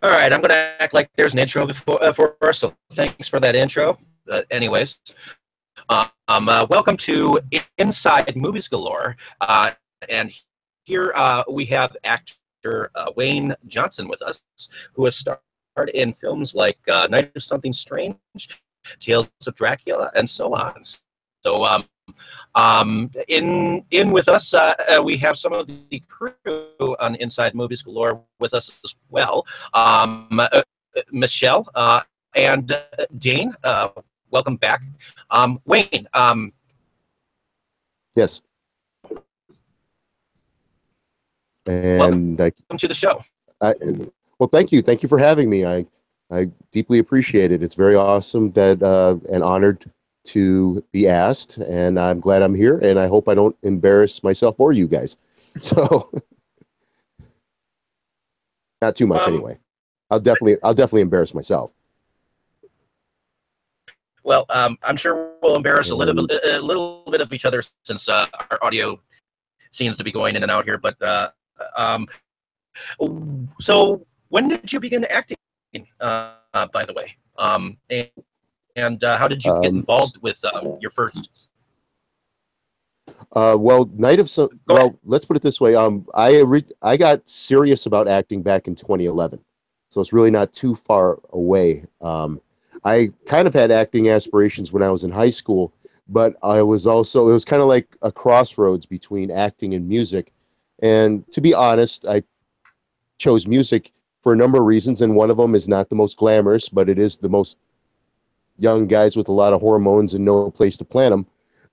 All right, I'm going to act like there's an intro for us, so thanks for that intro. Anyways, welcome to Inside Movies Galore. And here we have actor Wayne Johnson with us, who has starred in films like Night of Something Strange, Tales of Dracula, and so on. So, in with us, we have some of the crew on Inside Movies Galore with us as well. Michelle and Dane, welcome back. Wayne. Yes. And welcome to the show. Well, thank you. Thank you for having me. I deeply appreciate it. It's very awesome that and honored to be asked, and I'm glad I'm here, and I hope I don't embarrass myself or you guys. So not too much anyway. I'll definitely embarrass myself. Well, I'm sure we'll embarrass a little bit of each other since our audio seems to be going in and out here. But so when did you begin acting? By the way, and how did you get involved with your first? Well, let's put it this way. I got serious about acting back in 2011, so it's really not too far away. I kind of had acting aspirations when I was in high school, but it was kind of like a crossroads between acting and music. And to be honest, I chose music for a number of reasons, and one of them is not the most glamorous, but it is the most young guys with a lot of hormones and no place to plant them,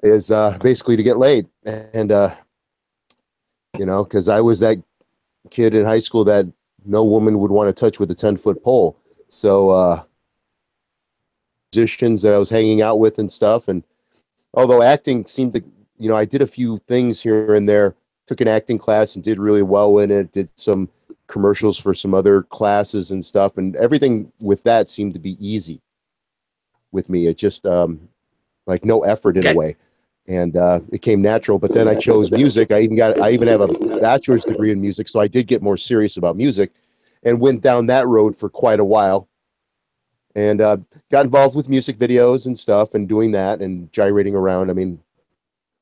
is basically to get laid. And because I was that kid in high school that no woman would want to touch with a 10-foot pole. So musicians that I was hanging out with and stuff, and although acting seemed to, I did a few things here and there, took an acting class and did really well in it, did some commercials for some other classes and stuff, and everything with that seemed to be easy with me. It just like no effort in a way, and it came natural. But then I chose music. I even have a bachelor's degree in music, so I did get more serious about music and went down that road for quite a while, and got involved with music videos and stuff, and doing that and gyrating around. I mean,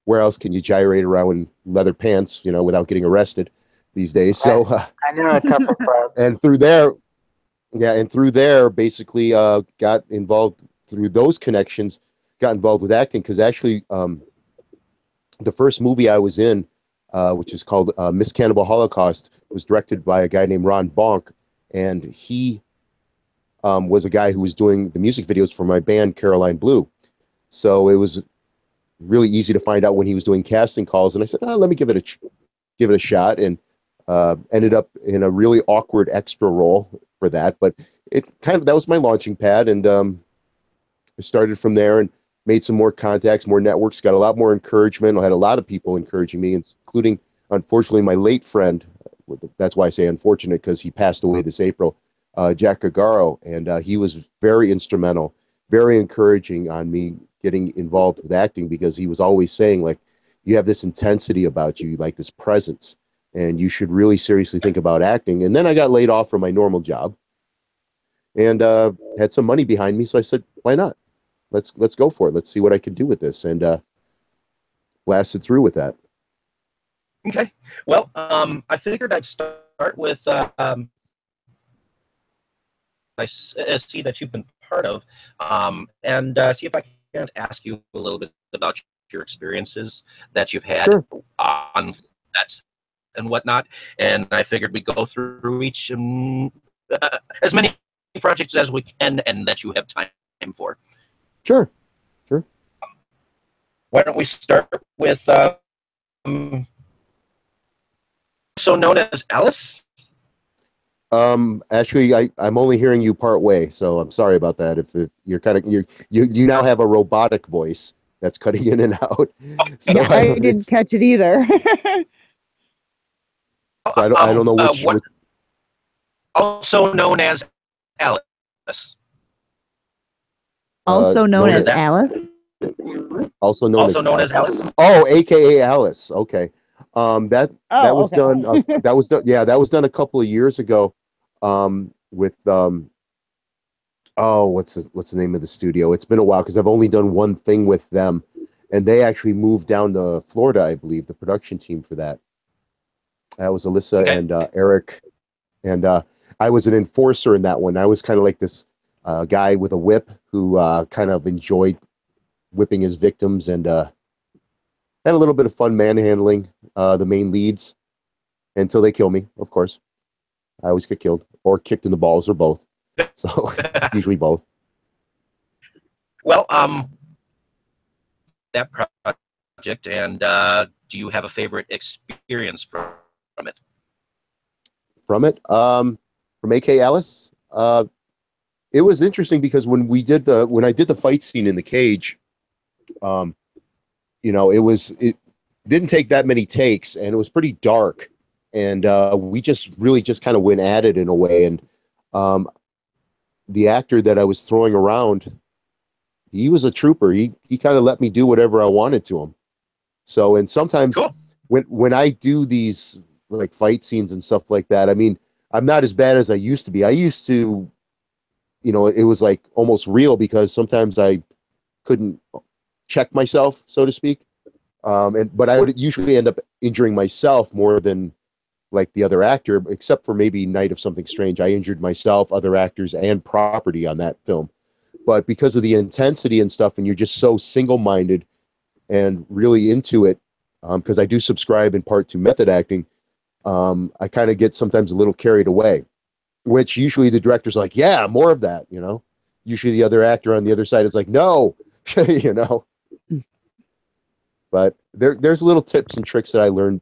where else can you gyrate around in leather pants, without getting arrested these days? So I know a couple crowds. And through there, basically got involved through those connections, got involved with acting, because actually the first movie I was in, which is called Miss Cannibal Holocaust, was directed by a guy named Ron Bonk, and he was a guy who was doing the music videos for my band Caroline Blue. So it was really easy to find out when he was doing casting calls, and I said, let me give it a shot, and ended up in a really awkward extra role for that. But that was my launching pad, and I started from there and made some more contacts, more networks, got a lot more encouragement. I had a lot of people encouraging me, including, unfortunately, my late friend. That's why I say unfortunate, because he passed away this April, Jack Agaro, and he was very instrumental, very encouraging on me getting involved with acting, because he was always saying, like, you have this intensity about you, like this presence, and you should really seriously think about acting. And then I got laid off from my normal job and had some money behind me. So I said, why not? Let's go for it. Let's see what I can do with this. And blasted through with that. Okay. Well, I figured I'd start with I see that you've been part of, and see if I can ask you a little bit about your experiences that you've had on that and whatnot. And I figured we'd go through each as many projects as we can and that you have time for. Sure. Why don't we start with so known as Alice? Actually, I'm only hearing you part way, so I'm sorry about that. If you're you now have a robotic voice that's cutting in and out. So yeah, I didn't catch it either. So I don't know which. Also known as Alice. Also known as Alice. Also known as Alice. Oh, AKA Alice. Okay. That was done. That was done. Yeah, that was done a couple of years ago. with oh, what's the name of the studio? It's been a while because I've only done one thing with them, and they actually moved down to Florida, I believe, the production team for that. That was Alyssa Okay. and Eric, and I was an enforcer in that one. I was kind of like this guy with a whip who kind of enjoyed whipping his victims and had a little bit of fun manhandling the main leads until they kill me, of course. I always get killed or kicked in the balls or both. So usually both. Well, that project, and do you have a favorite experience from it? From it, from AK Alice, it was interesting because when I did the fight scene in the cage, it didn't take that many takes, and it was pretty dark, and we just really just kind of went at it in a way, and the actor that I was throwing around, he was a trooper. He kind of let me do whatever I wanted to him. So, and sometimes Cool. when I do these like fight scenes and stuff like that, I mean, I'm not as bad as I used to be. I used to, it was like almost real because sometimes I couldn't check myself, so to speak. But I would usually end up injuring myself more than like the other actor, except for maybe Night of Something Strange. I injured myself, other actors, and property on that film. But because of the intensity and stuff, and you're just so single-minded and really into it, because I do subscribe in part to method acting, I kind of get sometimes a little carried away, which usually the director's like, yeah, more of that, Usually the other actor on the other side is like, no, But there's little tips and tricks that I learned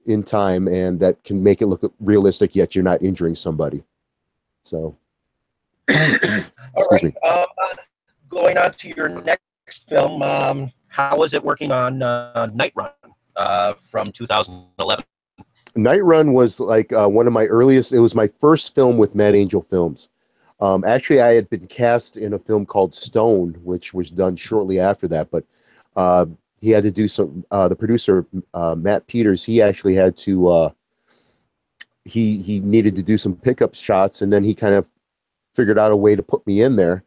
in time and that can make it look realistic, yet you're not injuring somebody. So, All right. Going on to your next film, how was it working on Night Run from 2011? Night Run was like one of my earliest. It was my first film with Mad Angel Films. Actually, I had been cast in a film called Stone, which was done shortly after that. But he had to do some. The producer, Matt Peters, he actually had to. He needed to do some pickup shots, and then he kind of figured out a way to put me in there.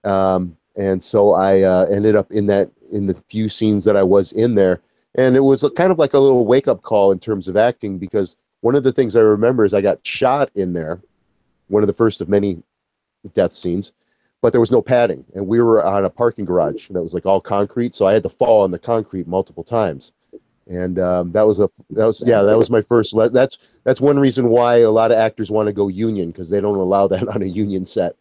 And so I ended up in the few scenes that I was in there. And it was kind of like a little wake-up call in terms of acting, because one of the things I remember is I got shot in there, one of the first of many death scenes, but there was no padding. And we were on a parking garage that was like all concrete, so I had to fall on the concrete multiple times. And that was my first. That's one reason why a lot of actors want to go union, because they don't allow that on a union set.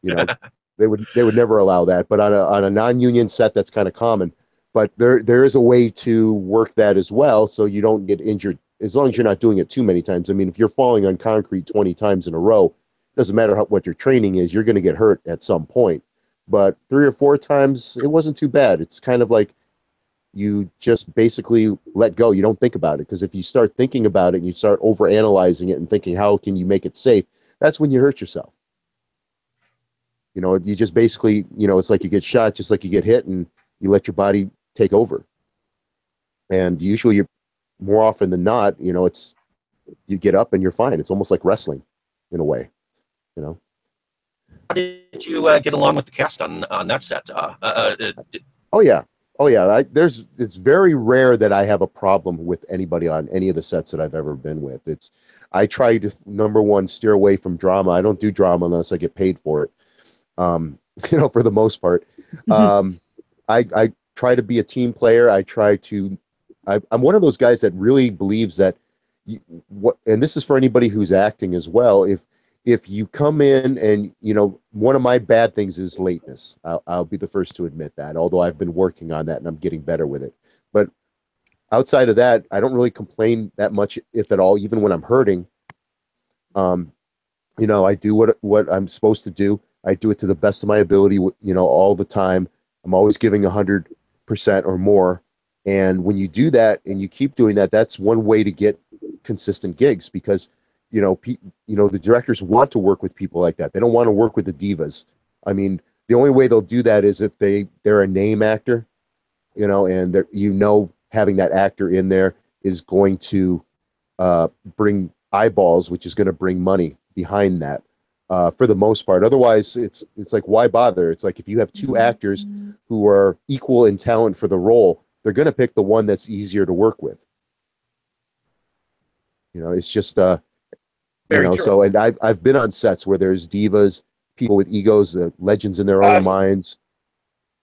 They would never allow that, but on a non-union set, that's kind of common. But there is a way to work that as well, so you don't get injured, as long as you're not doing it too many times. I mean, if you're falling on concrete 20 times in a row, doesn't matter what your training is, you're going to get hurt at some point. But 3 or 4 times, it wasn't too bad. It's kind of like you just basically let go. You don't think about it, because if you start thinking about it and you start overanalyzing it and thinking, how can you make it safe? That's when you hurt yourself. You just basically, it's like you get shot just like you get hit, and you let your body take over. And usually, more often than not, it's you get up and you're fine. It's almost like wrestling in a way, How did you get along with the cast on that set? Oh yeah. It's very rare that I have a problem with anybody on any of the sets that I've ever been with. I try to, number one, steer away from drama. I don't do drama unless I get paid for it. For the most part. I try to be a team player. I'm one of those guys that really believes that and this is for anybody who's acting as well. If you come in and, one of my bad things is lateness. I'll be the first to admit that, although I've been working on that and I'm getting better with it. But outside of that, I don't really complain that much, if at all, even when I'm hurting. I do what I'm supposed to do. I do it to the best of my ability, all the time. I'm always giving 100% or more. And when you do that and you keep doing that, that's one way to get consistent gigs, because, the directors want to work with people like that. They don't want to work with the divas. I mean, the only way they'll do that is if they're a name actor, and having that actor in there is going to bring eyeballs, which is going to bring money, behind that for the most part. Otherwise, it's like, why bother? It's like if you have two actors who are equal in talent for the role, they're going to pick the one that's easier to work with. It's just Very true. So, and I've been on sets where there's divas, people with egos, legends in their own minds,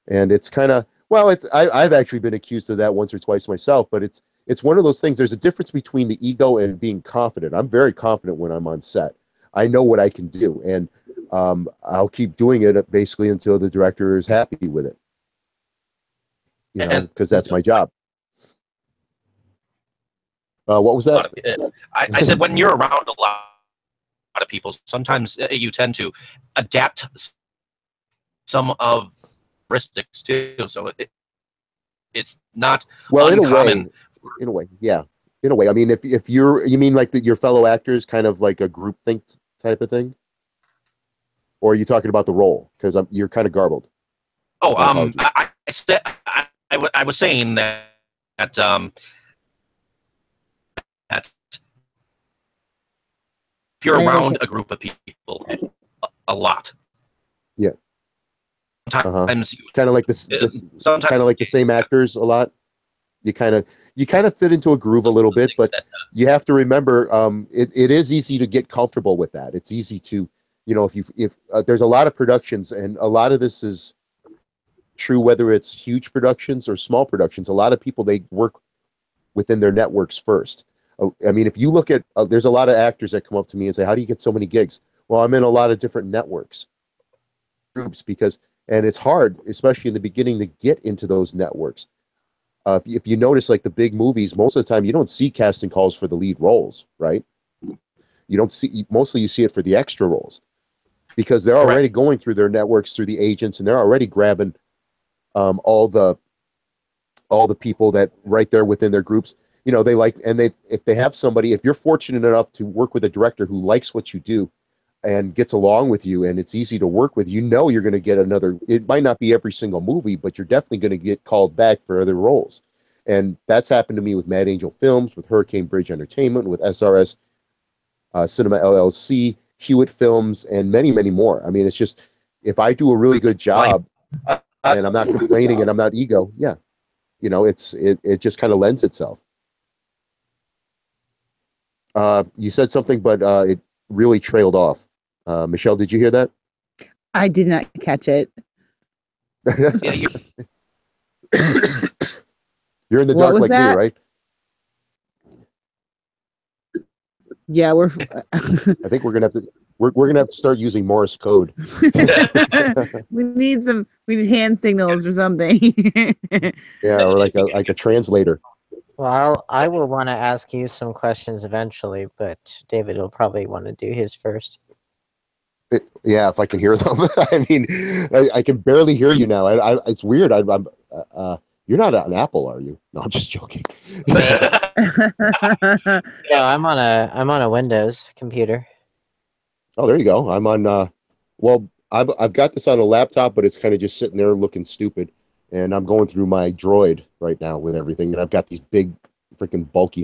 and it's kind of, well, I've actually been accused of that once or twice myself, but it's one of those things. There's a difference between the ego and being confident. I'm very confident when I'm on set. I know what I can do, and I'll keep doing it basically until the director is happy with it. Because that's my job. What was that? I said when you're around a lot of people, sometimes you tend to adapt some of characteristics too. So it's not uncommon. In a way, yeah. In a way, I mean, if you mean like your fellow actors, kind of like a groupthink type of thing, or are you talking about the role? Because you're kind of garbled. Oh, I was saying that if you're around a group of people a lot, yeah, sometimes kind of like this kind of like the same actors a lot. You kind of fit into a groove a little bit, but you have to remember, it is easy to get comfortable with that. It's easy to, if there's a lot of productions, and a lot of this is true whether it's huge productions or small productions. A lot of people, they work within their networks first. I mean, if you look at, there's a lot of actors that come up to me and say, how do you get so many gigs? Well, I'm in a lot of different networks, groups, and it's hard, especially in the beginning, to get into those networks. If you notice, like the big movies, most of the time you don't see casting calls for the lead roles, right? You don't see, mostly you see it for the extra roles, because they're already going through their networks, through the agents, and they're already grabbing all the people that right there within their groups. They like, and if they have somebody, if you're fortunate enough to work with a director who likes what you do and gets along with you, and it's easy to work with, you're going to get another. It might not be every single movie, but you're definitely going to get called back for other roles. And that's happened to me with Mad Angel Films, with Hurricane Bridge Entertainment, with SRS Cinema LLC, Hewitt Films, and many, many more. I mean, it's just, if I do a really good job and I'm not complaining and I'm not ego, it just kind of lends itself. You said something, but it really trailed off. Michelle, did you hear that? I did not catch it. You're in the dark like me, right? Yeah, I think we're gonna have to start using Morse code. we need hand signals or something. Yeah, or like a translator. Well, I will want to ask you some questions eventually, but David will probably want to do his first. Yeah, if I can hear them. I mean, I can barely hear you now. It's weird. You're not on Apple, are you? No, I'm just joking. No, I'm on a Windows computer. Oh, there you go. I'm on. Well, I've got this on a laptop, but it's kind of just sitting there looking stupid. And I'm going through my Droid right now with everything, and I've got these big, freaking bulky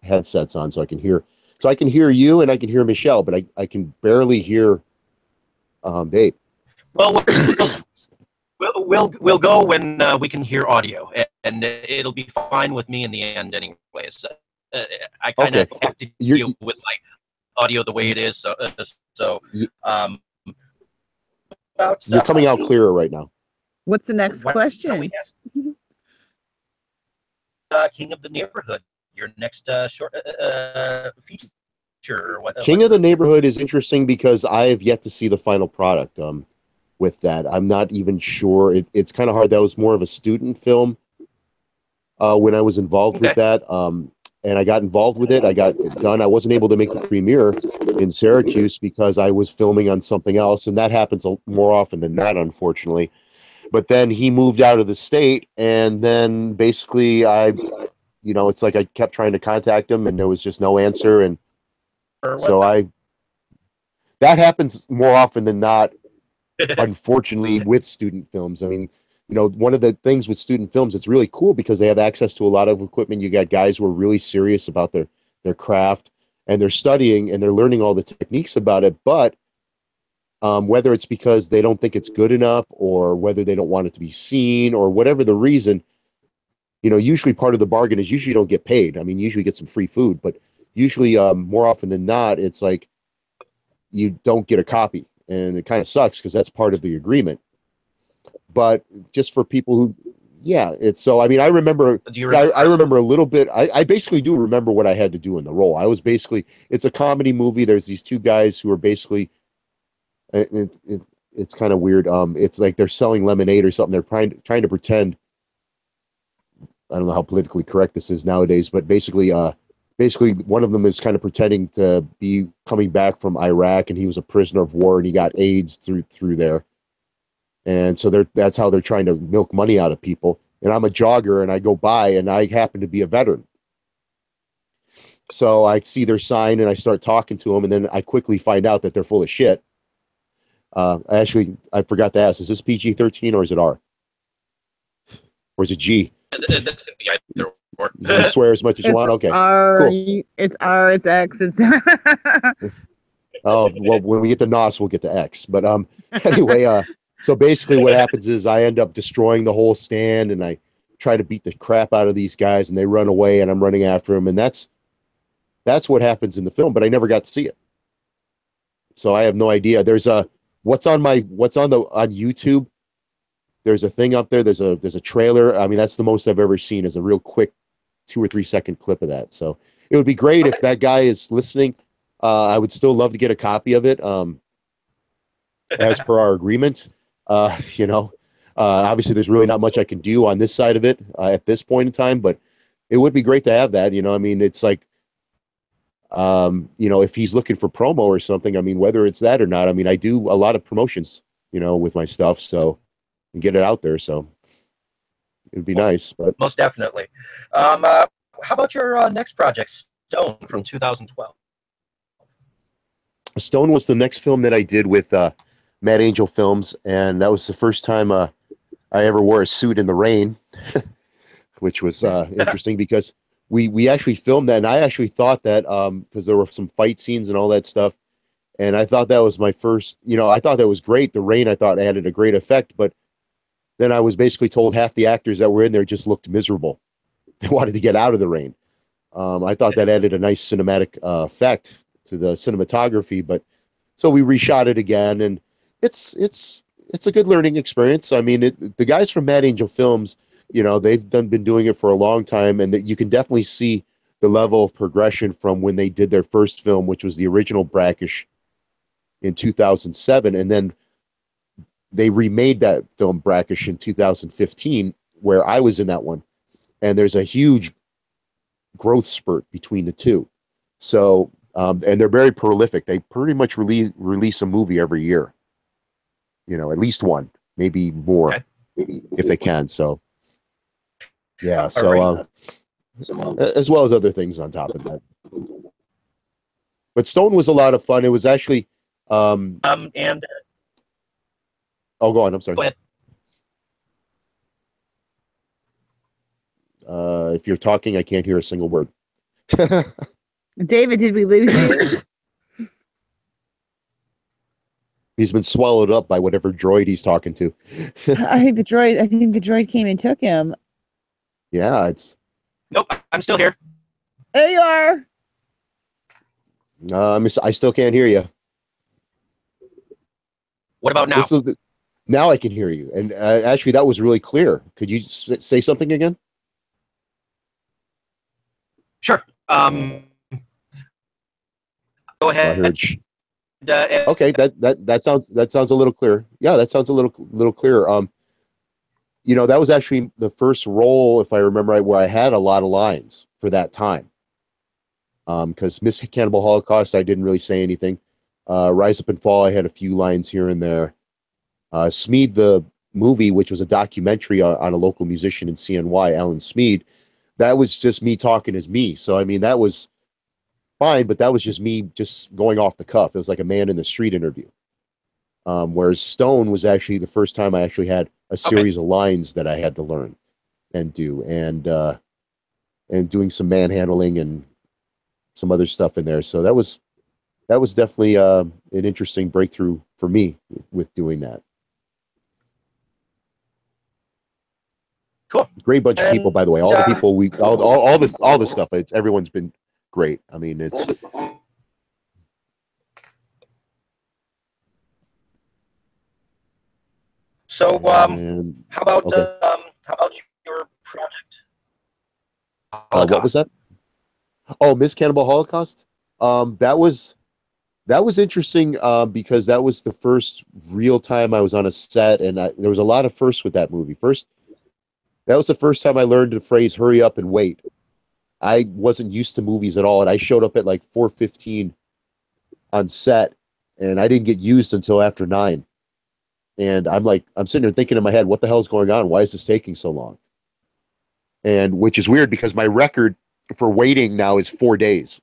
headsets on, so I can hear. So I can hear you, and I can hear Michelle, but I can barely hear Dave. Well, we'll go when we can hear audio, and it'll be fine with me in the end, anyways. I kind of have to deal with my audio the way it is, so you're coming out clearer right now. What's the next question? King of the Neighborhood, your next short feature. King of the Neighborhood is interesting because I have yet to see the final product. With that, I'm not even sure. It's kind of hard. That was more of a student film when I was involved with that. And I got involved with it. I got it done. I wasn't able to make the premiere in Syracuse because I was filming on something else, and that happens more often than not, unfortunately. But then he moved out of the state, and then basically it's like I kept trying to contact him, and there was just no answer. And so that happens more often than not, unfortunately, with student films. I mean, one of the things with student films, it's really cool because they have access to a lot of equipment. You got guys who are really serious about their craft, and they're studying and they're learning all the techniques about it. But whether it's because they don't think it's good enough, or whether they don't want it to be seen, or whatever the reason, usually part of the bargain is usually you don't get paid. I mean, usually you get some free food, but usually more often than not, it's like you don't get a copy, and it kind of sucks because that's part of the agreement. But just for people who, yeah, it's so. I mean, I remember. I remember a little bit. I basically do remember what I had to do in the role. I was basically. It's a comedy movie. There's these two guys who are basically. It's kind of weird. It's like they're selling lemonade or something. They're trying to pretend. I don't know how politically correct this is nowadays, but basically one of them is kind of pretending to be coming back from Iraq, and he was a prisoner of war, and he got AIDS through there. And so that's how they're trying to milk money out of people. And I'm a jogger, and I go by, and I happen to be a veteran. So I see their sign, and I start talking to them, and then I quickly find out that they're full of shit. Actually, I forgot to ask, is this PG-13 or is it R? Or is it G? You swear as much as you want? Okay. Cool. It's R, it's X, it's... Oh, well, when we get to NOS, we'll get to X. But anyway, so basically what happens is I end up destroying the whole stand, and I try to beat the crap out of these guys, and they run away, and I'm running after them. And that's what happens in the film, but I never got to see it. So I have no idea. There's on YouTube. There's a thing up there. There's a trailer. I mean, that's the most I've ever seen, is a real quick 2 or 3 second clip of that. So it would be great if that guy is listening. I would still love to get a copy of it. As per our agreement, obviously there's really not much I can do on this side of it at this point in time, but it would be great to have that. I mean, it's like, if he's looking for promo or something, I mean, whether it's that or not, I mean, I do a lot of promotions, with my stuff, so, and get it out there. So it'd be nice, but most definitely. How about your next project, Stone, from 2012? Stone was the next film that I did with Mad Angel Films, and that was the first time I ever wore a suit in the rain, which was interesting because we actually filmed that, and I actually thought that because there were some fight scenes and all that stuff, and I thought that was my first, I thought that was great. The rain, I thought, added a great effect, but then I was basically told half the actors that were in there just looked miserable. They wanted to get out of the rain. I thought that added a nice cinematic effect to the cinematography, but so we reshot it again, and it's a good learning experience. I mean, the guys from Mad Angel Films, they've been doing it for a long time, and that you can definitely see the level of progression from when they did their first film, which was the original Brackish in 2007, and then they remade that film Brackish in 2015, where I was in that one, and there's a huge growth spurt between the two. So, and they're very prolific. They pretty much release a movie every year, at least one, maybe more, if they can. So, yeah. So, as well as other things on top of that. But Stone was a lot of fun. It was actually, and oh, go on. I'm sorry. Go ahead. If you're talking, I can't hear a single word. David, did we lose you? He's been swallowed up by whatever droid he's talking to. I think the droid came and took him. Yeah, it's. Nope, I'm still here. There you are. I still can't hear you. What about now? Now I can hear you, and actually, that was really clear. Could you say something again? Sure. Go ahead. Okay, that sounds a little clear. Yeah, that sounds a little clearer. That was actually the first role, if I remember right, where I had a lot of lines for that time. Because Miss Cannibal Holocaust, I didn't really say anything. Rise Up and Fall, I had a few lines here and there. Smead, the movie, which was a documentary on a local musician in CNY, Alan Smead, that was just me talking as me. So, I mean, that was fine, but that was just me just going off the cuff. It was like a man in the street interview. Whereas Stone was actually the first time I actually had a series of lines that I had to learn and do, and doing some manhandling and some other stuff in there. So that was definitely an interesting breakthrough for me with doing that. Cool. Great bunch of people, by the way. All the people all this stuff. Everyone's been great. I mean, it's so. How about okay. how about your project? What was that? Oh, Miss Cannibal Holocaust. That was interesting because that was the first real time I was on a set, and there was a lot of firsts with that movie. That was the first time I learned the phrase "hurry up and wait." I wasn't used to movies at all, and I showed up at like 4:15 on set, and I didn't get used until after 9. And I'm sitting there thinking in my head, what the hell is going on? Why is this taking so long? And which is weird because my record for waiting now is 4 days.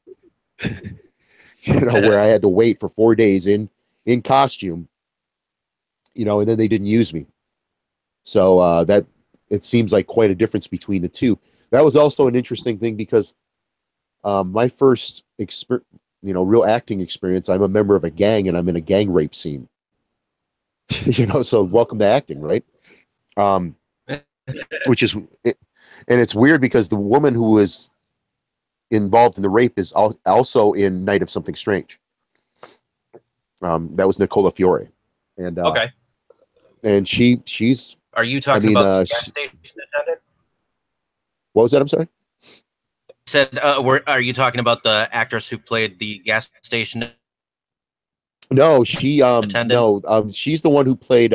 Where I had to wait for 4 days in costume, and then they didn't use me. So that it seems like quite a difference between the two. That was also an interesting thing because my first real acting experience, I'm a member of a gang and I'm in a gang rape scene. So welcome to acting, right? Which is, and it's weird because the woman who was involved in the rape is also in Night of Something Strange. That was Nicola Fiore, and okay. And she's. Are you talking about the gas station attendant? What was that? I'm sorry. Said, are you talking about the actress who played the gas station? No, she's the one who played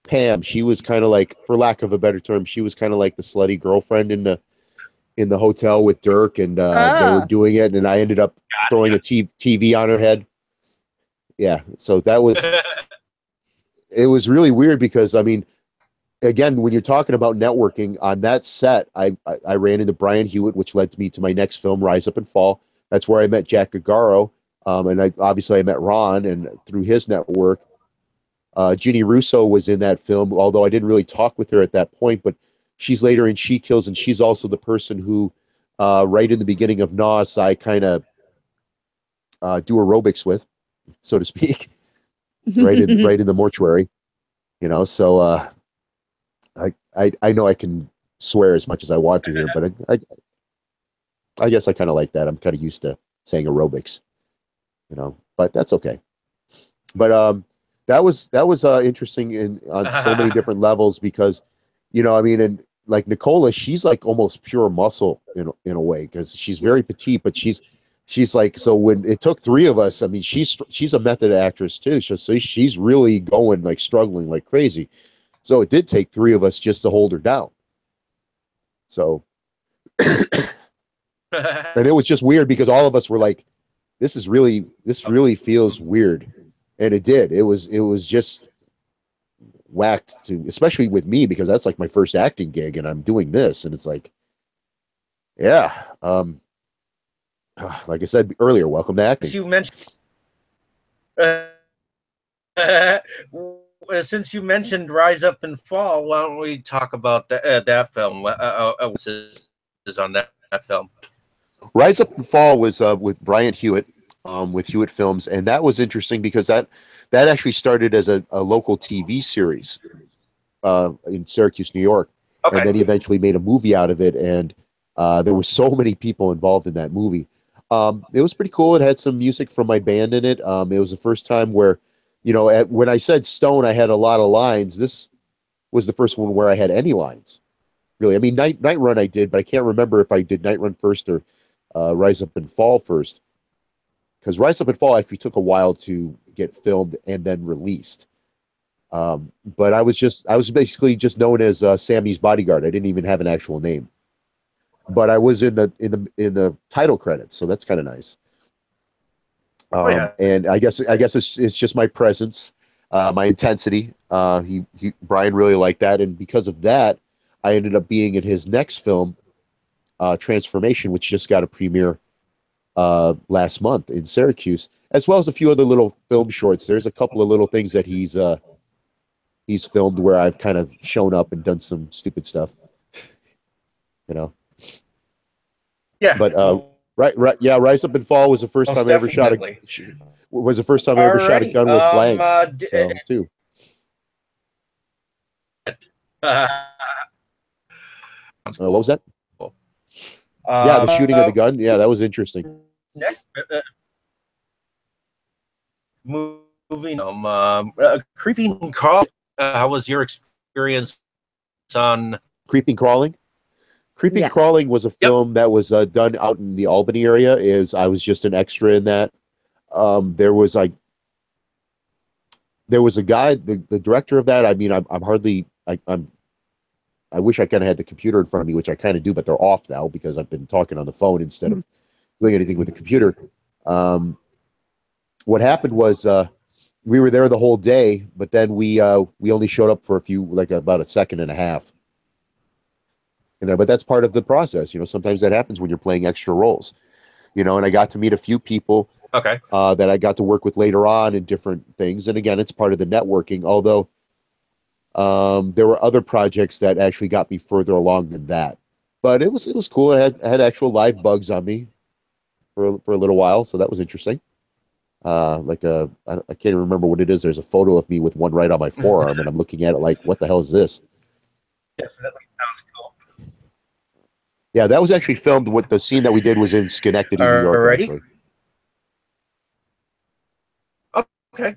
Pam. She was kind of like, for lack of a better term, she was kind of like the slutty girlfriend in the hotel with Dirk, and they were doing it, and I ended up throwing a TV on her head. Yeah, so that was it was really weird because, I mean, again, when you're talking about networking on that set, I ran into Brian Hewitt, which led me to my next film, Rise Up and Fall. That's where I met Jack Gagaro, and I met Ron, and through his network, Ginny Russo was in that film, although I didn't really talk with her at that point, but she's later in She Kills, and she's also the person who, right in the beginning of NOS, I kind of do aerobics with, so to speak, right in the mortuary, So I know I can swear as much as I want to here, but I guess I kind of like that. I'm kind of used to saying aerobics, but that's okay. But that was interesting on so many different levels because, I mean, and like Nicola, she's like almost pure muscle in a way because she's very petite, but she's like, so when it took 3 of us, I mean, she's a method actress too, so she's really going like struggling like crazy. So it did take 3 of us just to hold her down. So, and it was just weird because all of us were like, this really feels weird. And it did. It was just whacked to, especially with me, because that's like my first acting gig and I'm doing this. And it's like, yeah. Like I said earlier, welcome to acting. Since you mentioned Rise Up and Fall, why don't we talk about that film? What is on that film? Rise Up and Fall was with Brian Hewitt, with Hewitt Films, and that was interesting because that actually started as a local TV series in Syracuse, New York, and then he eventually made a movie out of it, and there were so many people involved in that movie. It was pretty cool. It had some music from my band in it. It was the first time where, when I said Stone, I had a lot of lines. This was the first one where I had any lines, really. I mean, Night Run I did, but I can't remember if I did Night Run first or Rise Up and Fall first. Because Rise Up and Fall actually took a while to get filmed and then released. But I was basically just known as Sammy's bodyguard. I didn't even have an actual name. But I was in the title credits, so that's kind of nice. And I guess it's just my presence, my intensity. Brian really liked that, and because of that, I ended up being in his next film, Transformation, which just got a premiere last month in Syracuse, as well as a few other little film shorts. There's a couple of little things that he's filmed where I've kind of shown up and done some stupid stuff, Yeah, But Right. Yeah, Rise Up and Fall was the first Most time I ever shot a definitely. was the first time I ever shot a Alrighty. gun with blanks. So too. What was that? Cool. Yeah, the shooting of the gun. Yeah, that was interesting. Next, moving Creeping Carl. How was your experience on? Creeping Crawling. Creeping Yes. Crawling was a film that was done out in the Albany area. I was just an extra in that. There was a guy, the director of that. I mean, I'm hardly. I wish I kind of had the computer in front of me, which I kind of do, but they're off now because I've been talking on the phone instead of doing anything with the computer. What happened was we were there the whole day, but then we only showed up for about a second and a half. In there, but that's part of the process. Sometimes that happens when you're playing extra roles. And I got to meet a few people Okay. that I got to work with later on in different things. And again, it's part of the networking. Although there were other projects that actually got me further along than that. But it was cool. I had actual live bugs on me for a little while, so that was interesting. I can't even remember what it is. There's a photo of me with one right on my forearm, and I'm looking at it like, what the hell is this? Definitely sounds cool. Yeah, that was actually filmed. What the scene that we did was in Schenectady, New York, Alrighty. actually. Okay.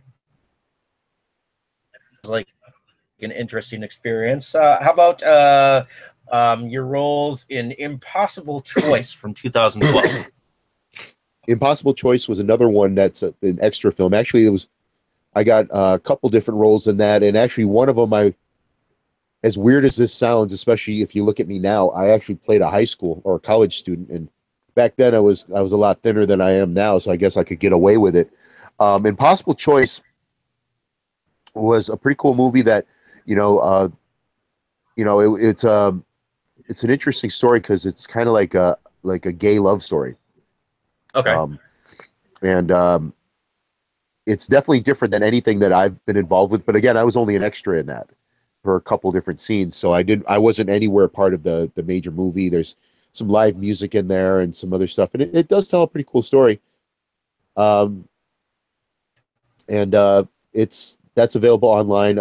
Like an interesting experience. How about your roles in Impossible Choice from 2012? Impossible Choice was another one that's an extra film. Actually, I got a couple different roles in that, and actually one of them, as weird as this sounds, especially if you look at me now, I actually played a high school or a college student, and back then I was a lot thinner than I am now, so I guess I could get away with it. Impossible Choice was a pretty cool movie that, it's an interesting story because it's kind of like a gay love story. Okay. And it's definitely different than anything that I've been involved with. But again, I was only an extra in that for a couple different scenes, so I wasn't anywhere part of the major movie. There's some live music in there and some other stuff, and it does tell a pretty cool story. And that's available online.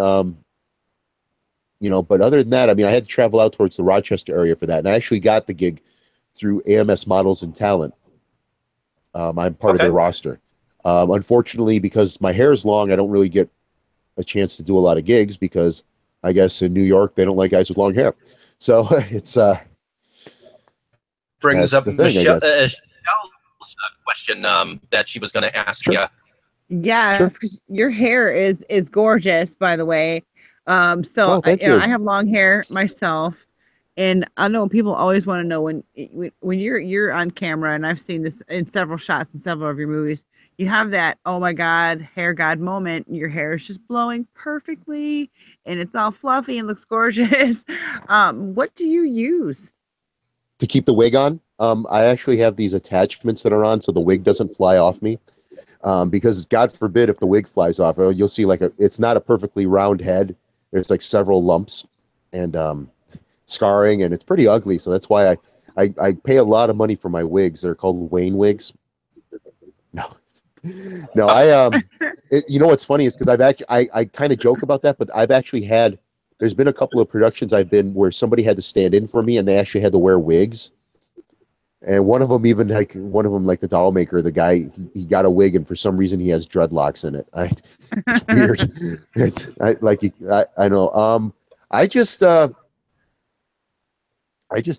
But other than that, I mean, I had to travel out towards the Rochester area for that, and I actually got the gig through AMS Models and Talent. I'm part of their roster. Unfortunately, because my hair is long, I don't really get a chance to do a lot of gigs because I guess in New York they don't like guys with long hair. So it's brings up Michelle's question that she was going to ask Sure. you. Yes, Sure. 'cause your hair is gorgeous, by the way. So Thank you. I have long hair myself, and I know people always want to know when you're on camera, and I've seen this in several shots in several of your movies. You have that oh my god hair god moment. Your hair is just blowing perfectly, and it's all fluffy and looks gorgeous. What do you use? To keep the wig on, I actually have these attachments that are on so the wig doesn't fly off me. Because God forbid if the wig flies off, you'll see it's not a perfectly round head. There's like several lumps and scarring, and it's pretty ugly. So that's why I pay a lot of money for my wigs. They're called Wayne wigs. No, you know what's funny is because I kind of joke about that, but there's been a couple of productions I've been where somebody had to stand in for me and they actually had to wear wigs. And one of them, like the doll maker, the guy, he got a wig, and for some reason he has dreadlocks in it. It's weird. I know. I just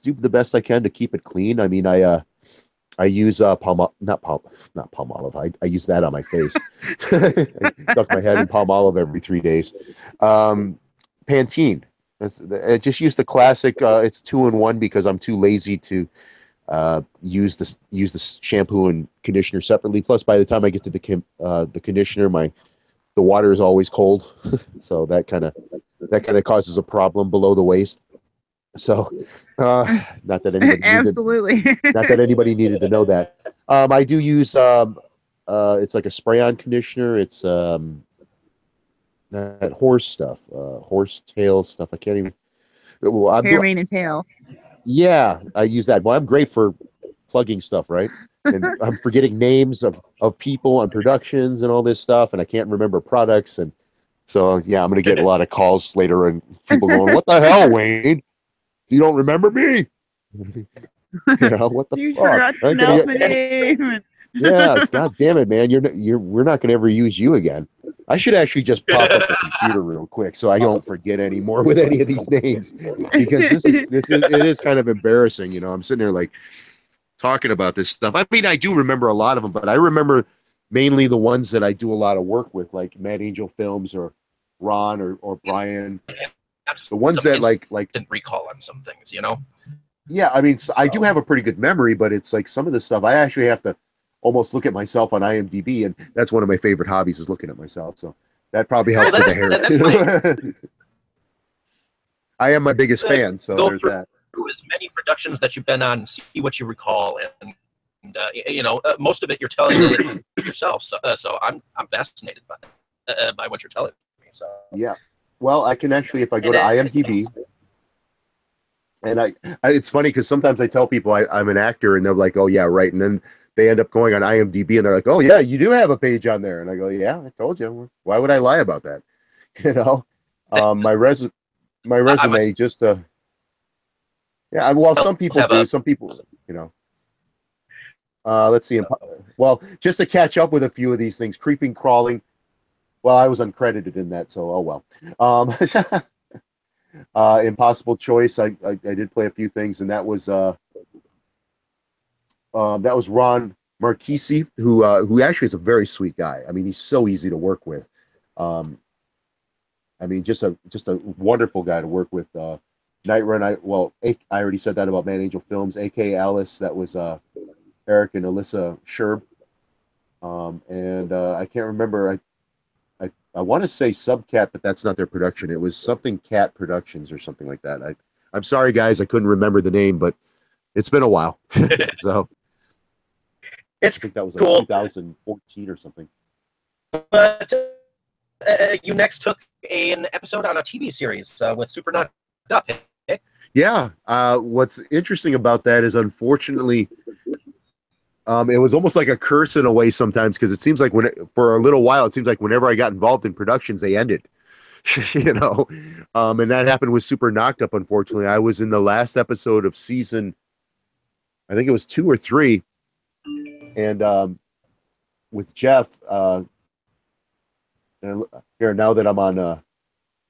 do the best I can to keep it clean. I mean, I use not Palmolive. I use that on my face. I duck my head in Palmolive every 3 days. Pantene. I just use the classic. It's 2-in-1 because I'm too lazy to use the shampoo and conditioner separately. Plus, by the time I get to the conditioner, the water is always cold, so that kind of causes a problem below the waist. So, not that anybody Absolutely not that anybody needed to know that. I do use it's like a spray-on conditioner. It's that horse stuff, horse tail stuff. I can't even. Well, hair, mane, and tail. Yeah, I use that. Well, I'm great for plugging stuff, right? And I'm forgetting names of people and productions and all this stuff, and I can't remember products. And so, yeah, I'm going to get a lot of calls later and people going, "What the hell, Wayne? You don't remember me?" You know, what the You fuck? forgot to pronounce my name. Yeah, god damn it, man. We're not going to ever use you again. I should actually just pop up the computer real quick so I don't forget anymore with any of these names, because it is kind of embarrassing. You know, I'm sitting there like talking about this stuff. I mean, I do remember a lot of them, but I remember mainly the ones that I do a lot of work with, like Mad Angel Films or Ron or Brian. The ones that like didn't recall on some things, you know. Yeah, I mean, I do have a pretty good memory, but it's like some of the stuff I actually have to almost look at myself on IMDb, and that's one of my favorite hobbies is looking at myself. So that probably helps with the hair too. I am my biggest fan, so there's that. As many productions that you've been on, see what you recall, and you know, most of it you're telling it yourself. So I'm fascinated by what you're telling me. So yeah, well, I can actually, if I go to IMDb. And it's funny because sometimes I tell people I'm an actor, and they're like, "Oh yeah, right," and then they end up going on IMDb, and they're like, "Oh yeah, you do have a page on there," and I go, "Yeah, I told you. Why would I lie about that?" You know, my resume just yeah. Well, some people do. Some people, you know. Let's see. Well, just to catch up with a few of these things, creeping, crawling. Well, I was uncredited in that, so oh well. Impossible Choice. I did play a few things, and that was Ron Marchese, who actually is a very sweet guy. I mean, he's so easy to work with. I mean, just a wonderful guy to work with. Night Run. I already said that about Man Angel Films. A.K. Alice. That was Eric and Alyssa Sherb. And I can't remember. I want to say Subcat, but that's not their production. It was something Cat Productions or something like that. I'm sorry, guys, I couldn't remember the name, but it's been a while. So I think that was like cool. 2014 or something. But you next took an episode on a TV series with Super Knocked Up. Yeah. What's interesting about that is, unfortunately, it was almost like a curse in a way sometimes, because it seems like for a little while, it seems like whenever I got involved in productions, they ended, you know, and that happened with Super Knocked Up. Unfortunately, I was in the last episode of season, I think it was 2 or 3, and with Jeff. And here, now that I'm on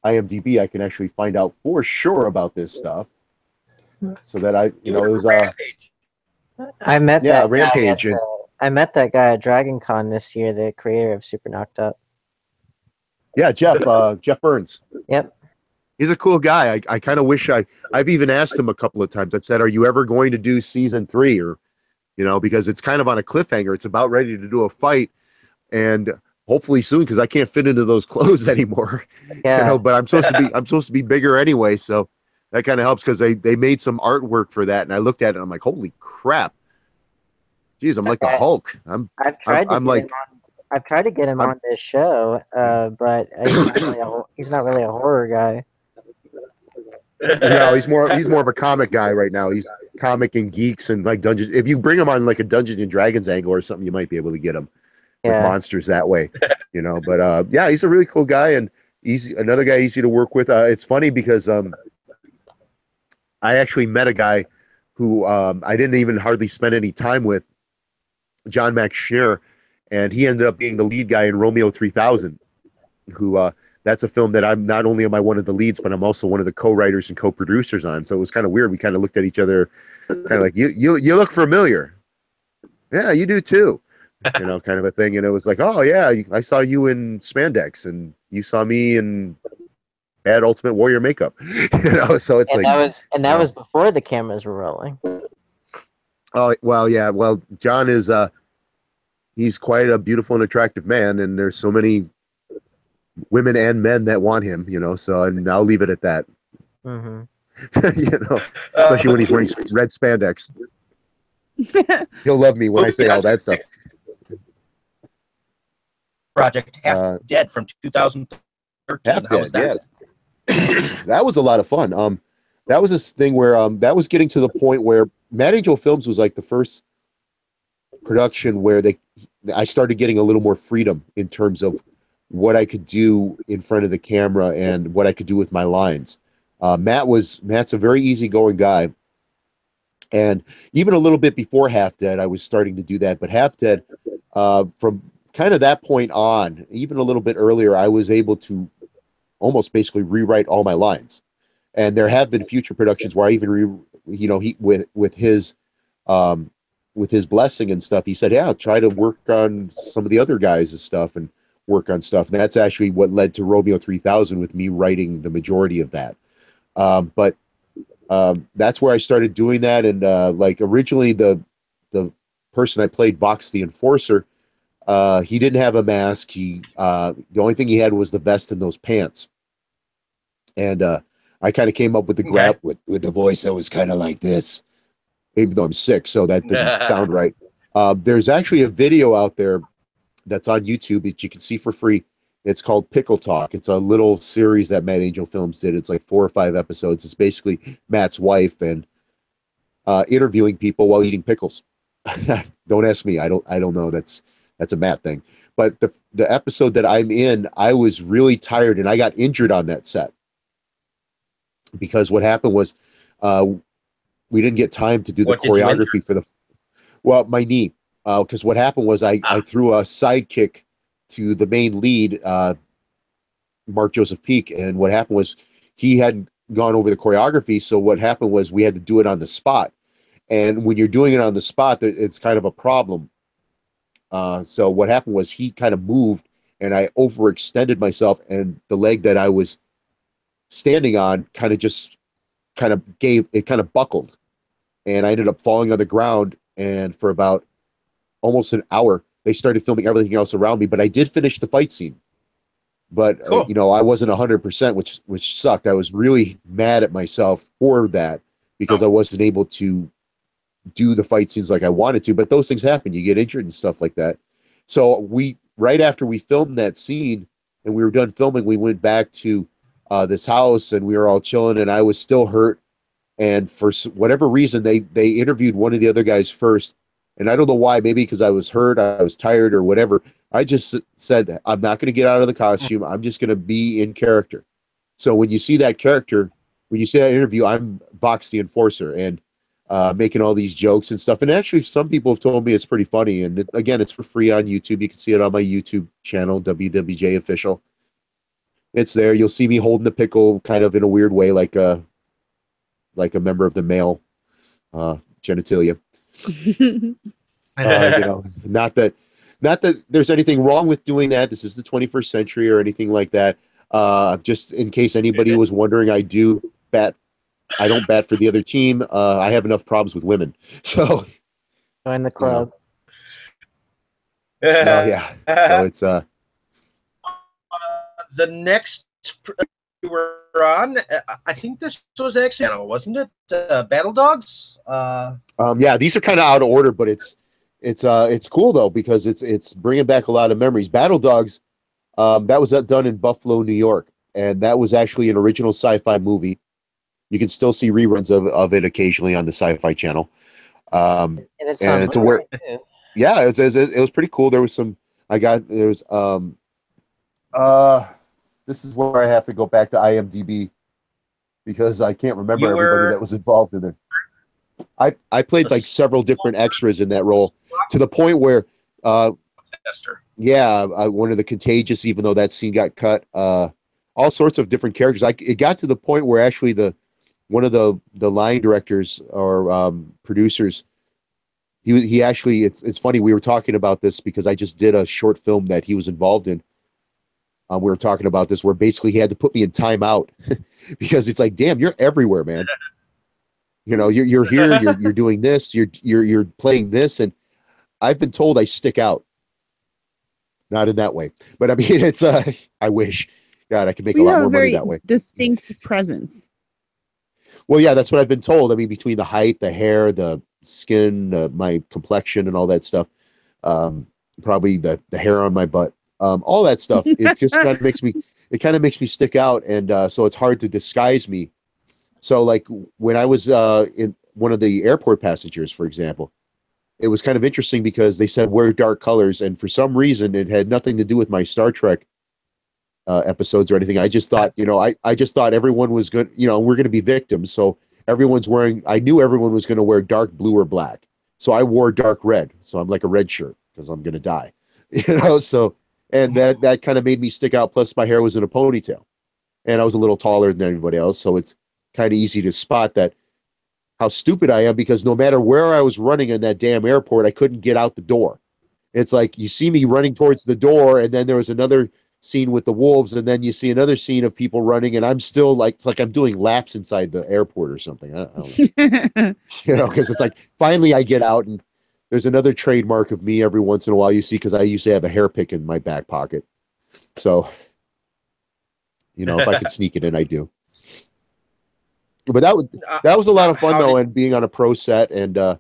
IMDb, I can actually find out for sure about this stuff, so that it was I met that Rampage. I met that guy at Dragon Con this year, the creator of Super Knocked Up. Yeah, Jeff Burns. Yep. He's a cool guy. I kind of wish I've even asked him a couple of times. I've said, "Are you ever going to do season 3?" Or, you know, because it's kind of on a cliffhanger. It's about ready to do a fight, and hopefully soon, because I can't fit into those clothes anymore. Yeah. You know, but I'm supposed to be bigger anyway, so that kind of helps, because they made some artwork for that, and I looked at it and I'm like, holy crap. Jeez, I'm like the Hulk. I've tried to get him on this show, but he's not really a horror guy. No, he's more of a comic guy right now. He's comic and geeks and like dungeons. If you bring him on like a Dungeons and Dragons angle or something, you might be able to get him with monsters that way, you know. But yeah, he's a really cool guy, and another guy easy to work with. It's funny because I actually met a guy who I didn't even hardly spend any time with, John Max Schneer, and he ended up being the lead guy in Romeo 3000, who that's a film that not only am I one of the leads, but I'm also one of the co-writers and co-producers on. So it was kind of weird. We kind of looked at each other kind of like, you look familiar. Yeah, you do too. You know, kind of a thing. And it was like, oh yeah, I saw you in spandex, and you saw me in bad Ultimate Warrior makeup. You know, so it's that was before the cameras were rolling. Oh well, yeah. Well, John is he's quite a beautiful and attractive man, and there's so many women and men that want him, you know. So, and I'll leave it at that. Mm-hmm. You know, especially when he's wearing red spandex. He'll love me when I say all that stuff. Project Half Dead from 2013. Half Dead, yes. That was a lot of fun. That was this thing where that was getting to the point where Mad Angel Films was like the first production where I started getting a little more freedom in terms of what I could do in front of the camera and what I could do with my lines. Matt's a very easygoing guy. And even a little bit before Half Dead, I was starting to do that. But Half Dead, from kind of that point on, even a little bit earlier, I was able to almost basically rewrite all my lines. And there have been future productions where I even with his blessing and stuff, he said, "Yeah, try to work on some of the other guys' stuff and work on stuff." And that's actually what led to Romeo 3000, with me writing the majority of that. But that's where I started doing that. And like originally, the person I played, Vox the Enforcer, he didn't have a mask. The only thing he had was the vest and those pants. And I kind of came up with the grab with the voice that was kind of like this, even though I'm sick, so that didn't sound right. There's actually a video out there that's on YouTube that you can see for free. It's called Pickle Talk. It's a little series that Matt Angel Films did. It's like 4 or 5 episodes. It's basically Matt's wife and interviewing people while eating pickles. Don't ask me. I don't know. That's a Matt thing. But the episode that I'm in, I was really tired and I got injured on that set. Because what happened was we didn't get time to do the choreography for my knee. Because what happened was I threw a sidekick to the main lead, Mark Joseph Peak, and what happened was he hadn't gone over the choreography. So what happened was we had to do it on the spot. And when you're doing it on the spot, it's kind of a problem. So what happened was he kind of moved and I overextended myself, and the leg that I was standing on kind of buckled, and I ended up falling on the ground. And for about almost an hour, they started filming everything else around me, but I did finish the fight scene. But cool. I wasn't 100%, which sucked. I was really mad at myself for that because I wasn't able to do the fight scenes like I wanted to. But those things happen. You get injured and stuff like that. So right after we filmed that scene and we were done filming, we went back to this house and we were all chilling, and I was still hurt. And for whatever reason, they interviewed one of the other guys first. And I don't know why, maybe because I was hurt, I was tired or whatever. I just said, I'm not going to get out of the costume. I'm just going to be in character. So when you see that character, when you see that interview, I'm Vox the Enforcer and making all these jokes and stuff. And actually, some people have told me it's pretty funny. And again, it's for free on YouTube. You can see it on my YouTube channel, WWJ Official. It's there. You'll see me holding the pickle kind of in a weird way, like a member of the male genitalia. Not that there's anything wrong with doing that. This is the 21st century or anything like that. Just in case anybody was wondering, I don't bat for the other team. I have enough problems with women. So join the club. Yeah. So it's the next we were on, I think this was actually, wasn't it? Battle Dogs. Yeah, these are kind of out of order, but it's cool though because it's bringing back a lot of memories. Battle Dogs, that was done in Buffalo, New York, and that was actually an original sci-fi movie. You can still see reruns of it occasionally on the Sci-Fi Channel. And it's on Blu-ray, too. Yeah, it was pretty cool. There was this is where I have to go back to IMDb because I can't remember everybody that was involved in it. I played like several different extras in that role to the point where one of the Contagious, even though that scene got cut, all sorts of different characters. It got to the point where actually one of the line directors or producers, he actually, it's funny, we were talking about this because I just did a short film that he was involved in. We were talking about this where basically he had to put me in timeout because it's like, damn, you're everywhere, man. You're here, you're doing this, you're playing this, and I've been told I stick out. Not in that way, but I mean, it's I wish, God, I could make a lot more money that way. Distinct presence. Well, yeah, that's what I've been told. I mean, between the height, the hair, the skin, my complexion, and all that stuff, probably the hair on my butt. All that stuff, it just kind of makes me stick out, and so it's hard to disguise me. So, like when I was in one of the airport passengers, for example, it was kind of interesting because they said wear dark colors, and for some reason it had nothing to do with my Star Trek episodes or anything. I just thought, I just thought everyone was good. We're going to be victims, so everyone's wearing. I knew everyone was going to wear dark blue or black, so I wore dark red. So I'm like a red shirt because I'm going to die, So, and that kind of made me stick out. Plus, my hair was in a ponytail, and I was a little taller than everybody else, so it's kind of easy to spot that how stupid I am, because no matter where I was running in that damn airport, I couldn't get out the door. It's like you see me running towards the door, and then there was another scene with the wolves, and then you see another scene of people running, and I'm still like, it's like I'm doing laps inside the airport or something. I don't know. Because it's like finally I get out, and there's another trademark of me every once in a while you see, because I usually have a hair pick in my back pocket. So, if I could sneak it in, I do. But that was a lot of fun though, and being on a pro set, and there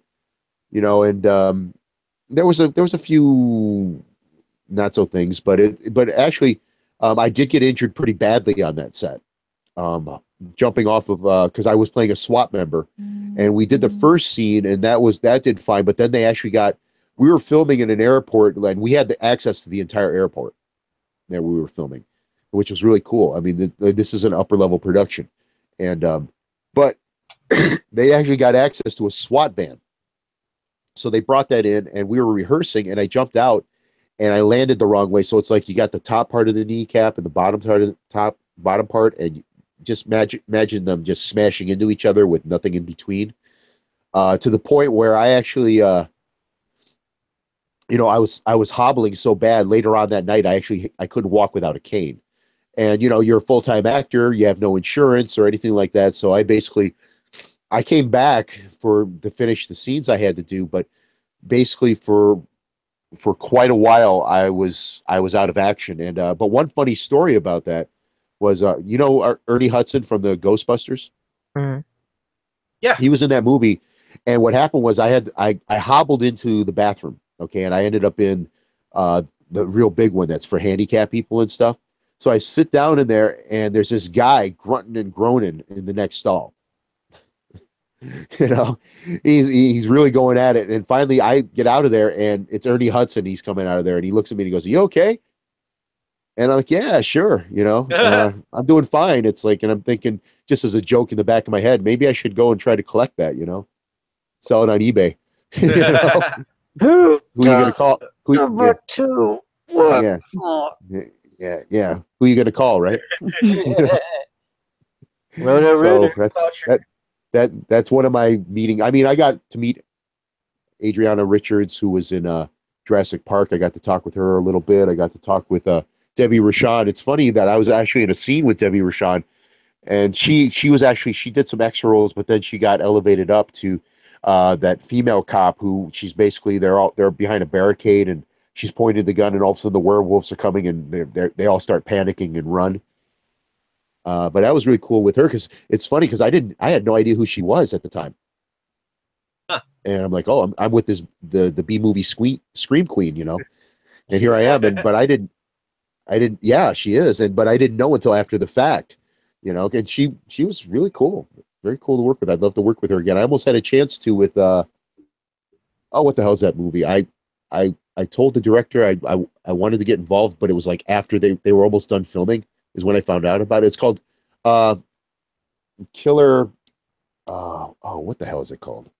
was a few not so things, but actually I did get injured pretty badly on that set, jumping off of because I was playing a SWAT member, and we did the first scene, and that did fine, but then we were filming in an airport, and we had the access to the entire airport that we were filming, which was really cool. I mean, this is an upper level production, and but they actually got access to a SWAT van. So they brought that in, and we were rehearsing, and I jumped out and I landed the wrong way. So it's like you got the top part of the kneecap and the bottom part, and just imagine them just smashing into each other with nothing in between. To the point where I actually I was hobbling so bad later on that night, I couldn't walk without a cane. And, you're a full-time actor, you have no insurance or anything like that. So I came back to finish the scenes I had to do, but basically for quite a while, I was out of action. And, but one funny story about that was, Ernie Hudson from the Ghostbusters. Mhm. Yeah. He was in that movie. And what happened was I hobbled into the bathroom. Okay. And I ended up in, the real big one that's for handicapped people and stuff. So I sit down in there, and there's this guy grunting and groaning in the next stall. He's really going at it. And finally, I get out of there, and it's Ernie Hudson. He's coming out of there, and he looks at me and he goes, "Are you okay?" And I'm like, "Yeah, sure. I'm doing fine." It's like, and I'm thinking, just as a joke in the back of my head, maybe I should go and try to collect that. Sell it on eBay. Who are you gonna call? Number two. What? Yeah. Who are you gonna call, right? So that's one of my meeting. I mean, I got to meet Adriana Richards, who was in Jurassic Park. I got to talk with her a little bit. I got to talk with Debbie Rochon. It's funny that I was actually in a scene with Debbie Rochon, and she did some extra roles, but then she got elevated up to that female cop who she's basically they're behind a barricade, and she's pointed the gun, and all of a sudden the werewolves are coming, and they all start panicking and run. But that was really cool with her, because it's funny because I had no idea who she was at the time. Huh. And I'm like, oh, I'm with the B movie Scream Queen, and here I am, but I didn't, yeah, she is, but I didn't know until after the fact, and she was really cool, very cool to work with. I'd love to work with her again. I almost had a chance to with what the hell is that movie? I told the director I wanted to get involved, but it was like after they were almost done filming is when I found out about it. It's called Killer. What the hell is it called?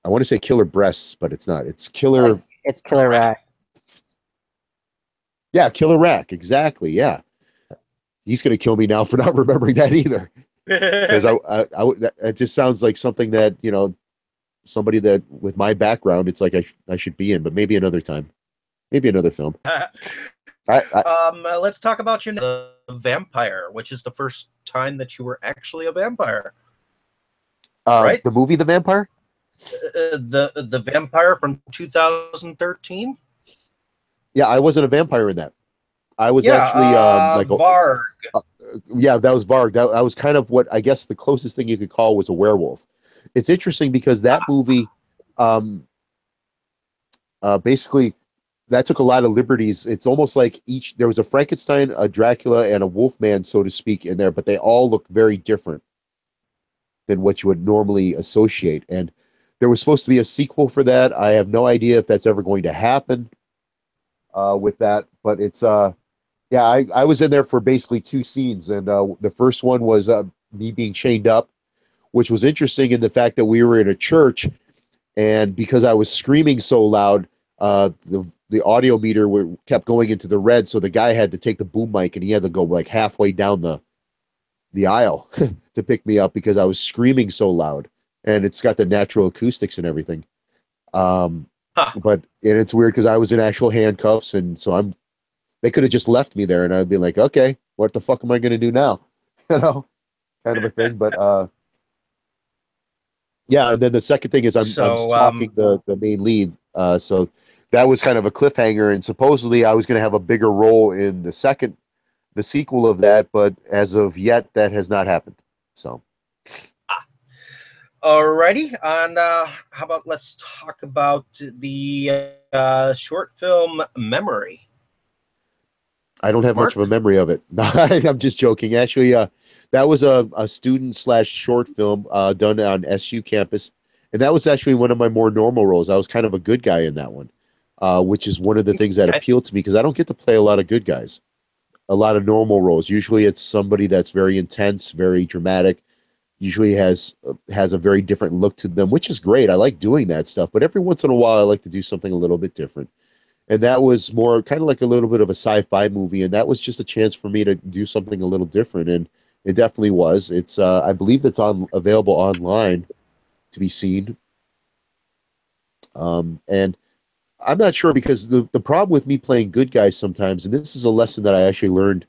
I want to say Killer Breasts, but it's not. It's Killer. It's Killer Rack. Yeah, Killer Rack. Exactly. Yeah. He's gonna kill me now for not remembering that either. Because it just sounds like something that somebody that with my background, it's like I should be in, but maybe another time, maybe another film. Let's talk about the vampire, which is the first time that you were actually a vampire. Right? The movie The Vampire? The vampire from 2013? Yeah, I wasn't a vampire in that. I was actually like Varg. Yeah, that was Varg. That was kind of what I guess the closest thing you could call was a werewolf. It's interesting because that movie basically that took a lot of liberties. It's almost like there was a Frankenstein, a Dracula, and a Wolfman, so to speak, in there, but they all look very different than what you would normally associate. And there was supposed to be a sequel for that. I have no idea if that's ever going to happen with that, but it's yeah, I was in there for basically 2 scenes, and the first one was me being chained up, which was interesting in the fact that we were in a church, and because I was screaming so loud, the audio meter kept going into the red, so the guy had to take the boom mic and he had to go like halfway down the aisle to pick me up because I was screaming so loud, and it's got the natural acoustics and everything. But and it's weird because I was in actual handcuffs, and so they could have just left me there, and I'd be like, okay, what the fuck am I going to do now? You know, kind of a thing. But yeah, and then the second thing is I'm stalking the main lead. So that was kind of a cliffhanger, and supposedly I was going to have a bigger role in the sequel of that, but as of yet, that has not happened. So. Alrighty, and how about let's talk about the short film Memory. I don't have much of a memory of it. I'm just joking. Actually, that was a student/short film done on SU campus, and that was actually one of my more normal roles. I was kind of a good guy in that one, which is one of the things that appealed to me because I don't get to play a lot of good guys, a lot of normal roles. Usually, it's somebody that's very intense, very dramatic. Usually has a very different look to them, which is great. I like doing that stuff, but every once in a while, I like to do something a little bit different. And that was more kind of like a little bit of a sci-fi movie, and that was just a chance for me to do something a little different, and it definitely was. It's I believe it's available online to be seen. And I'm not sure because the problem with me playing good guys sometimes, and this is a lesson that I actually learned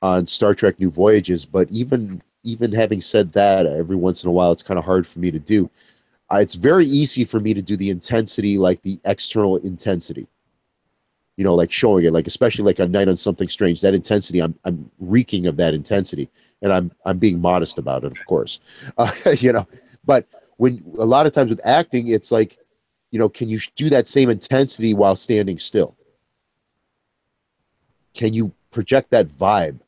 on Star Trek New Voyages, but even having said that, every once in a while, it's kind of hard for me to do. It's very easy for me to do the intensity, like the external intensity. You know, like showing it, like especially like a Night on Something Strange. That intensity, I'm reeking of that intensity, and I'm being modest about it, of course. You know, but when a lot of times with acting, it's like, you know, can you do that same intensity while standing still? Can you project that vibe,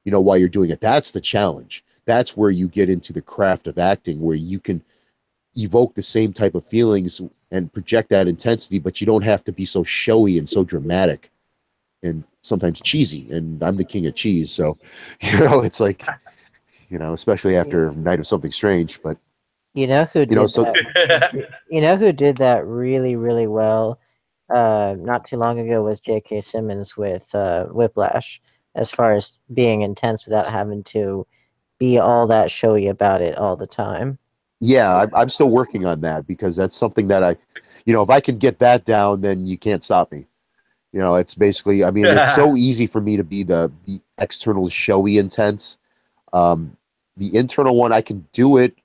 you know, while you're doing it? That's the challenge. That's where you get into the craft of acting, where you can evoke the same type of feelings and project that intensity, but you don't have to be so showy and so dramatic and sometimes cheesy. And I'm the king of cheese. So, you know, it's like, you know, especially after Night of Something Strange, but you know who did that? You know who did that really, really well not too long ago was J.K. Simmons with Whiplash, as far as being intense without having to be all that showy about it all the time. Yeah, I'm still working on that because that's something that you know, if I can get that down, then you can't stop me. You know, it's basically, I mean, it's so easy for me to be the external showy intense. The internal one, I can do it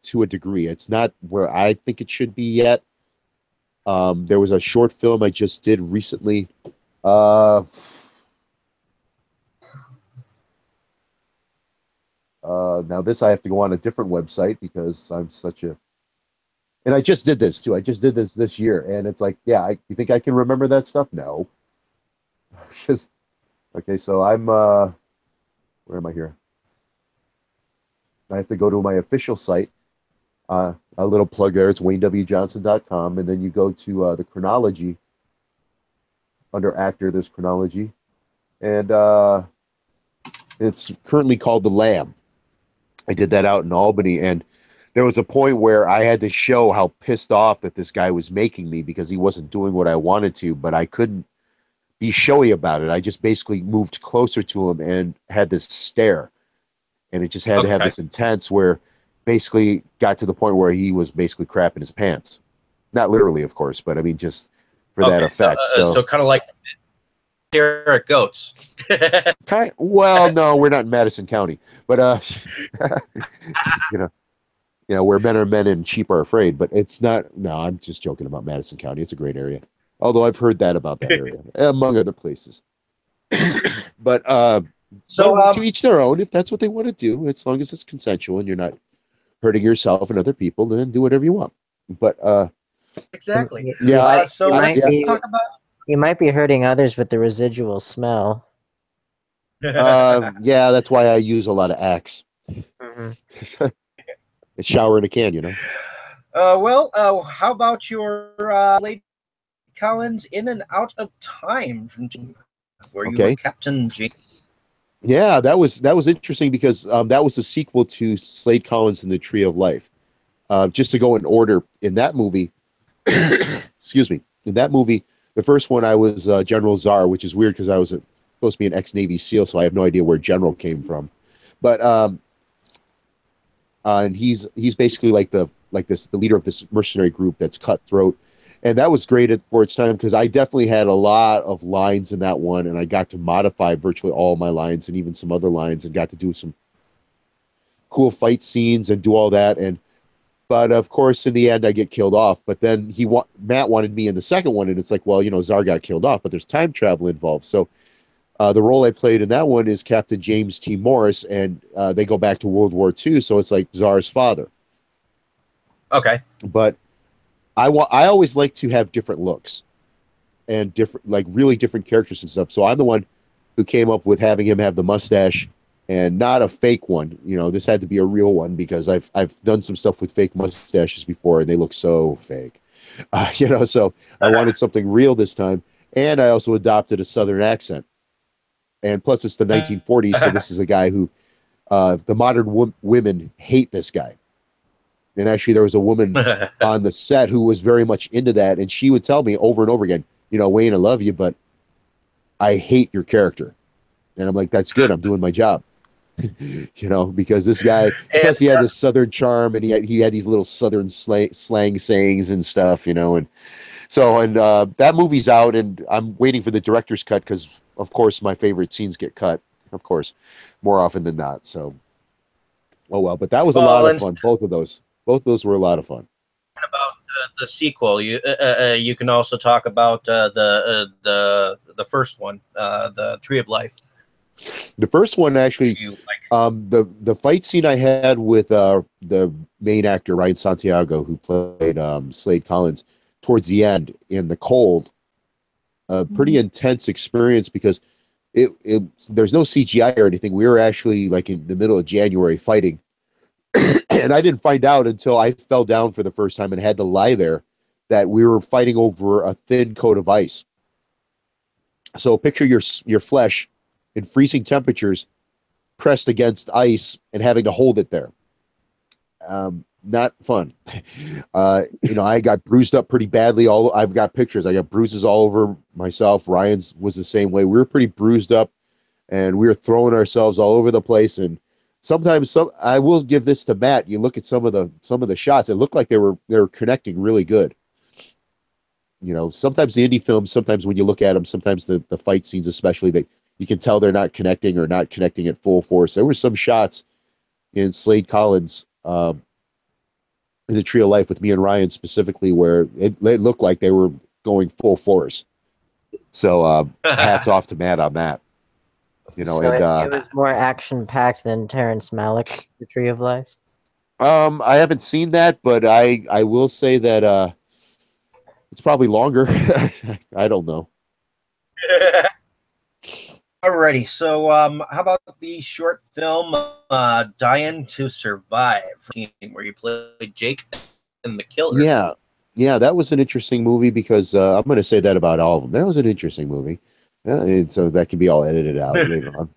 to a degree. It's not where I think it should be yet. There was a short film I just did recently. Now this I have to go on a different website because I'm such a, and I just did this too. I just did this year, and it's like, yeah, you think I can remember that stuff? No. Just okay. So I'm where am I here? I have to go to my official site. A little plug there. It's WayneWJohnson.com, and then you go to the chronology. Under actor, there's chronology, and it's currently called The Lamb. I did that out in Albany, and there was a point where I had to show how pissed off that this guy was making me because he wasn't doing what I wanted to, but I couldn't be showy about it. I just basically moved closer to him and had this stare, and it just had to have this intense where basically got to the point where he was basically crapping his pants. Not literally, of course, but I mean just for that effect. So kind of like Derek Goats. Well, no, we're not in Madison County, but you know, where men are men and sheep are afraid. But it's not. No, I'm just joking about Madison County. It's a great area. Although I've heard that about that area, among other places. But so to each their own. If that's what they want to do, as long as it's consensual and you're not hurting yourself and other people, then do whatever you want. But exactly. Yeah. So let's talk about. You might be hurting others with the residual smell. Yeah, that's why I use a lot of Axe. Mm-hmm. A shower in a can, you know. How about your Lady Collins In and Out of Time, where you were Okay. Captain James? Yeah, that was interesting because that was the sequel to Slade Collins and the Tree of Life. Just to go in order, in that movie, excuse me, in that movie, the first one I was General Czar, which is weird because I was supposed to be an ex-Navy SEAL, so I have no idea where General came from. But and he's basically the leader of this mercenary group that's cutthroat, and that was great for its time because I definitely had a lot of lines in that one, and I got to modify virtually all my lines and even some other lines, and got to do some cool fight scenes and do all that. And but of course, in the end, I get killed off. But then Matt wanted me in the second one, and it's like, well, Czar got killed off, but there's time travel involved. So the role I played in that one is Captain James T. Morris, and they go back to World War II, so it's like Czar's father. Okay. But I always like to have different looks and different, like really different characters and stuff. So I'm the one who came up with having him have the mustache and not a fake one. This had to be a real one because I've done some stuff with fake mustaches before and they look so fake. So I wanted something real this time, and I also adopted a Southern accent. And plus, it's the 1940s, so this is a guy who the modern women hate this guy. And actually, there was a woman on the set who was very much into that, and she would tell me over and over again, Wayne, I love you, but I hate your character. And I'm like, that's good. I'm doing my job. Because this guy, plus he had this Southern charm, and he had these little Southern slang sayings and stuff, and so, and that movie's out, and I'm waiting for the director's cut because, of course, my favorite scenes get cut, of course, more often than not. So, oh well, but that was a lot of fun. Both of those were a lot of fun. About the sequel, you can also talk about the first one, the Tree of Life. The first one, actually, the fight scene I had with the main actor Ryan Santiago, who played Slade Collins, towards the end in the cold, a pretty intense experience because there's no CGI or anything. We were actually like in the middle of January fighting, and I didn't find out until I fell down for the first time and had to lie there that we were fighting over a thin coat of ice. So picture your flesh in freezing temperatures pressed against ice and having to hold it there. Not fun. I got bruised up pretty badly. I've got pictures. I got bruises all over myself. Ryan's was the same way. We were pretty bruised up, and we were throwing ourselves all over the place. And sometimes, I will give this to Matt. You look at some of the shots. It looked like they were connecting really good. Sometimes the indie films. Sometimes when you look at them, sometimes the fight scenes, especially, that you can tell they're not connecting or not connecting at full force. There were some shots in Slade Collins. In the Tree of Life with me and Ryan specifically, where it looked like they were going full force. So hats off to Matt on that. So it was more action packed than Terrence Malick's The Tree of Life. I haven't seen that, but I will say that it's probably longer. I don't know. Alrighty, so how about the short film "Dying to Survive," where you played Jake and the Killer? Yeah, that was an interesting movie because I'm going to say that about all of them. That was an interesting movie, and so that can be all edited out later on.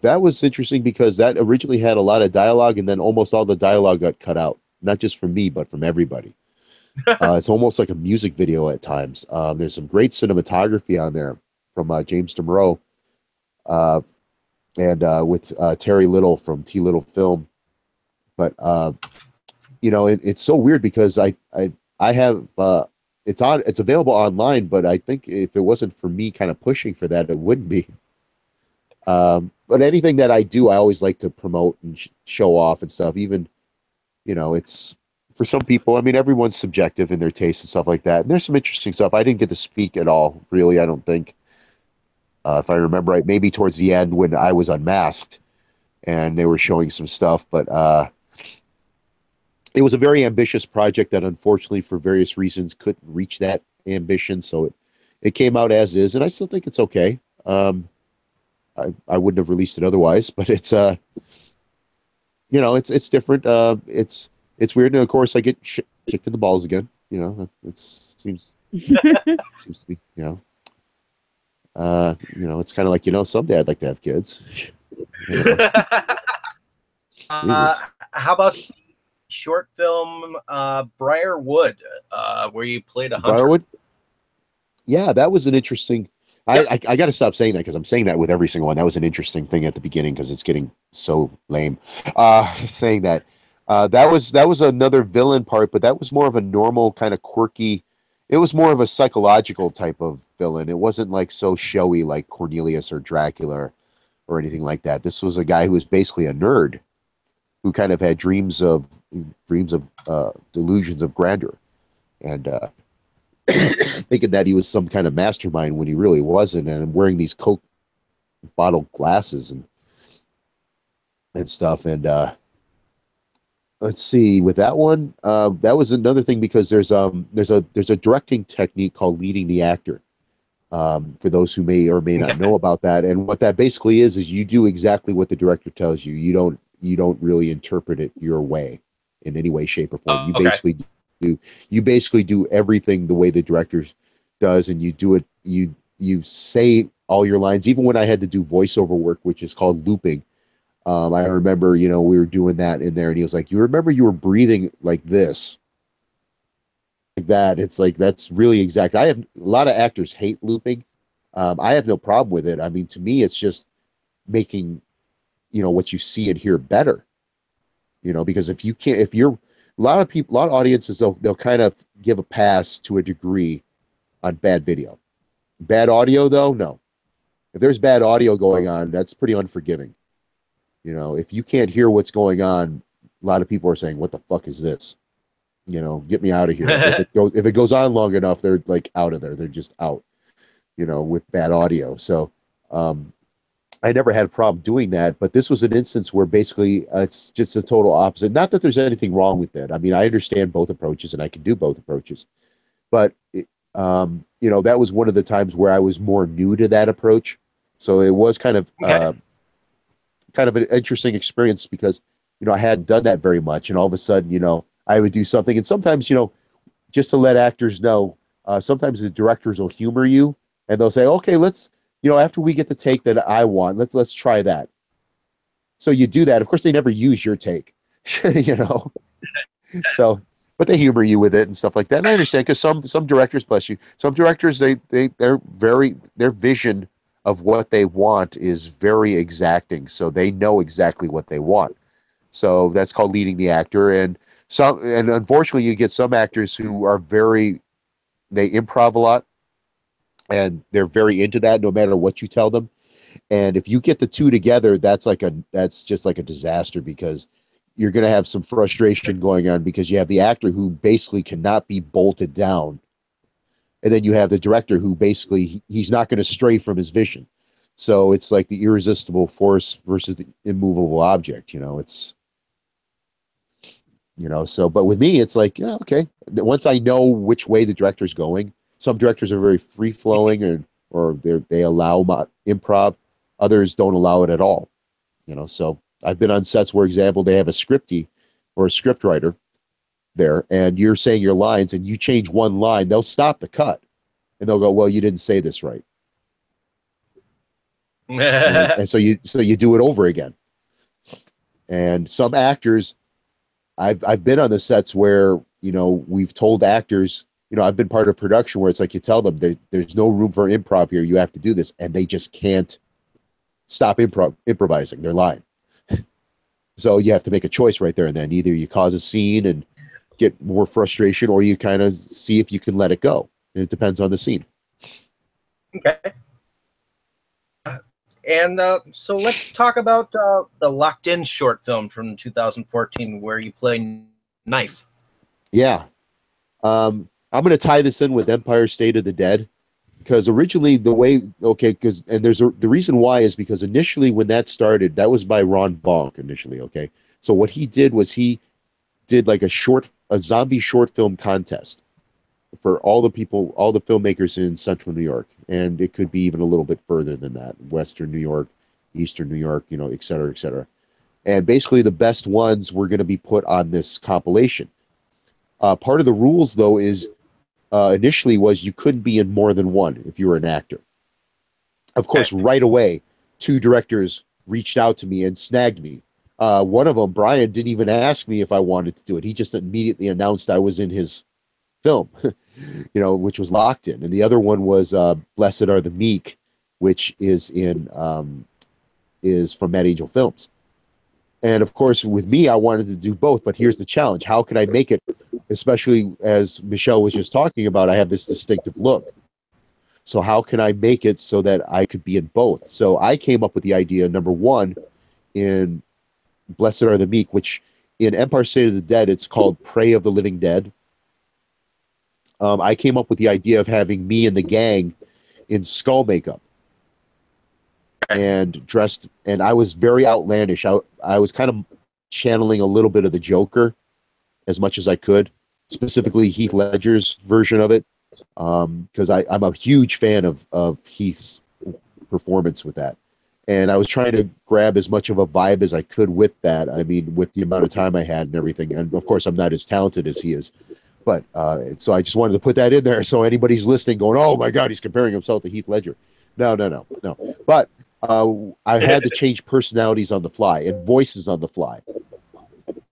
That was interesting because that originally had a lot of dialogue, and then almost all the dialogue got cut out, not just from me, but from everybody. It's almost like a music video at times. There's some great cinematography on there from James DeMuro. And with Terry Little from T Little Film. But it's so weird because I have it's available online, but I think if it wasn't for me kind of pushing for that, it wouldn't be. But anything that I do, I always like to promote and show off and stuff. Even it's for some people. I mean, everyone's subjective in their taste and stuff like that. And there's some interesting stuff. I didn't get to speak at all, really. I don't think. If I remember right, maybe towards the end when I was unmasked and they were showing some stuff, but it was a very ambitious project that unfortunately for various reasons couldn't reach that ambition. So it came out as is, and I still think it's okay. I wouldn't have released it otherwise, but it's it's different. it's weird. And of course, I get kicked in the balls again. It seems to be, it's kind of like, someday I'd like to have kids. How about short film Briarwood, where you played a hunter? Briarwood? Yeah, that was an interesting. I got to stop saying that because I'm saying that with every single one. That was an interesting thing at the beginning because it's getting so lame. Saying that that was another villain part, but that was more of a normal kind of quirky. It was more of a psychological type of villain. It wasn't like so showy like Cornelius or Dracula or anything like that. This was a guy who was basically a nerd who kind of had dreams of delusions of grandeur, and thinking that he was some kind of mastermind when he really wasn't, and wearing these Coke bottle glasses and stuff. And let's see, with that one, that was another thing because there's a directing technique called leading the actor. For those who may or may not know about that, and what that basically is you do exactly what the director tells you. You don't really interpret it your way in any way, shape, or form. You basically do everything the way the director does, and you do it. You say all your lines, even when I had to do voiceover work, which is called looping. I remember, we were doing that in there, and he was like, "You remember you were breathing like this, like that." It's like that's really exact. A lot of actors hate looping. I have no problem with it. I mean, to me, it's just making what you see and hear better. Because if you're a lot of audiences, they'll kind of give a pass to a degree on bad video. Bad audio, though, no. If there's bad audio going on, that's pretty unforgiving. If you can't hear what's going on, a lot of people are saying, "What the fuck is this?" Get me out of here. If it goes on long enough, they're like out of there. They're just out. With bad audio. So, I never had a problem doing that, but this was an instance where basically it's just a total opposite. Not that there's anything wrong with it. I mean, I understand both approaches and I can do both approaches, but that was one of the times where I was more new to that approach. So it was kind of an interesting experience because, I hadn't done that very much. And all of a sudden, I would do something. And sometimes, just to let actors know, sometimes the directors will humor you and they'll say, "Okay, let's, after we get the take that I want, let's try that." So you do that. Of course, they never use your take, So, but they humor you with it and stuff like that. And I understand because some directors, bless you, some directors their vision of what they want is very exacting. So they know exactly what they want. So that's called leading the actor. And unfortunately, you get some actors who are they improv a lot. And they're very into that no matter what you tell them. And if you get the two together, that's just like a disaster because you're going to have some frustration going on because you have the actor who basically cannot be bolted down. And then you have the director who basically he's not going to stray from his vision. So it's like the irresistible force versus the immovable object, but with me, it's like, yeah, okay. Once I know which way the director's going, some directors are very free flowing or they allow improv. Others don't allow it at all. So I've been on sets where, example, they have a scripty or a script writer there, and you're saying your lines and you change one line, they'll stop the cut and they'll go, "Well, you didn't say this right." and so you do it over again. And some actors, I've been on the sets where, we've told actors, I've been part of production where it's like you tell them there's no room for improv here. You have to do this. And they just can't stop improvising. They're lying. So you have to make a choice right there and then. Either you cause a scene and get more frustration or you kind of see if you can let it go. And it depends on the scene. Okay. And so let's talk about the Locked In short film from 2014 where you play Knife. Yeah. I'm going to tie this in with Empire State of the Dead because originally the reason why is because initially when that started, that was by Ron Bonk initially. Okay. So what he did was he did like a zombie short film contest for all the filmmakers in Central New York. And it could be even a little bit further than that, Western New York, Eastern New York, et cetera, et cetera. And basically the best ones were going to be put on this compilation. Part of the rules, though, is initially was you couldn't be in more than one if you were an actor. Of course, right away, 2 directors reached out to me and snagged me. One of them, Brian, didn't even ask me if I wanted to do it. He just immediately announced I was in his film, which was Locked In. And the other one was Blessed Are the Meek, which is from Mad Angel Films. And of course, with me, I wanted to do both. But here's the challenge: how could I make it? Especially as Michelle was just talking about, I have this distinctive look. So how can I make it so that I could be in both? So I came up with the idea, number one, in Blessed Are the Meek, which in Empire State of the Dead, it's called Prey of the Living Dead. I came up with the idea of having me and the gang in skull makeup and dressed, and I was very outlandish. I was kind of channeling a little bit of the Joker as much as I could, specifically Heath Ledger's version of it, because I'm a huge fan of Heath's performance with that. And I was trying to grab as much of a vibe as I could with that. I mean, with the amount of time I had and everything. And of course, I'm not as talented as he is. But so I just wanted to put that in there so anybody's listening going, oh my God, he's comparing himself to Heath Ledger. No. But I had to change personalities on the fly and voices on the fly.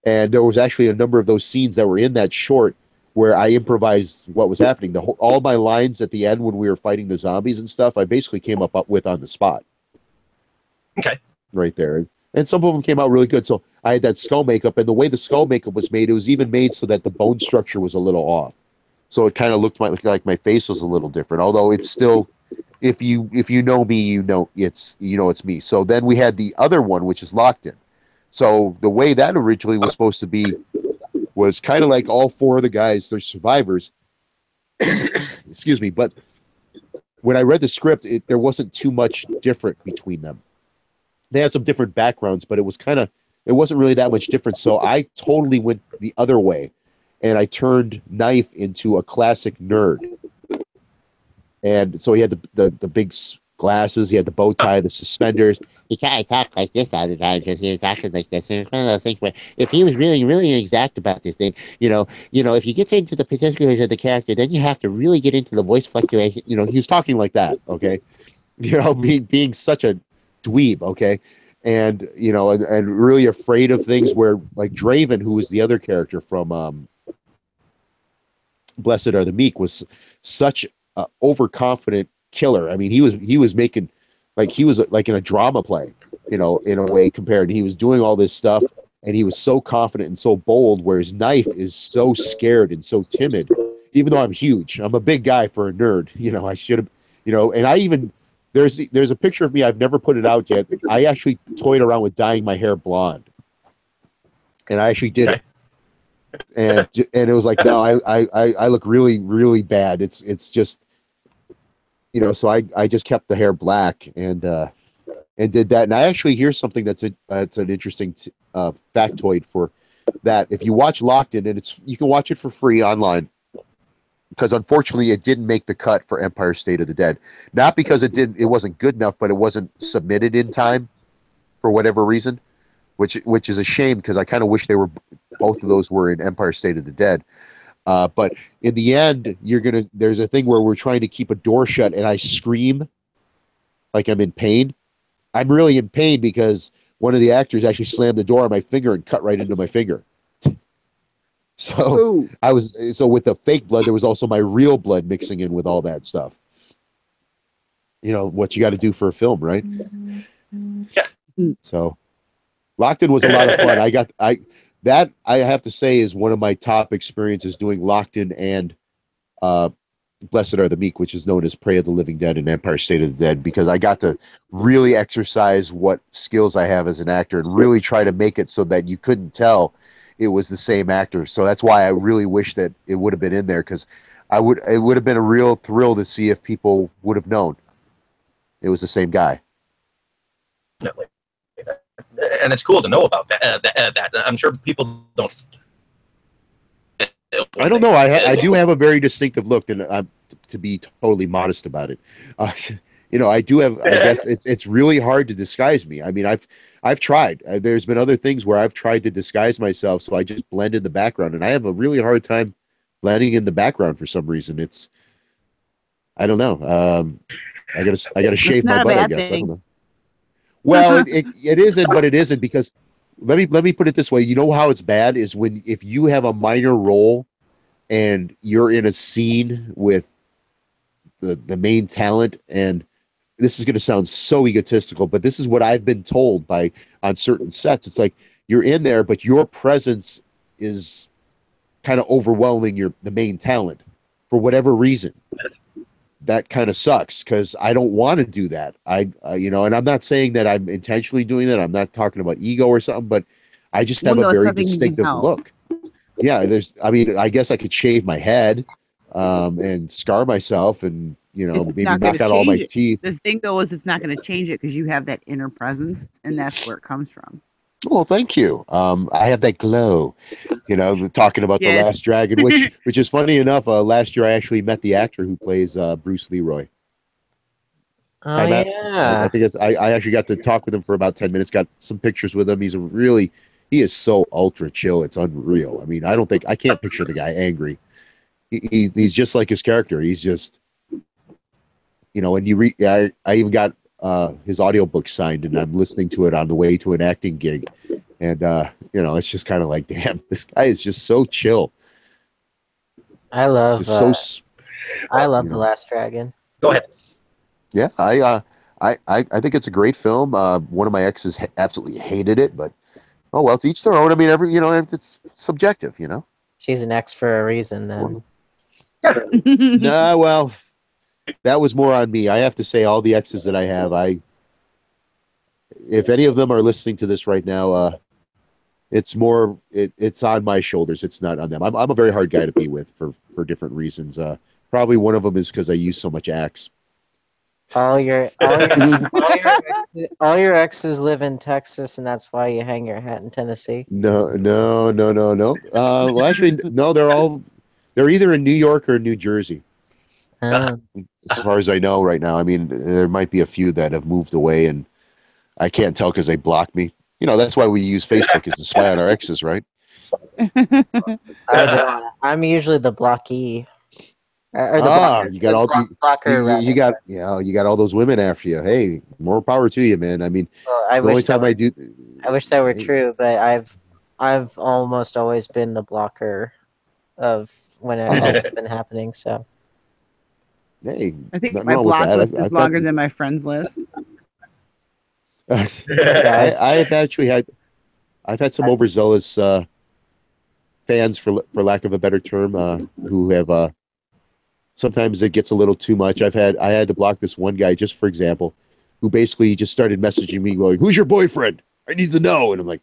And there was actually a number of those scenes that were in that short where I improvised what was happening. All my lines at the end when we were fighting the zombies and stuff, I basically came up with on the spot. Okay. Right there. And some of them came out really good. So I had that skull makeup, and the way the skull makeup was made, it was even made so that the bone structure was a little off. So it kind of looked like my face was a little different, although it's still, if you know me, it's me. So then we had the other one, which is Locked In. So the way that originally was supposed to be was kind of like all 4 of the guys, they're survivors. Excuse me. But when I read the script, there wasn't too much different between them. They had some different backgrounds, but it wasn't really that much different. So I totally went the other way, and I turned Knife into a classic nerd. And so he had the big glasses, he had the bow tie, the suspenders. He kind of talked like this all the time because he was talking like this. And it's one of those things where if he was really, really exact about this thing, if you get into the particulars of the character, then you have to really get into the voice fluctuation. He was talking like that, okay? Being such a dweeb, okay? And, and really afraid of things where, like Draven, who was the other character from Blessed Are the Meek, was such an overconfident killer. I mean, he was making, like, he was like in a drama play, in a way compared. He was doing all this stuff, and he was so confident and so bold, whereas Knife is so scared and so timid, even though I'm huge. I'm a big guy for a nerd. I should have, and I even, there's a picture of me. I've never put it out yet. I actually toyed around with dyeing my hair blonde, and I actually did it. And it was like, no, I look really, really bad. It's just, so I just kept the hair black and did that. And I actually hear something that's an interesting factoid for that. If you watch Locked In, and you can watch it for free online, because unfortunately it didn't make the cut for Empire State of the Dead. Not because it wasn't good enough, but it wasn't submitted in time for whatever reason, which is a shame, because I kind of wish both of those were in Empire State of the Dead. But in the end, there's a thing where we're trying to keep a door shut, and I scream like I'm in pain. I'm really in pain because one of the actors actually slammed the door on my finger and cut right into my finger. So so with the fake blood, there was also my real blood mixing in with all that stuff. What you got to do for a film, right? Yeah. So Locked In was a lot of fun. I have to say is one of my top experiences doing Locked In and Blessed Are the Meek, which is known as Prey of the Living Dead and Empire State of the Dead, because I got to really exercise what skills I have as an actor and really try to make it so that you couldn't tell it was the same actor. So that's why I really wish that it would have been in there, because it would have been a real thrill to see if people would have known it was the same guy. Definitely. And it's cool to know about that. I'm sure people don't. I don't know. I do have a very distinctive look, and I'm to be totally modest about it. I do have. I guess it's really hard to disguise me. I mean, I've tried. There's been other things where I've tried to disguise myself, so I just blend in the background, and I have a really hard time blending in the background for some reason. I don't know. I gotta shave my not a butt. I bad guess I don't thing. know. Well, it isn't, but it isn't because let me put it this way. You know how it's bad is if you have a minor role and you're in a scene with the main talent, and this is going to sound so egotistical, but this is what I've been told on certain sets. It's like you're in there, but your presence is kind of overwhelming the main talent for whatever reason. That kind of sucks because I don't want to do that. And I'm not saying that I'm intentionally doing that. I'm not talking about ego or something, but I just have a No, it's very something you can distinctive help. look. Yeah, I guess I could shave my head, and scar myself, and It's maybe not going knock to out all my change it. teeth. The thing though is it's not going to change it because you have that inner presence, and that's where it comes from. Well, thank you. I have that glow, talking about The Yes. Last Dragon, which is funny enough. Last year I actually met the actor who plays Bruce Leroy. Oh Hi, Matt. yeah. I think I actually got to talk with him for about 10 minutes, got some pictures with him. He is so ultra chill. It's unreal. I mean, I can't picture the guy angry. He's just like his character. He's just, and I even got his audiobook signed, and I'm listening to it on the way to an acting gig. And, it's just kind of like, damn, this guy is just so chill. I love It's just so, I love The Last Dragon. Go ahead. yeah, I think it's a great film. One of my exes absolutely hated it, but oh well, to each their own. I mean, it's subjective, She's an ex for a reason then. Nah, well, that was more on me. I have to say, all the exes that I have, if any of them are listening to this right now, it's on my shoulders. It's not on them. I'm a very hard guy to be with for different reasons. Probably one of them is because I use so much Axe. All your exes live in Texas, and that's why you hang your hat in Tennessee. No. Well, actually, no. They're either in New York or New Jersey, Oh. as far as I know right now. I mean, there might be a few that have moved away, and I can't tell because they blocked me. That's why we use Facebook, is to spy on our exes, right? I'm usually the blockee. Or the blocker. You got blocker. You got all those women after you. Hey, more power to you, man. I mean, Well, the only time I do, I wish that were true, but I've almost always been the blocker of when it's been happening. So, hey, I think nothing my wrong with block that. list is longer than my friends list. I've had some overzealous fans, for lack of a better term, who have sometimes it gets a little too much. I had to block this one guy, just for example, who basically just started messaging me going, "Who's your boyfriend? I need to know." And I'm like,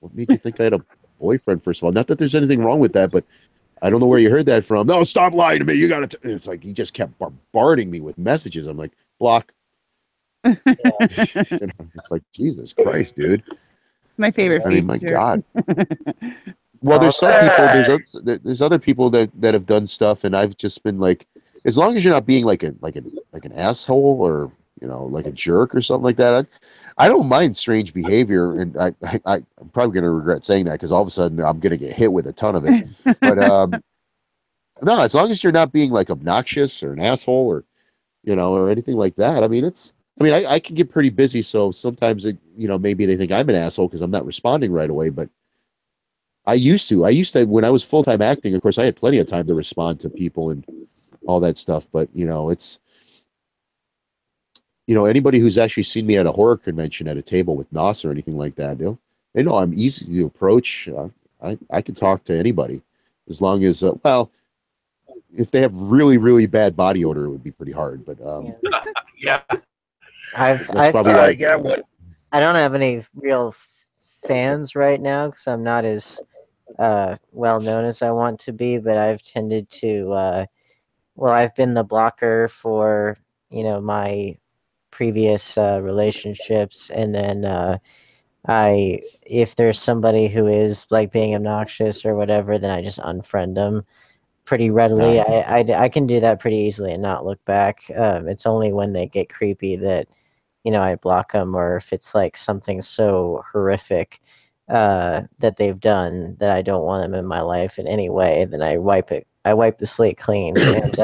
what made you think I had a boyfriend, first of all? Not that there's anything wrong with that, but I don't know where you heard that from. No, stop lying to me. You got to. It's like he just kept bombarding me with messages. I'm like, block. It's like, Jesus Christ, dude. It's my favorite feature. I mean, my God. Well, there's some people. There's other people that have done stuff, and I've just been like, as long as you're not being like an asshole, or like a jerk or something like that. I don't mind strange behavior, and I'm probably going to regret saying that because all of a sudden I'm going to get hit with a ton of it. But no, as long as you're not being like obnoxious or an asshole, or or anything like that. I mean, I can get pretty busy, so sometimes maybe they think I'm an asshole because I'm not responding right away. But I used to when I was full-time acting. Of course, I had plenty of time to respond to people and all that stuff. But it's anybody who's actually seen me at a horror convention at a table with Nos or anything like that, they know I'm easy to approach. I can talk to anybody as long as if they have really, really bad body odor, it would be pretty hard. But yeah, I've probably why. I don't have any real fans right now because I'm not as well known as I want to be. But I've tended to I've been the blocker for my previous relationships, and then if there's somebody who is like being obnoxious or whatever, then I just unfriend them pretty readily. I can do that pretty easily and not look back. It's only when they get creepy that, you know, I block them, or if it's like something so horrific that they've done that I don't want them in my life in any way, then I wipe the slate clean, and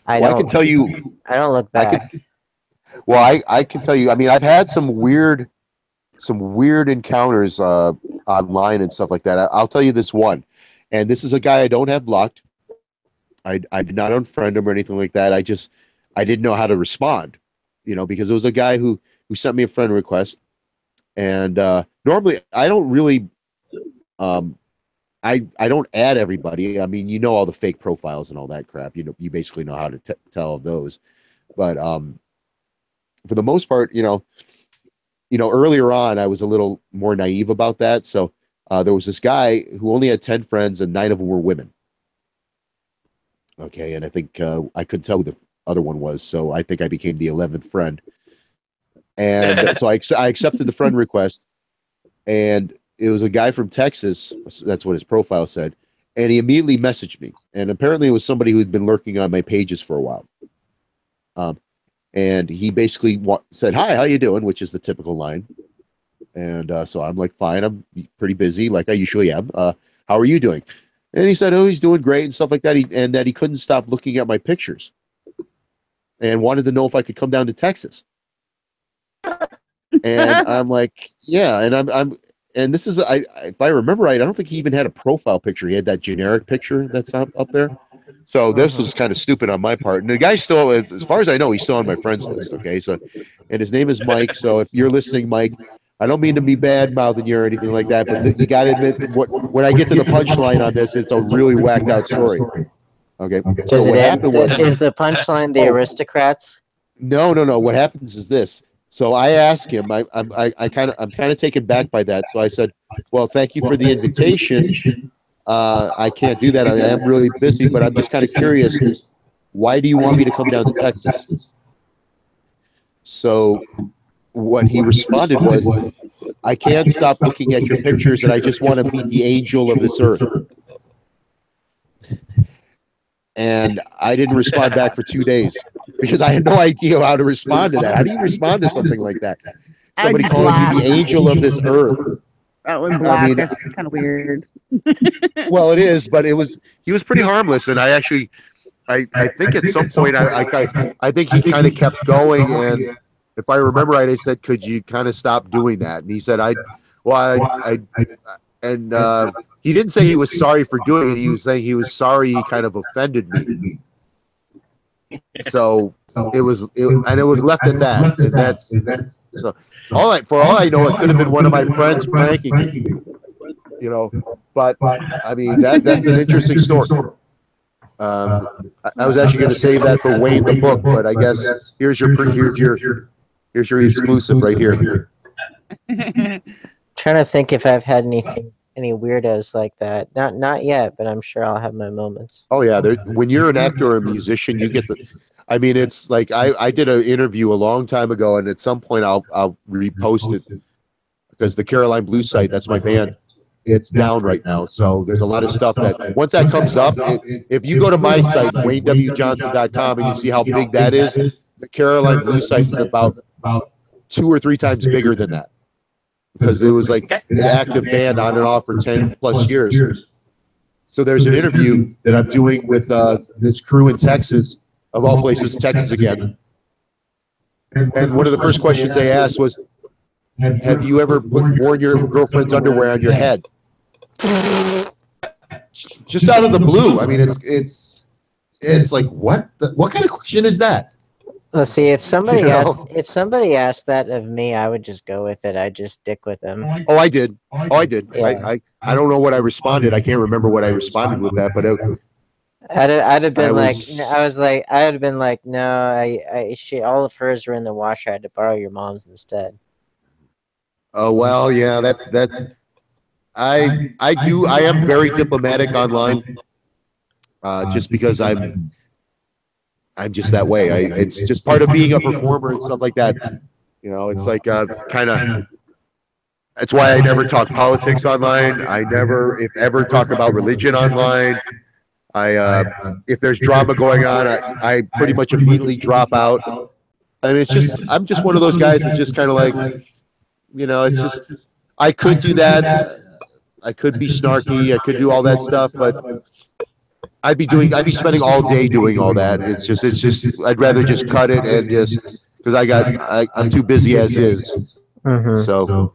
I can tell you, I don't look back. I can tell you. I mean, I've had some weird encounters online and stuff like that. I'll tell you this one, and this is a guy I don't have blocked. I did not unfriend him or anything like that. I didn't know how to respond, you know, because it was a guy who sent me a friend request, and normally I don't really, I don't add everybody. I mean, you know, all the fake profiles and all that crap. You know, you basically know how to tell of those, but for the most part, you know, earlier on, I was a little more naive about that. So there was this guy who only had 10 friends, and 9 of them were women. Okay, and I think I couldn't tell who the other one was, so I think I became the 11th friend. And so I accepted the friend request, and it was a guy from Texas. That's what his profile said. And he immediately messaged me. And apparently it was somebody who had been lurking on my pages for a while. And he basically said, "Hi, how you doing?" Which is the typical line. And so I'm like, "Fine, I'm pretty busy, like I usually am. How are you doing?" And he said, "Oh, he's doing great," and stuff like that. And that he couldn't stop looking at my pictures, and wanted to know if I could come down to Texas. And I'm like, "Yeah." And and this is, if I remember right, I don't think he even had a profile picture. He had that generic picture that's up there. So this was kind of stupid on my part. And the guy's still, as far as I know, he's still on my friends list. Okay, so, and his name is Mike. So if you're listening, Mike, I don't mean to be bad mouthing you or anything like that, but you got to admit that when I get to the punchline on this, it's a really whacked out story. Okay. Does it end? Is the punchline the aristocrats? No. What happens is this. So I asked him. I'm kind of taken back by that. So I said, "Well, thank you for the invitation. I can't do that. I am really busy, but I'm just kind of curious. Why do you want me to come down to Texas?" So what he responded was, "I can't stop looking at your pictures, and I just want to meet the angel of this earth." And I didn't respond back for 2 days because I had no idea how to respond to that. How do you respond to something like that? Somebody calling you the angel of this earth. That was black. I mean, that's kind of weird. Well, it is, but he was pretty harmless, and I think at some point I think he kind of kept going, and if I remember right, I said, "Could you kind of stop doing that?" And he said, he didn't say he was sorry for doing it. He was saying he was sorry he kind of offended me. So it was left at that. And that's so for all I know, it could have been one of my friends pranking me, you know. But I mean, that's an interesting story. I was actually going to save that for Wayne the book, but I guess here's your exclusive right here. Trying to think if I've had any weirdos like that. Not yet, but I'm sure I'll have my moments. Oh yeah, when you're an actor or a musician, you get the. I mean, it's like I did an interview a long time ago, and at some point I'll repost it because the Caroline Blues site, that's my band, it's down right now. So there's a lot of stuff that once that comes up, if you go to my site, WayneWJohnson.com, and you see how big that is, the Caroline Blues site is about 2 or 3 times bigger than that. Because it was like an active band on and off for 10 plus years. So there's an interview that I'm doing with this crew in Texas, of all places, Texas again. And one of the first questions they asked was, "Have you ever worn your girlfriend's underwear on your head?" Just out of the blue. I mean, it's like, what kind of question is that? Let's see, if somebody asked that of me, I would just go with it. I'd just stick with them. Oh, I did. Yeah. I don't know what I responded. I can't remember what I responded with that, but I'd have been like, no, all of hers were in the washer. I had to borrow your mom's instead. Oh well, yeah, that's that. I am very diplomatic online, just because I'm just that way. It's just part of being a performer and stuff like that. You know, it's like kind of. That's why I never talk politics online. I never, if ever, talk about religion online. If there's drama going on, I pretty much immediately drop out. And it's just I'm just one of those guys that's just kind of like, it's just I could do that. I could be snarky. I could do all that stuff, but I'd be spending all day doing all that. It's just I'd rather just cut it and just because I'm too busy as is. So,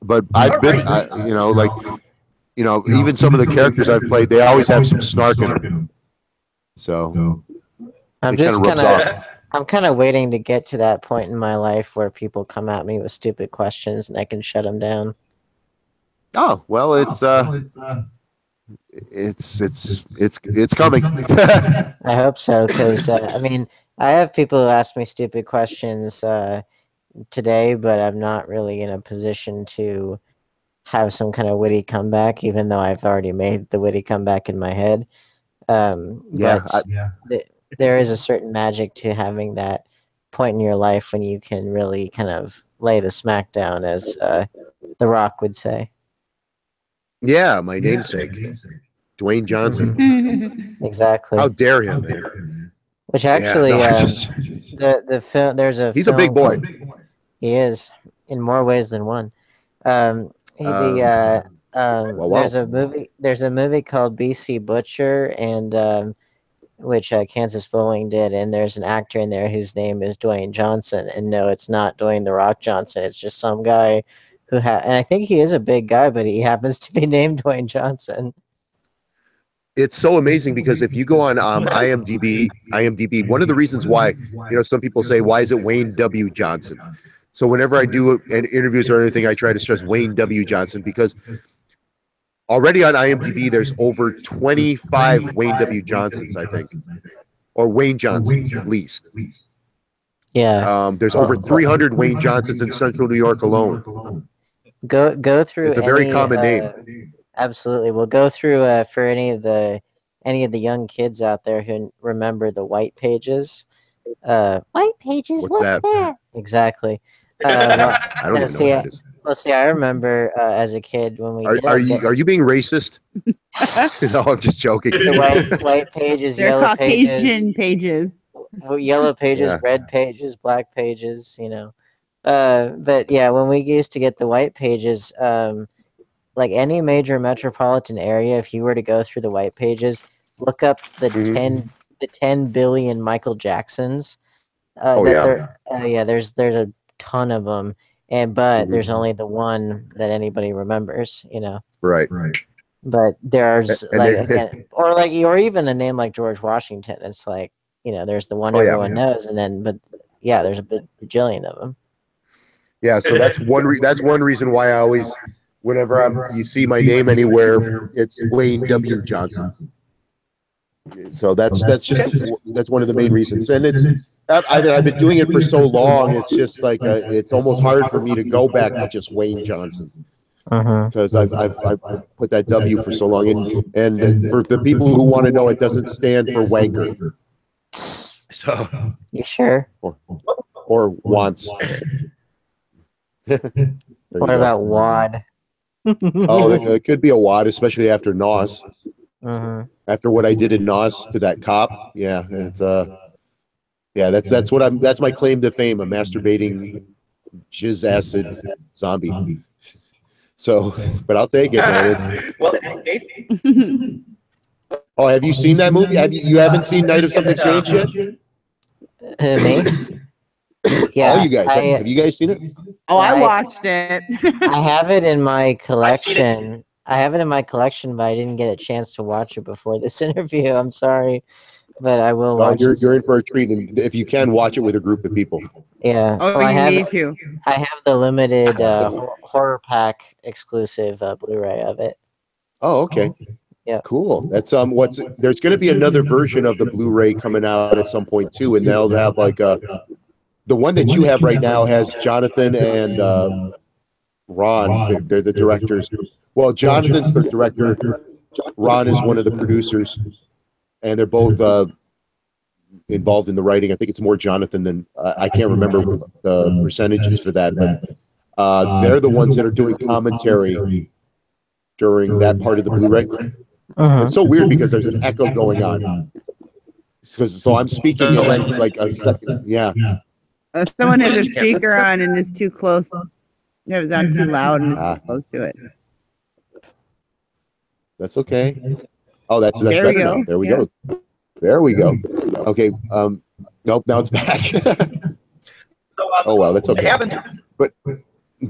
but I've been, even some of the characters I've played, they always have some snark in them. So I'm kind of waiting to get to that point in my life where people come at me with stupid questions and I can shut them down. Oh well, it's coming. I hope so, because I have people who ask me stupid questions today, but I'm not really in a position to have some kind of witty comeback, even though I've already made the witty comeback in my head. There is a certain magic to having that point in your life when you can really kind of lay the smackdown, as The Rock would say. Yeah, my namesake, Dwayne Johnson. Exactly. How dare him, man? Which actually, the film. There's a. He's a big boy. He is, in more ways than one. There's a movie. There's a movie called BC Butcher, and which Kansas Bowling did, and there's an actor in there whose name is Dwayne Johnson. And no, it's not Dwayne The Rock Johnson. It's just some guy who and I think he is a big guy, but he happens to be named Dwayne Johnson. It's so amazing because if you go on IMDB, one of the reasons why, some people say, why is it Wayne W. Johnson? So whenever I do interviews or anything, I try to stress Wayne W. Johnson because already on IMDb, there's over 25 Wayne W. Johnsons, I think, or Wayne Johnsons at least. Yeah. There's over 300 Wayne Johnsons in Central New York alone. Go through. It's a very common name. Absolutely. We'll go through for any of the young kids out there who remember the white pages. White pages. What's that? Exactly. I don't even know what that is. Well, see, I remember as a kid when we are you being racist? No, I'm just joking. The white pages, they're yellow Caucasian pages. Yellow pages, red pages, black pages. But yeah, when we used to get the white pages, like any major metropolitan area, if you were to go through the white pages, look up the 10 billion Michael Jacksons. There's a ton of them, but there's only the one that anybody remembers. Right. But there's or even a name like George Washington. It's like there's the one everyone knows, and then there's a bajillion of them. Yeah, so that's one reason why I always, whenever you see my name anywhere, it's Wayne W. Johnson. So that's one of the main reasons, and I've been doing it for so long. It's just like it's almost hard for me to go back to just Wayne Johnson because I've put that W for so long, and for the people who want to know, it doesn't stand for wanker. So you sure? Or wants. What about WAD? It could be a WAD, especially after NOS. After what I did in NOS to that cop, it's that's my claim to fame, a masturbating jizz acid zombie. So, but I'll take it, man. Oh, have you seen that movie? You haven't seen Night of Something Strange yet? Me? Yeah. All you guys. Have you guys seen it? Oh, I watched it. I have it in my collection. But I didn't get a chance to watch it before this interview. I'm sorry, but I will watch it. You're in for a treat, and if you can, watch it with a group of people. Yeah. Oh, you need to. I have the limited horror pack exclusive Blu-ray of it. Oh, okay. Yeah. Cool. That's there's going to be another version of the Blu-ray coming out at some point too, and they'll have like the one that you have right now has Jonathan and Ron. They're the directors. Well, Jonathan's the director. Ron is one of the producers, and they're both involved in the writing. I think it's more Jonathan than I can't remember the percentages for that, but they're the ones that are doing commentary during that part of the Blu-ray. It's so weird because there's an echo going on. So I'm speaking and then like a second. Yeah. Someone has a speaker on and is too close. It was on too loud and is too close to it. That's okay. Oh, that's There better now. There we go. There we go. Okay. Nope. Now it's back. Oh well, that's okay.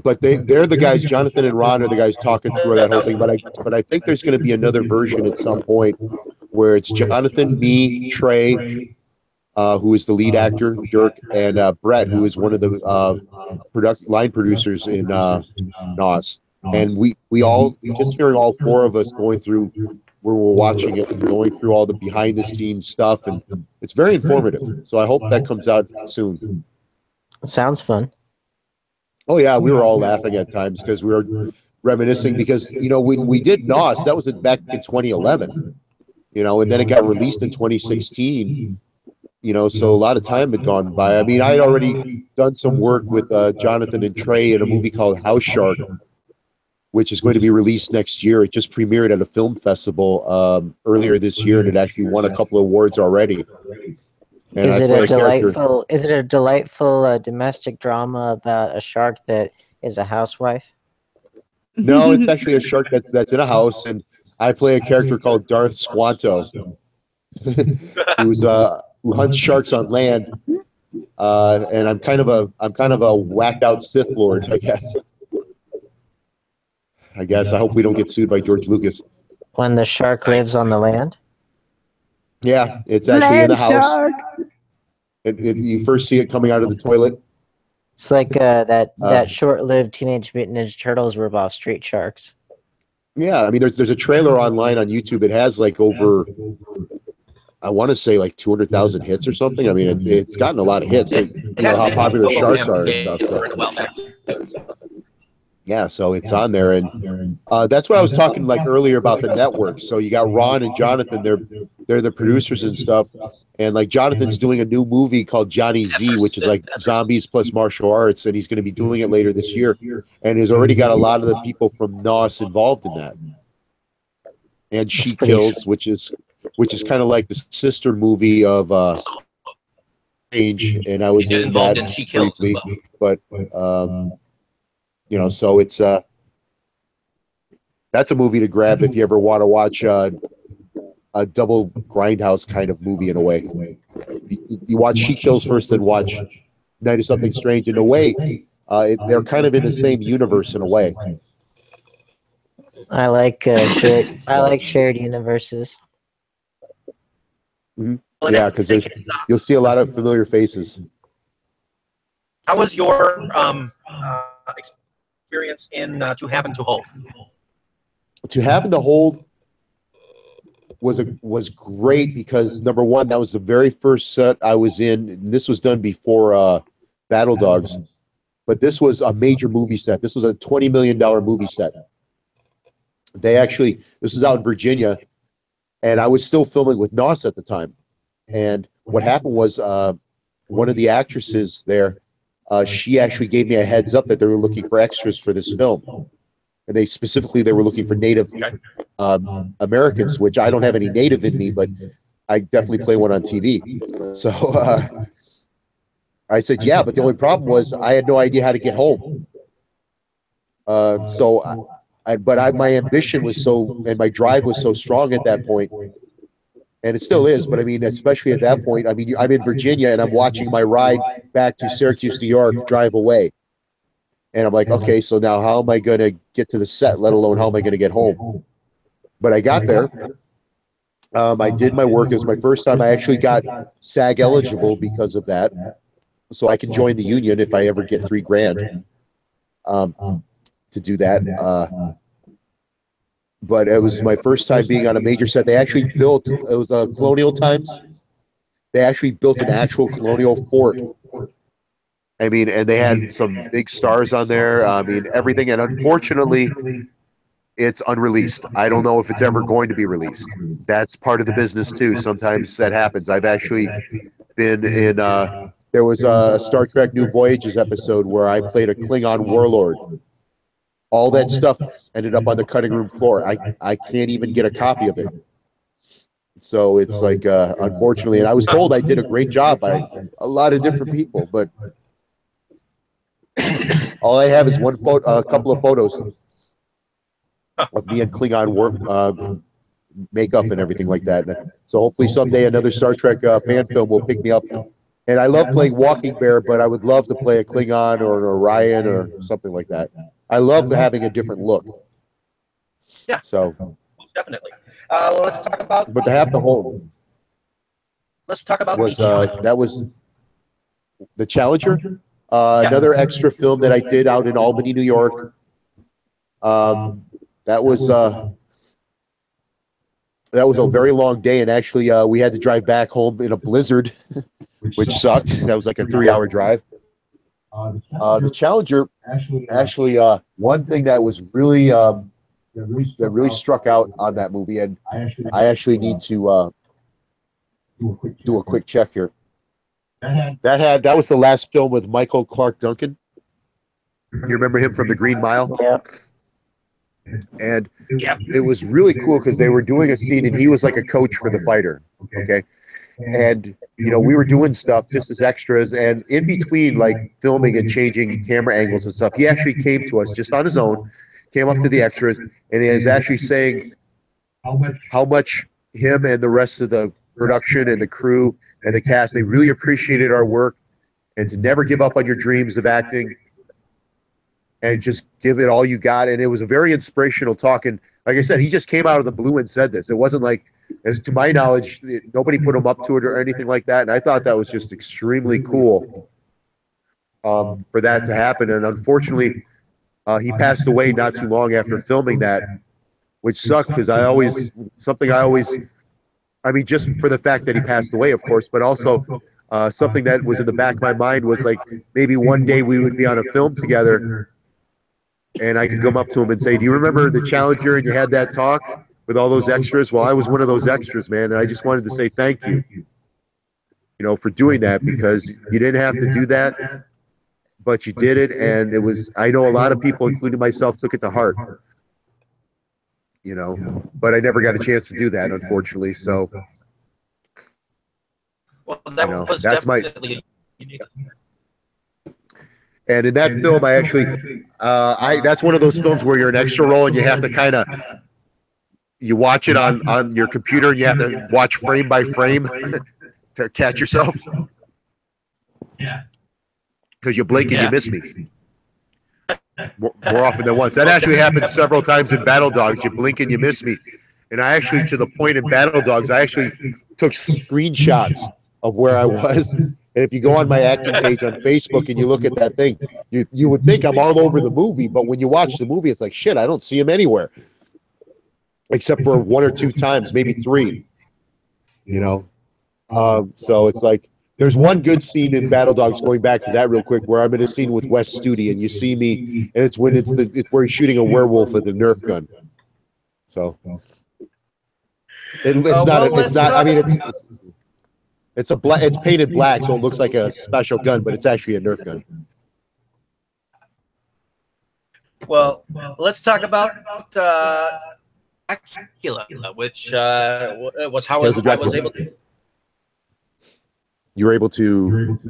But they're the guys. Jonathan and Ron are the guys talking through that whole thing. But I think there's going to be another version at some point where it's Jonathan, me, Trey, who is the lead actor, Dirk, and Brett, who is one of the line producers in NOS. And we all just hearing all four of us going through where we're watching it and going through all the behind the scenes stuff, and it's very informative. So I hope that comes out soon. Sounds fun. Oh yeah, we were all laughing at times because we were reminiscing because when we did NOS, that was back in 2011, and then it got released in 2016. So a lot of time had gone by. I mean, I had already done some work with Jonathan and Trey in a movie called House Shark, which is going to be released next year. It just premiered at a film festival earlier this year, and it actually won a couple of awards already. And is it a delightful domestic drama about a shark that is a housewife? No, it's actually a shark that's in a house, and I play a character called Darth Squanto, who hunts sharks on land. And I'm kind of a whacked out Sith Lord, I guess. I hope we don't get sued by George Lucas. When the shark lives on the land? Yeah, it's actually in the house. You first see it coming out of the toilet. It's like that short-lived Teenage Mutant Ninja Turtles ripoff, Street Sharks. Yeah, I mean, there's a trailer online on YouTube. It has like over, I want to say like 200,000 hits or something. I mean, it's gotten a lot of hits. You know how popular sharks are and stuff. So. Yeah, so it's on there, and that's what I was talking like earlier about the network. So you got Ron and Jonathan; they're the producers and stuff, and like Jonathan's doing a new movie called Johnny Z, which is like zombies plus martial arts, and he's going to be doing it later this year, and has already got a lot of the people from NOS involved in that. And She Kills, which is kind of like the sister movie of Change, and I was involved in She Kills briefly, but. So it's that's a movie to grab if you ever want to watch a double grindhouse kind of movie in a way. You watch She Kills first, then watch Night of Something Strange. In a way, they're kind of in the same universe in a way. I like shared universes. Mm-hmm. Yeah, because you'll see a lot of familiar faces. How was your experience in To Happen to Hold? To Happen to Hold was great because number one, that was the very first set I was in. And this was done before Battle Dogs, but this was a major movie set. This was a $20 million movie set. This was out in Virginia, and I was still filming with NOS at the time. And what happened was one of the actresses there, she actually gave me a heads up that they were looking for extras for this film. And they were looking for Native Americans, which I don't have any Native in me, but I definitely play one on TV. So I said, yeah, but the only problem was I had no idea how to get home. My ambition was and my drive was so strong at that point, and it still is, but I mean, especially at that point, I mean, I'm in Virginia and I'm watching my ride back to Syracuse, New York, drive away. And I'm like, okay, so now how am I going to get to the set, let alone how am I going to get home? But I got there. I did my work. It was my first time I actually got SAG eligible because of that. So I can join the union if I ever get $3,000 to do that. But it was my first time being on a major set. They actually built, it was colonial times. They actually built an actual colonial fort. I mean, and they had some big stars on there. I mean, everything. And unfortunately, it's unreleased. I don't know if it's ever going to be released. That's part of the business too. Sometimes that happens. I've actually been in, there was a Star Trek New Voyages episode where I played a Klingon warlord. all that stuff ended up on the cutting room floor. I can't even get a copy of it. So it's like, unfortunately, and I was told I did a great job by a lot of different people, but all I have is one photo, a couple of photos of me and Klingon makeup and everything like that. So hopefully someday another Star Trek fan film will pick me up. And I love playing Walking Bear, but I would love to play a Klingon or an Orion or something like that. I love having a different look. Yeah. So definitely. Let's talk about. But to have the whole. Let's talk about that was the Challenger. Another extra film that I did out in Albany, New York. That was a very long day, and actually we had to drive back home in a blizzard, which sucked. That was like a 3-hour drive. The Challenger, actually, one thing that was really that really struck out on that movie, and I actually need to do a quick check here. That was the last film with Michael Clark Duncan. You remember him from The Green Mile? Yeah. And it was really cool because they were doing a scene and he was like a coach for the fighter. Okay. And, you know, we were doing stuff just as extras, and in between like filming and changing camera angles and stuff, he actually came to us just on his own, came up to the extras, and he was actually saying how much him and the rest of the production and the crew and the cast, they really appreciated our work, and to never give up on your dreams of acting and just give it all you got. And it was a very inspirational talk. And like I said, he just came out of the blue and said this. It wasn't like, as to my knowledge, nobody put him up to it or anything like that. And I thought that was just extremely cool for that to happen. And unfortunately, he passed away not too long after filming that, which sucked because I mean, just for the fact that he passed away, of course, but also something that was in the back of my mind was like, maybe one day we would be on a film together and I could come up to him and say, do you remember the Challenger and you had that talk with all those extras? Well, I was one of those extras, man. And I just wanted to say thank you, you know, for doing that, because you didn't have to do that, but you did it. And it was, I know a lot of people, including myself, took it to heart, you know, but I never got a chance to do that, unfortunately. So, well, that was that's definitely unique. And in that film, I actually, that's one of those films where you're an extra role and you have to kind of, you watch it on your computer and you have to watch frame by frame to catch yourself. Yeah. Because you blink and you miss me. More often than once. That actually happened several times in Battle Dogs. You blink and you miss me. And I actually, to the point in Battle Dogs, I actually took screenshots of where I was. And if you go on my acting page on Facebook and you look at that thing, you would think I'm all over the movie. But when you watch the movie, it's like, shit, I don't see him anywhere. Except for 1 or 2 times, maybe 3. You know? So it's like, there's one good scene in Battle Dogs, going back to that real quick, where I'm in a scene with Wes Studi, and you see me, and it's when it's where he's shooting a werewolf with a Nerf gun. So it's not. I mean, it's painted black, so it looks like a special gun, but it's actually a Nerf gun. Well, let's talk about Dracula, which was how I was able to. You were able to.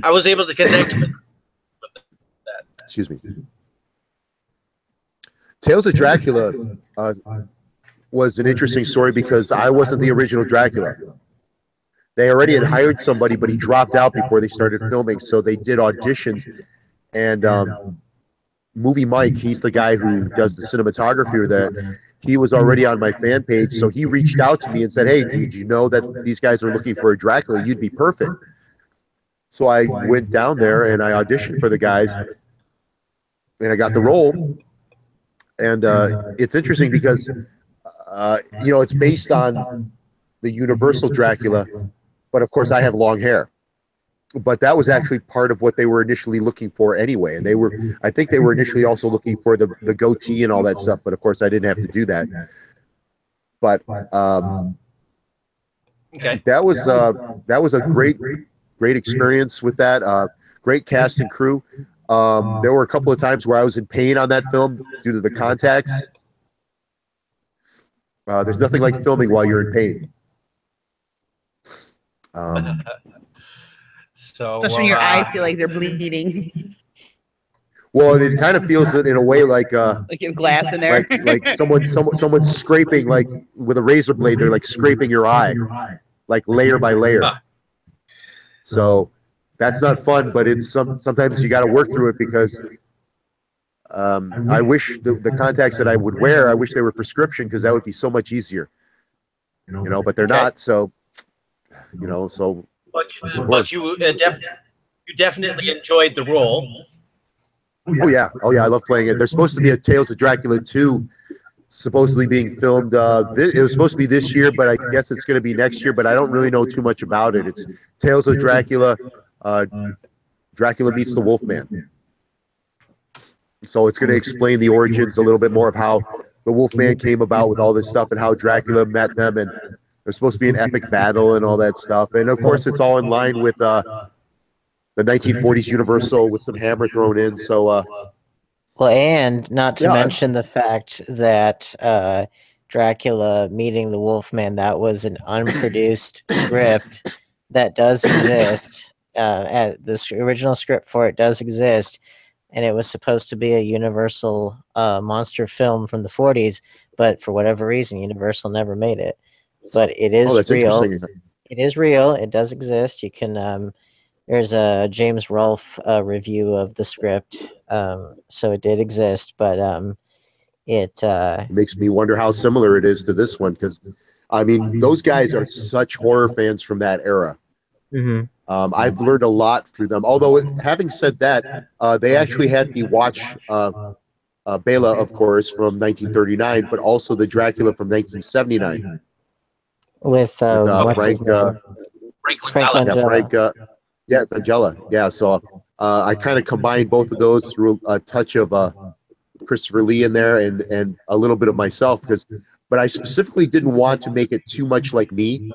I was able to connect with that. Excuse me. Tales of Dracula was an interesting story because I wasn't the original Dracula. They already had hired somebody, but he dropped out before they started filming. So they did auditions, and Movie Mike, he's the guy who does the cinematography of that. He was already on my fan page, so he reached out to me and said, hey, did you know that these guys are looking for a Dracula? You'd be perfect. So I went down there and I auditioned for the guys, and I got the role. And it's interesting because, you know, it's based on the Universal Dracula, but of course I have long hair. But that was actually part of what they were initially looking for anyway. And I think they were initially also looking for the goatee and all that stuff. But of course I didn't have to do that. But okay. That was a great experience with that. Great cast and crew. There were a couple of times where I was in pain on that film due to the contacts. There's nothing like filming while you're in pain. So, Especially when your eyes feel like they're bleeding. Well, it kind of feels it in a way like Like you have glass in there. like someone's scraping, like with a razor blade. They're like scraping your eye, like layer by layer. So that's not fun, but it's sometimes you got to work through it because I wish the contacts that I would wear, I wish they were prescription because that would be so much easier. But they're not. So so. But you definitely enjoyed the role. Oh yeah, I love playing it. There's supposed to be a Tales of Dracula 2 supposedly being filmed. It was supposed to be this year, but I guess it's going to be next year. But I don't really know too much about it. It's Tales of Dracula. Dracula meets the Wolfman. So it's going to explain the origins a little bit more of how the Wolfman came about with all this stuff and how Dracula met them, and there's supposed to be an epic battle and all that stuff. And of course, it's all in line with the 1940s Universal with some Hammer thrown in. So, well, and not to mention the fact that Dracula meeting the Wolfman, that was an unproduced script that does exist. The original script for it does exist, and it was supposed to be a Universal monster film from the 40s, but for whatever reason, Universal never made it. But it is real. It is real. It does exist. You can. There's a James Rolfe review of the script, so it did exist, but it makes me wonder how similar it is to this one, because I mean those guys are such horror fans from that era. Mm-hmm. I've learned a lot through them. Although, having said that, they actually had me watch Bela, of course, from 1939, but also the Dracula from 1979 with Frank. Frank Langella. Yeah, Angela. Yeah, so I kind of combined both of those through a touch of Christopher Lee in there and a little bit of myself, but I specifically didn't want to make it too much like me.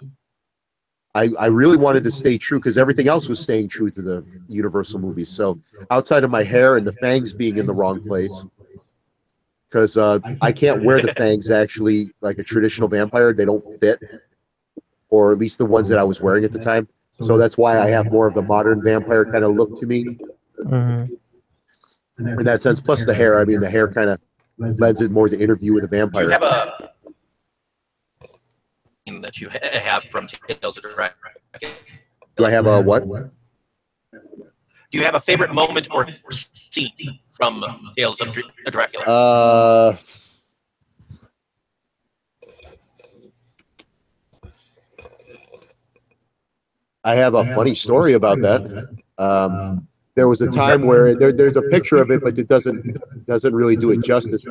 I really wanted to stay true because everything else was staying true to the Universal movies. So outside of my hair and the fangs being in the wrong place, because I can't wear the fangs actually like a traditional vampire. They don't fit, or at least the ones that I was wearing at the time. So that's why I have more of the modern vampire kind of look to me. Mm-hmm. In that sense, plus the hair. I mean, the hair kind of lends it more to Interview with a Vampire. Do you have a that you have from Tales of Dracula? Do I have a what? Do you have a favorite moment or scene from Tales of Dracula? I have a funny story about that. There was a time where there's a picture of it, but it doesn't really do it justice.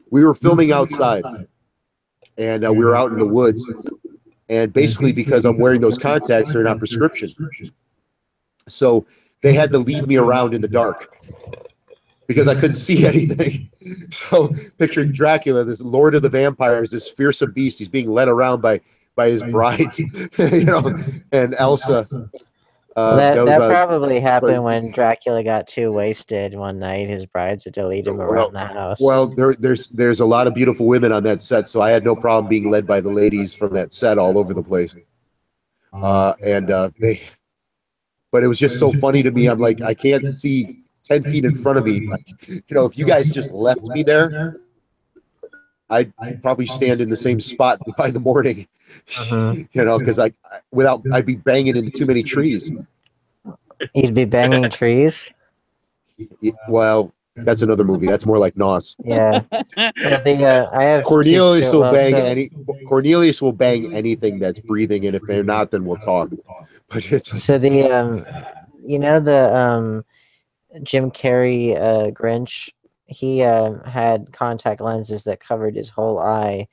We were filming outside, and we were out in the woods. And basically, because I'm wearing those contacts, they're not prescription. So they had to lead me around in the dark because I couldn't see anything. So picture Dracula, this Lord of the Vampires, this fearsome beast. He's being led around by his brides, and Elsa. That probably happened when Dracula got too wasted one night. His brides had to lead him around the house. Well, there's a lot of beautiful women on that set, so I had no problem being led by the ladies from that set all over the place. But it was just so funny to me. I'm like, I can't see 10 feet in front of me. Like, if you guys just left me there, I'd probably stand in the same spot by the morning. Because I'd be banging into too many trees. You'd be banging trees? Well, that's another movie. That's more like Nos. Yeah. I have Cornelius will bang Cornelius will bang anything that's breathing, and if they're not, then we'll talk. But it's so the Jim Carrey Grinch. He had contact lenses that covered his whole eye,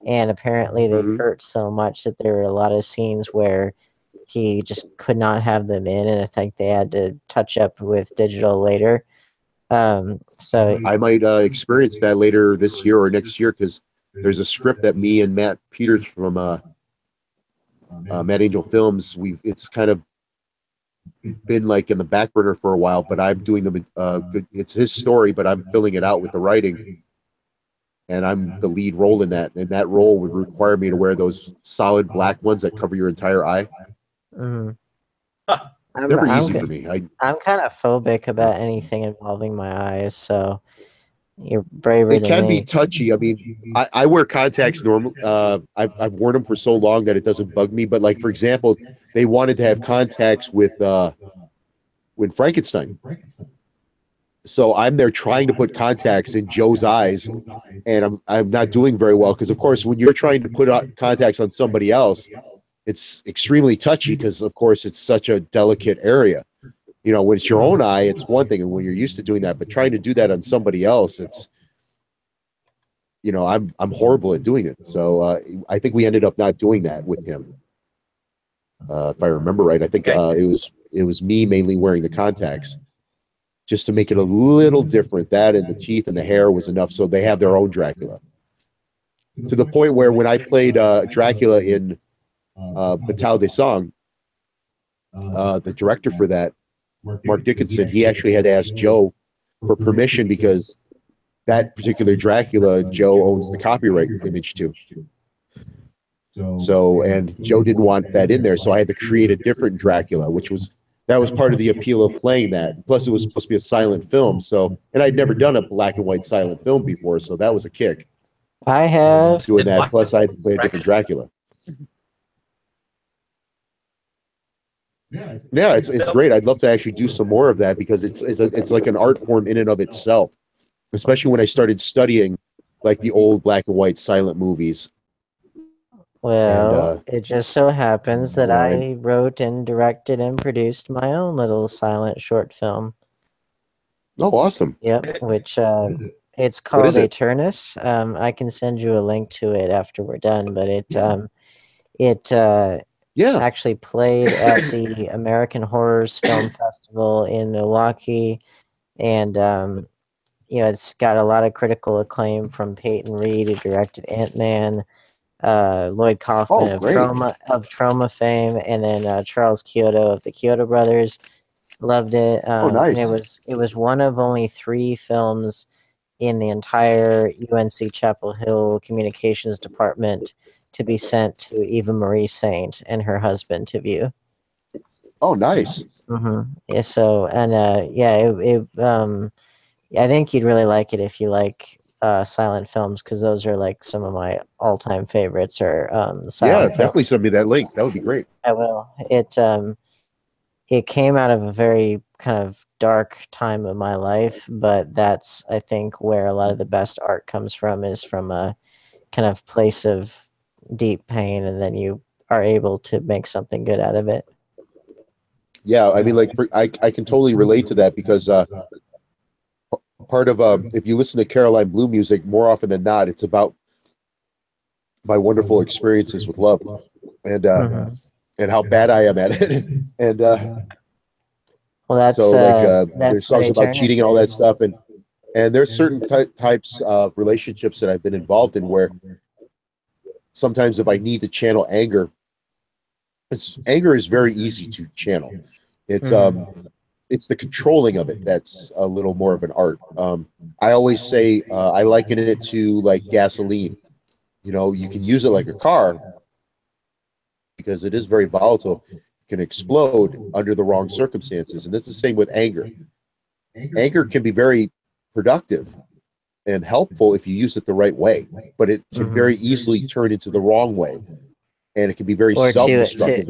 and apparently they hurt so much that there were a lot of scenes where he just could not have them in, and I think they had to touch up with digital later. So I might experience that later this year or next year, because there's a script that me and Matt Peters from Mad Angel Films, it's kind of been like in the back burner for a while, but I'm doing them. It's his story, but I'm filling it out with the writing, and I'm the lead role in that. And that role would require me to wear those solid black ones that cover your entire eye. Mm-hmm. It's never easy for me. I'm kind of phobic about anything involving my eyes, so you're braver it than can me. be touchy. I mean, I wear contacts normal. I've worn them for so long that it doesn't bug me. But like for example, they wanted to have contacts with Frankenstein. So I'm there trying to put contacts in Joe's eyes, and I'm not doing very well because of course when you're trying to put contacts on somebody else, it's extremely touchy because of course it's such a delicate area. You know, when it's your own eye, it's one thing, and when you're used to doing that, but trying to do that on somebody else, it's, you know, I'm horrible at doing it. So I think we ended up not doing that with him. If I remember right, I think it was me mainly wearing the contacts just to make it a little different. That and the teeth and the hair was enough, so they have their own Dracula. To the point where when I played Dracula in Batal de Sang, the director for that, Mark Dickinson, he actually had to ask Joe for permission because that particular Dracula, Joe owns the copyright image to. So, and Joe didn't want that in there, so I had to create a different Dracula, that was part of the appeal of playing that. Plus, it was supposed to be a silent film, so, and I'd never done a black and white silent film before, so that was a kick. I have doing that. Plus, I had to play a different Dracula. Yeah, it's great. I'd love to actually do some more of that because it's like an art form in and of itself. Especially when I started studying like the old black and white silent movies. Well, and, it just so happens that I wrote and directed and produced my own little silent short film. Oh, awesome! Yep, which it's called Eternus. I can send you a link to it after we're done, but it actually played at the American Horrors Film Festival in Milwaukee, and you know, it's got a lot of critical acclaim from Peyton Reed, who directed Ant-Man, Lloyd Kaufman of Trauma fame, and then Charles Kyoto of the Kyoto Brothers. Loved it. Nice. And it was one of only 3 films in the entire UNC Chapel Hill Communications Department to be sent to Eva Marie Saint and her husband to view. Oh, nice. Mm-hmm. Yeah. So, and I think you'd really like it if you like silent films, because those are like some of my all-time favorites. Or silent film. Definitely send me that link. That would be great. I will. It came out of a very kind of dark time of my life, but that's, I think, where a lot of the best art comes from, is from a kind of place of deep pain, and then you are able to make something good out of it. Yeah, I mean, like I can totally relate to that because part of if you listen to Caroline Blue music, more often than not, it's about my wonderful experiences with love and how bad I am at it. And well, that's so like that's there's songs about cheating and all that stuff, and there's certain types of relationships that I've been involved in where sometimes if I need to channel anger, anger is very easy to channel. It's the controlling of it that's a little more of an art. I always say I liken it to like gasoline. You know, you can use it like a car because it is very volatile. It can explode under the wrong circumstances, and that's the same with anger. Anger can be very productive and helpful if you use it the right way, but it can very easily turn into the wrong way, and it can be very self-destructive.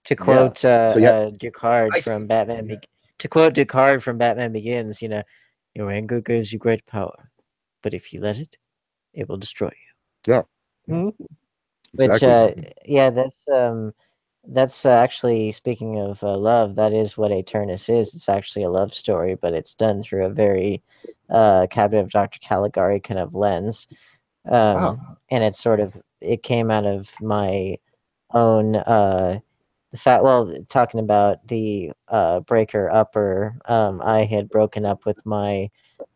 To quote Ducard from Batman, to quote Ducard from Batman Begins, you know, your anger gives you great power, but if you let it, it will destroy you. Yeah. Mm-hmm. Exactly. Which, that's actually, speaking of love, that is what Eternus is. It's actually a love story, but it's done through a very Cabinet of Dr. Caligari kind of lens. And it's sort of, it came out of my own talking about the breaker upper, I had broken up with my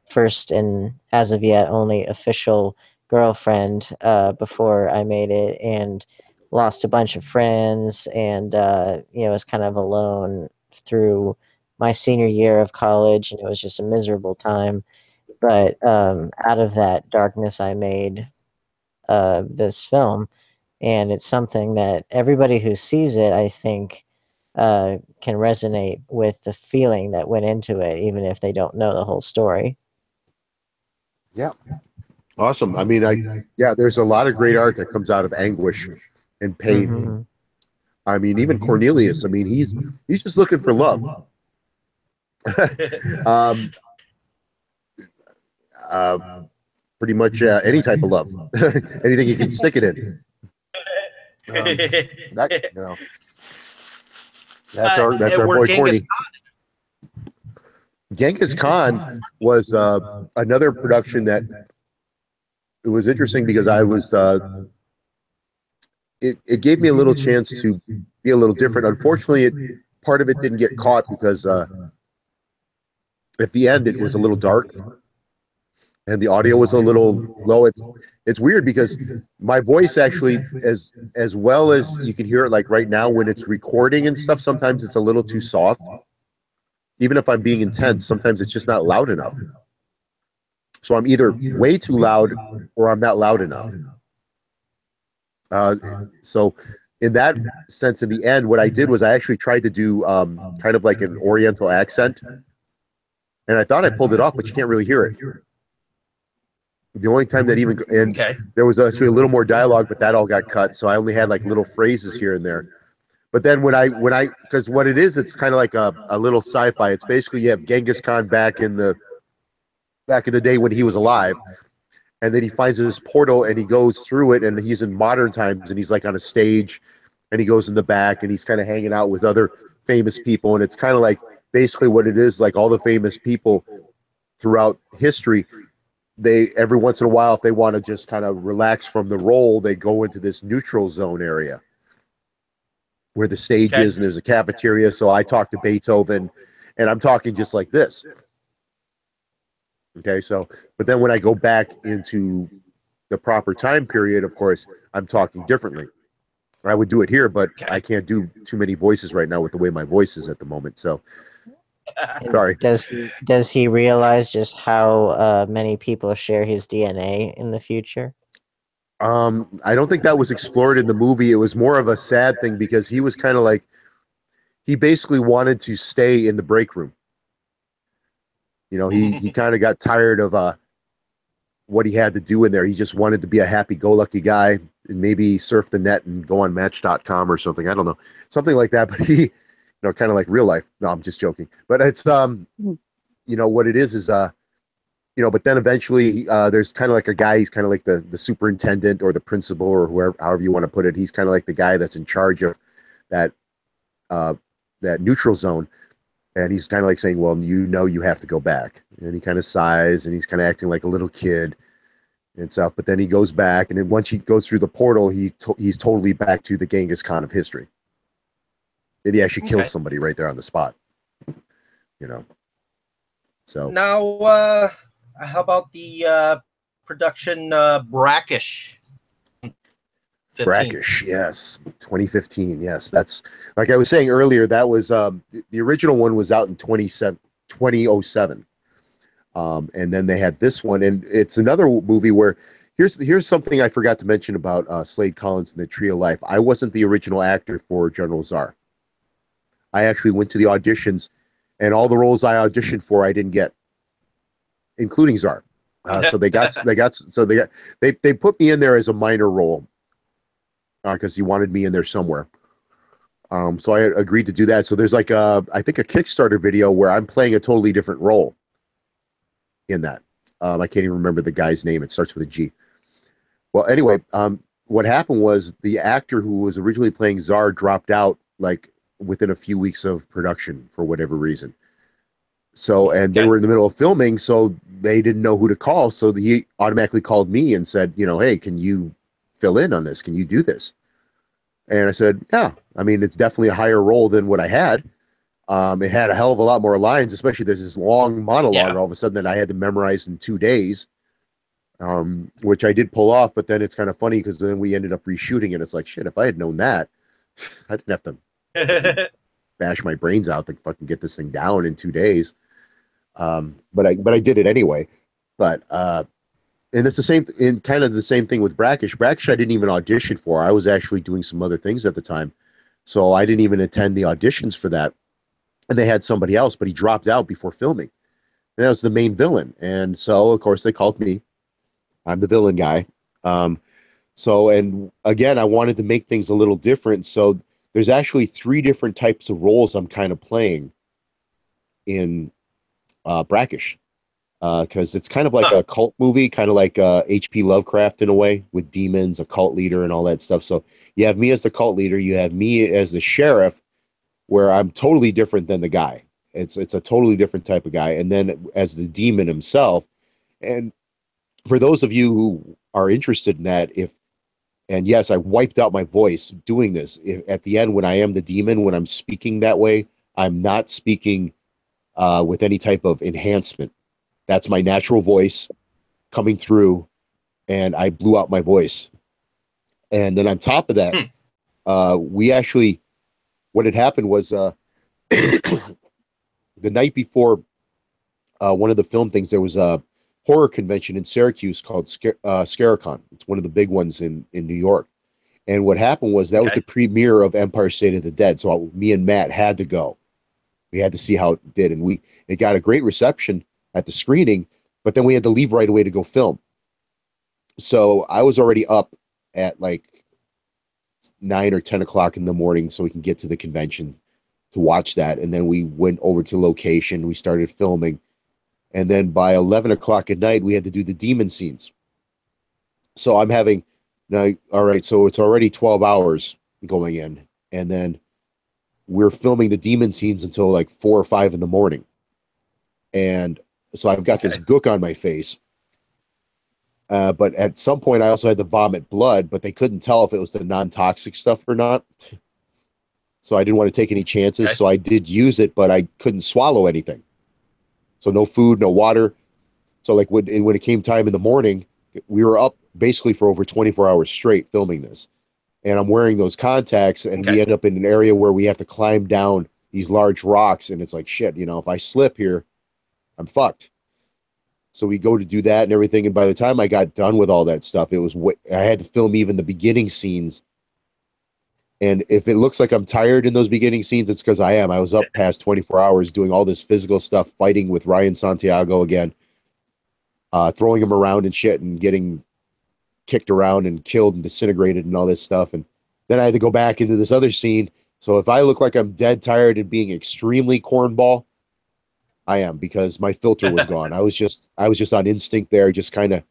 first and as of yet only official girlfriend before I made it, and lost a bunch of friends, and was kind of alone through my senior year of college, and it was just a miserable time. But out of that darkness, I made this film, and it's something that everybody who sees it, I think, can resonate with the feeling that went into it, even if they don't know the whole story. Yeah. Awesome. I mean, there's a lot of great art that comes out of anguish and pain. Mm-hmm. I mean, even Cornelius, I mean, he's just looking for love. Pretty much any type of love, anything you can stick it in. That's our boy Corny. Genghis Khan was another production that it was interesting because I was it gave me a little chance to be a little different. Unfortunately, part of it didn't get caught because at the end it was a little dark and the audio was a little low. It's weird because my voice actually, as well as you can hear it like right now when it's recording and stuff, sometimes it's a little too soft. Even if I'm being intense, sometimes it's just not loud enough. So I'm either way too loud or I'm not loud enough. So in that sense, in the end, what I did was I actually tried to do kind of like an Oriental accent. And I thought I pulled it off, but you can't really hear it. The only time that even, and there was actually a little more dialogue, but that all got cut. So I only had like little phrases here and there. But then because what it is, it's kind of like a little sci-fi. It's basically you have Genghis Khan back in the day when he was alive, and then he finds this portal and he goes through it, and he's in modern times, and he's like on a stage, and he goes in the back, and he's kind of hanging out with other famous people, and it's kind of like basically what it is, like all the famous people throughout history. They every once in a while, if they want to just kind of relax from the role, they go into this neutral zone area where the stage is, and there's a cafeteria. So I talk to Beethoven, and I'm talking just like this. Okay, so, but then when I go back into the proper time period, of course, I'm talking differently. I would do it here, but I can't do too many voices right now with the way my voice is at the moment. So, sorry. Does he realize just how many people share his DNA in the future? I don't think that was explored in the movie. It was more of a sad thing because he was kind of like, he basically wanted to stay in the break room. You know, he kind of got tired of what he had to do in there. He just wanted to be a happy-go-lucky guy and maybe surf the net and go on Match.com or something. I don't know, something like that. But he, kind of like real life. No, I'm just joking. But it's what it is but then eventually there's kind of like a guy. He's kind of like the superintendent or the principal or whoever, however you want to put it. He's kind of like the guy that's in charge of that neutral zone. And he's kind of like saying, well, you have to go back. And he kind of sighs and he's kind of acting like a little kid and stuff. But then he goes back. And then once he goes through the portal, he's totally back to the Genghis Khan of history. And he actually kills somebody right there on the spot. So now, how about the production Brackish? 15. Brackish, yes. 2015, yes. That's, like I was saying earlier, that was, the original one was out in 2007. And then they had this one, and it's another movie where, here's something I forgot to mention about Slade Collins and the Tree of Life. I wasn't the original actor for General Tsar. I actually went to the auditions, and all the roles I auditioned for, I didn't get, including Tsar. So they put me in there as a minor role. Because he wanted me in there somewhere. So I agreed to do that. So there's like I think a Kickstarter video where I'm playing a totally different role in that. I can't even remember the guy's name. It starts with a G. Well, anyway, what happened was the actor who was originally playing Tsar dropped out like within a few weeks of production for whatever reason. So, and they were in the middle of filming, so they didn't know who to call. So he automatically called me and said, hey, can you fill in on this? Can you do this? And I said, yeah. I mean, it's definitely a higher role than what I had. It had a hell of a lot more lines, especially there's this long monologue all of a sudden that I had to memorize in 2 days. which I did pull off. But then it's kind of funny because then we ended up reshooting it. It's like, shit, if I had known that, I didn't have to bash my brains out to fucking get this thing down in 2 days. But I did it anyway. But and it's the same, in kind of the same thing with Brackish. Brackish, I didn't even audition for. I was actually doing some other things at the time, so I didn't even attend the auditions for that. And they had somebody else, but he dropped out before filming. And that was the main villain, and so of course they called me. I'm the villain guy. So, and again, I wanted to make things a little different. So there's actually 3 different types of roles I'm kind of playing in Brackish. Because it's kind of like a cult movie, kind of like H.P. Lovecraft in a way, with demons, a cult leader, and all that stuff. So you have me as the cult leader, you have me as the sheriff, where I'm totally different than the guy. It's a totally different type of guy. And then as the demon himself. And for those of you who are interested in that, and yes, I wiped out my voice doing this. At the end, when I am the demon, when I'm speaking that way, I'm not speaking with any type of enhancement. That's my natural voice coming through, and I blew out my voice. And then on top of that, we actually, what had happened was the night before one of the film things, there was a horror convention in Syracuse called Scaricon. It's one of the big ones in New York. And what happened was that was the premiere of Empire State of the Dead. So me and Matt had to go. We had to see how it did. And it got a great reception at the screening, but then we had to leave right away to go film. So I was already up at like 9 or 10 o'clock in the morning so we can get to the convention to watch that. And then we went over to location. We started filming. And then by 11 o'clock at night, we had to do the demon scenes. So I'm having, now, all right, so it's already 12 hours going in. And then we're filming the demon scenes until like 4 or 5 in the morning. And so I've got this gook on my face. But at some point, I also had to vomit blood, but they couldn't tell if it was the non-toxic stuff or not. So I didn't want to take any chances. So I did use it, but I couldn't swallow anything. So no food, no water. So like when it came time in the morning, we were up basically for over 24 hours straight filming this. And I'm wearing those contacts, and we end up in an area where we have to climb down these large rocks. And it's like, shit, if I slip here, I'm fucked. So we go to do that and everything. And by the time I got done with all that stuff, I had to film even the beginning scenes. And if it looks like I'm tired in those beginning scenes, it's because I am. I was up past 24 hours doing all this physical stuff, fighting with Ryan Santiago again, throwing him around and shit and getting kicked around and killed and disintegrated and all this stuff. And then I had to go back into this other scene. So if I look like I'm dead tired and being extremely cornball, I am, because my filter was gone. I was just on instinct there, just kind of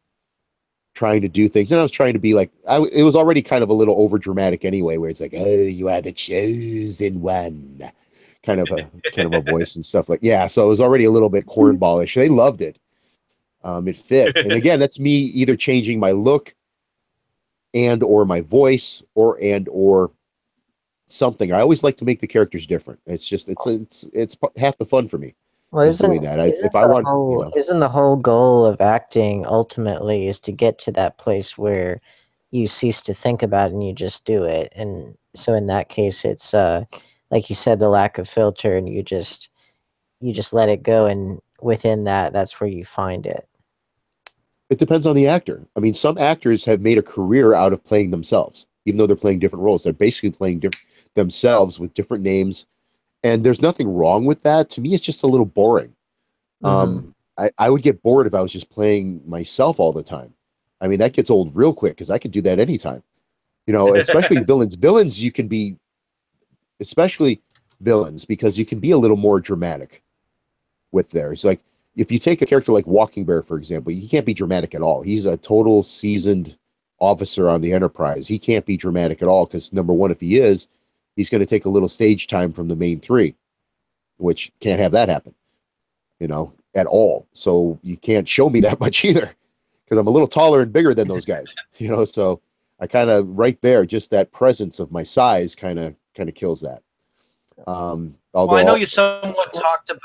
trying to do things. And I was trying to be like, it was already kind of a little over dramatic anyway, where it's like, oh, you are the chosen one, kind of a voice and stuff like, yeah. So it was already a little bit cornballish. They loved it. It fit. And again, that's me either changing my look and or my voice or something. I always like to make the characters different. It's just, it's half the fun for me. Well, isn't the whole goal of acting ultimately is to get to that place where you cease to think about it and you just do it? And so in that case, it's like you said, the lack of filter, and you just let it go, and within that's where you find it. It depends on the actor. I mean, some actors have made a career out of playing themselves, even though they're playing different roles. They're basically playing themselves with different names. And there's nothing wrong with that. To me, it's just a little boring. Mm-hmm. I would get bored if I was just playing myself all the time. I mean, that gets old real quick, because I could do that anytime. Especially villains. Villains, you can be, especially villains, because you can be a little more dramatic with theirs. Like, if you take a character like Walking Bear, for example, he can't be dramatic at all. He's a total seasoned officer on the Enterprise. He can't be dramatic at all, because number one, if he is, he's going to take a little stage time from the main 3, which can't have that happen, at all. So you can't show me that much either, because I'm a little taller and bigger than those guys, so I kind of right there, just that presence of my size kind of kills that. Although I know you somewhat talked about.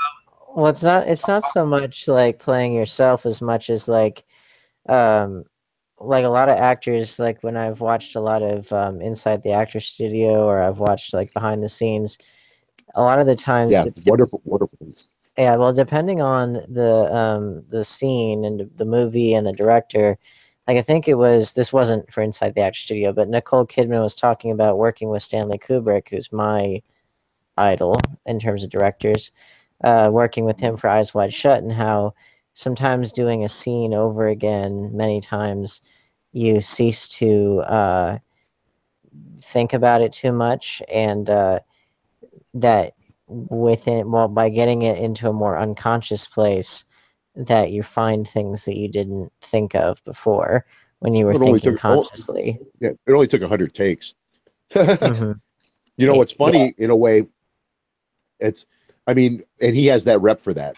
Well, it's not so much like playing yourself as much as like um, like a lot of actors, like when I've watched a lot of Inside the Actor Studio, or I've watched like behind the scenes, a lot of the times, Yeah, wonderful things. yeah, well, depending on the scene and the movie and the director, like I think this wasn't for Inside the Actor Studio, but Nicole Kidman was talking about working with Stanley Kubrick, who's my idol in terms of directors, working with him for Eyes Wide Shut, and how sometimes doing a scene over again many times, you cease to think about it too much, and that by getting it into a more unconscious place, that you find things that you didn't think of before when you were thinking consciously. It only took 100 takes. Mm-hmm. You know, what's funny Yeah. in a way, and he has that rep for that.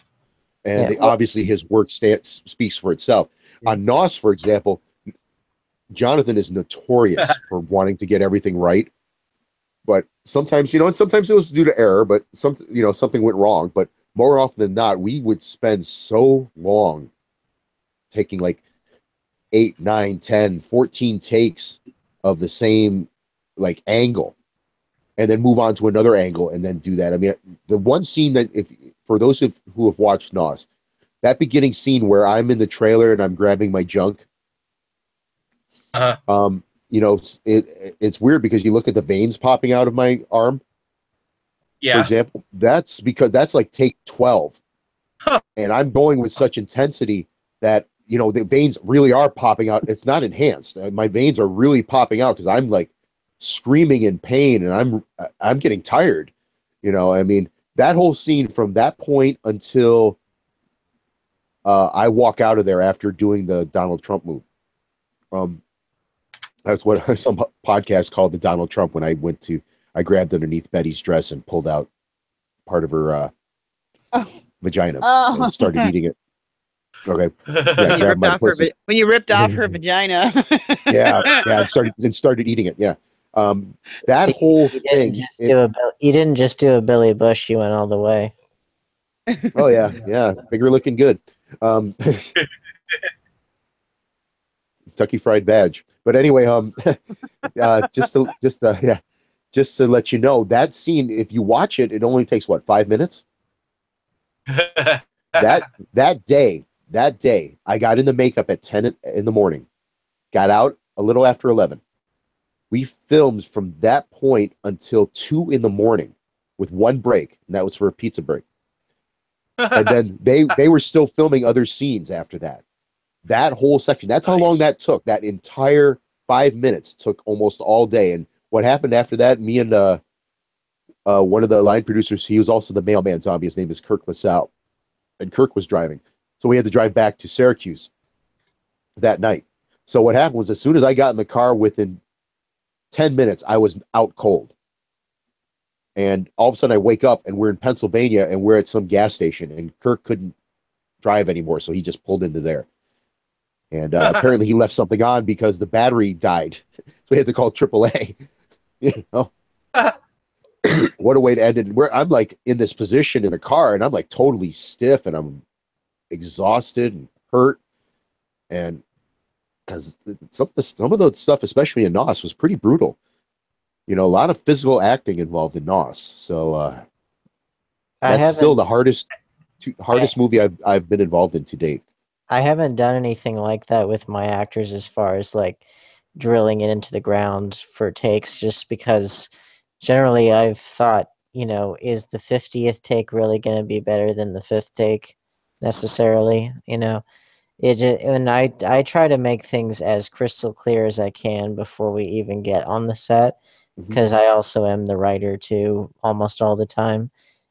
And Yeah. obviously his work speaks for itself. On Nos, for example, Jonathan is notorious for wanting to get everything right. But sometimes, and sometimes it was due to error, but something went wrong. But more often than not, we would spend so long taking like 8, 9, 10, 14 takes of the same like angle, and then move on to another angle and then do that. I mean, the one scene that, if for those who have watched Nos, that beginning scene where I'm in the trailer and I'm grabbing my junk, it's weird because you look at the veins popping out of my arm. Yeah. For example, that's because that's like take 12. And I'm going with such intensity that, the veins really are popping out. It's not enhanced. My veins are really popping out because I'm like screaming in pain and I'm getting tired. I mean, that whole scene from that point until I walk out of there after doing the Donald Trump move. That's what some podcast called the Donald Trump, when I grabbed underneath Betty's dress and pulled out part of her vagina and started eating it. Okay. Yeah, when you ripped off her vagina. yeah, and started eating it. Yeah. That whole thing. You didn't just do a Billy Bush, you went all the way. Oh yeah. Finger looking good. Kentucky Fried Badge. But anyway, just to let you know, that scene, if you watch it, it only takes 5 minutes. that day, I got in the makeup at 10 in the morning, got out a little after 11. We filmed from that point until 2 in the morning with one break, and that was for a pizza break. And then they were still filming other scenes after that. That whole section, that's how long that took. That entire 5 minutes took almost all day. And what happened after that, me and one of the line producers, he was also the mailman zombie. His name is Kirk LaSalle. And Kirk was driving. So we had to drive back to Syracuse that night. So what happened was, as soon as I got in the car, within 10 minutes, I was out cold. And all of a sudden I wake up and we're in Pennsylvania and we're at some gas station, and Kirk couldn't drive anymore. So he just pulled into there. And apparently he left something on because the battery died. So we had to call AAA. What a way to end it. I'm like in this position in the car, and I'm like totally stiff, and I'm exhausted and hurt. And because some of the stuff, especially in Nos, was pretty brutal. A lot of physical acting involved in Nos. So that's still the hardest movie I've been involved in to date. I haven't done anything like that with my actors, as far as like drilling it into the ground for takes, just because generally I've thought, is the 50th take really going to be better than the 5th take necessarily? And I try to make things as crystal clear as I can before we even get on the set, because I also am the writer too, almost all the time.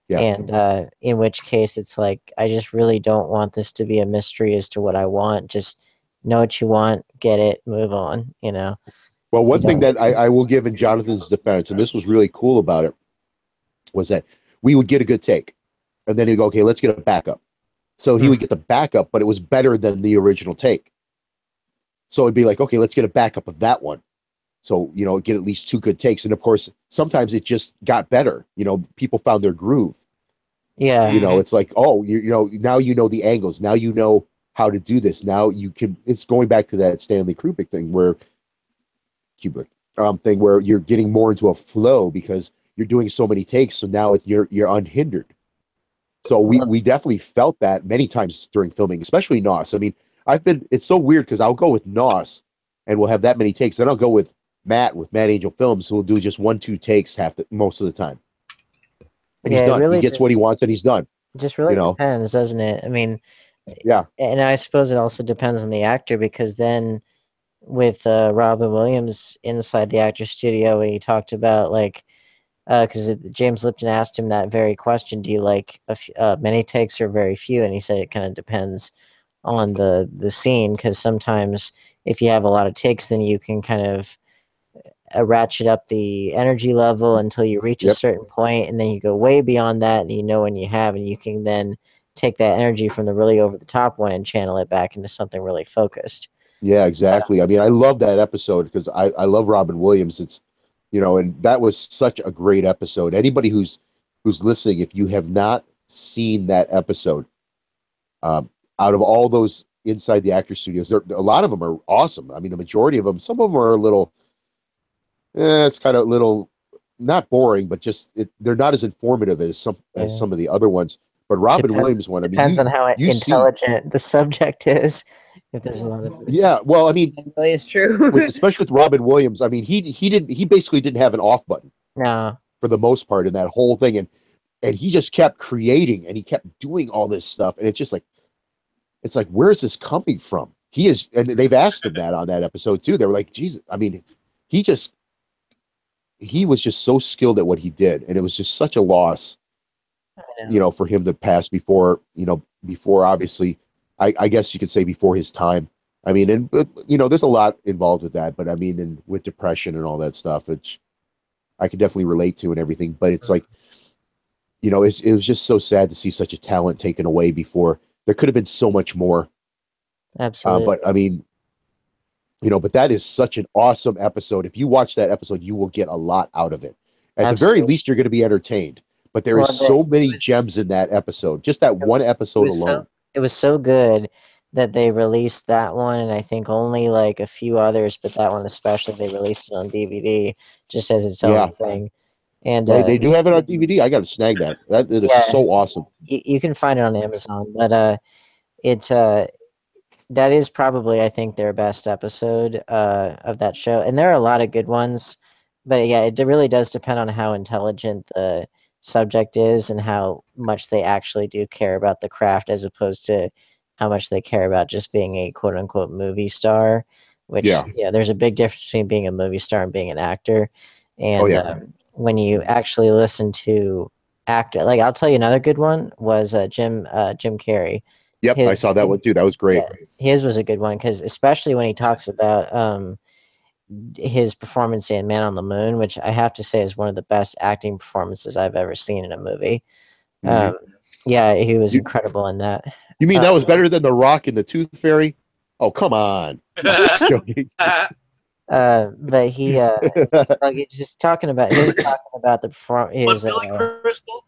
Yeah. And in which case, it's like, I just really don't want this to be a mystery as to what I want. Just know what you want, get it, move on, Well, one thing that I will give in Jonathan's defense, and this was really cool about it, was that we would get a good take, and then he'd go, okay, let's get a backup. So he would get the backup, but it was better than the original take. So it'd be like, okay, let's get a backup of that one. So, get at least 2 good takes. And of course, sometimes it just got better. People found their groove. Yeah. It's like, oh, now the angles. Now how to do this. Now you can. It's going back to that Stanley Kubrick thing where you're getting more into a flow because you're doing so many takes. So now you're unhindered. So we definitely felt that many times during filming, especially Nos. I mean, it's so weird because I'll go with Nos and we'll have that many takes. Then I'll go with Matt Angel Films, who will do just 1-2 takes most of the time. And he's done. Really, he gets what he wants and he's done. Just really depends, doesn't it? I mean, yeah. And I suppose it also depends on the actor, because then with Robin Williams inside the actor studio, he talked about like, because James Lipton asked him that very question, do you like many takes or very few? And he said it kind of depends on the scene, because sometimes if you have a lot of takes, then you can kind of ratchet up the energy level until you reach a certain point, and then you go way beyond that, and you know when you have, and you can then take that energy from the really over the top one and channel it back into something really focused. Yeah, exactly. I mean, I love that episode because I love Robin Williams. It's, and that was such a great episode. Anybody who's listening, if you have not seen that episode, out of all those inside the actor studios, a lot of them are awesome. I mean, the majority of them, some of them are a little, it's kind of a little, not boring, but just they're not as informative as some of the other ones. But Robin Williams one, I mean, depends on how intelligent the subject is. If there's a lot of well, I mean, really is true. Especially with Robin Williams, I mean, he basically didn't have an off button. No, for the most part in that whole thing, and he just kept creating and he kept doing all this stuff, and it's like, where is this coming from? And they've asked him that on that episode too. They were like, Jesus, I mean, he was just so skilled at what he did, and it was just such a loss, for him to pass before obviously, I guess you could say before his time. I mean, there's a lot involved with that, but I mean, and with depression and all that stuff, which I could definitely relate to and everything. But it's like, it was just so sad to see such a talent taken away before. There could have been so much more. Absolutely. But I mean, but that is such an awesome episode. If you watch that episode, you will get a lot out of it. At the very least, you're going to be entertained. But there is so many gems in that episode. Just that one episode alone. It was so good that they released that one, and I think only like a few others, but that one especially, they released it on DVD just as its own thing. And they do have it on DVD. I got to snag that. It is so awesome. You can find it on Amazon, but that is probably, I think, their best episode of that show. And there are a lot of good ones, but yeah, it really does depend on how intelligent the subject is and how much they actually do care about the craft, as opposed to how much they care about just being a quote unquote movie star, which there's a big difference between being a movie star and being an actor. And when you actually listen to actor, like I'll tell you another good one was Jim Carrey. Yep, I saw that one too. That was great. His was a good one, because especially when he talks about his performance in Man on the Moon, which I have to say is one of the best acting performances I've ever seen in a movie. He was incredible in that. You mean that was better than The Rock in The Tooth Fairy? Oh, come on. Just joking. But he like just talking about the his Crystal?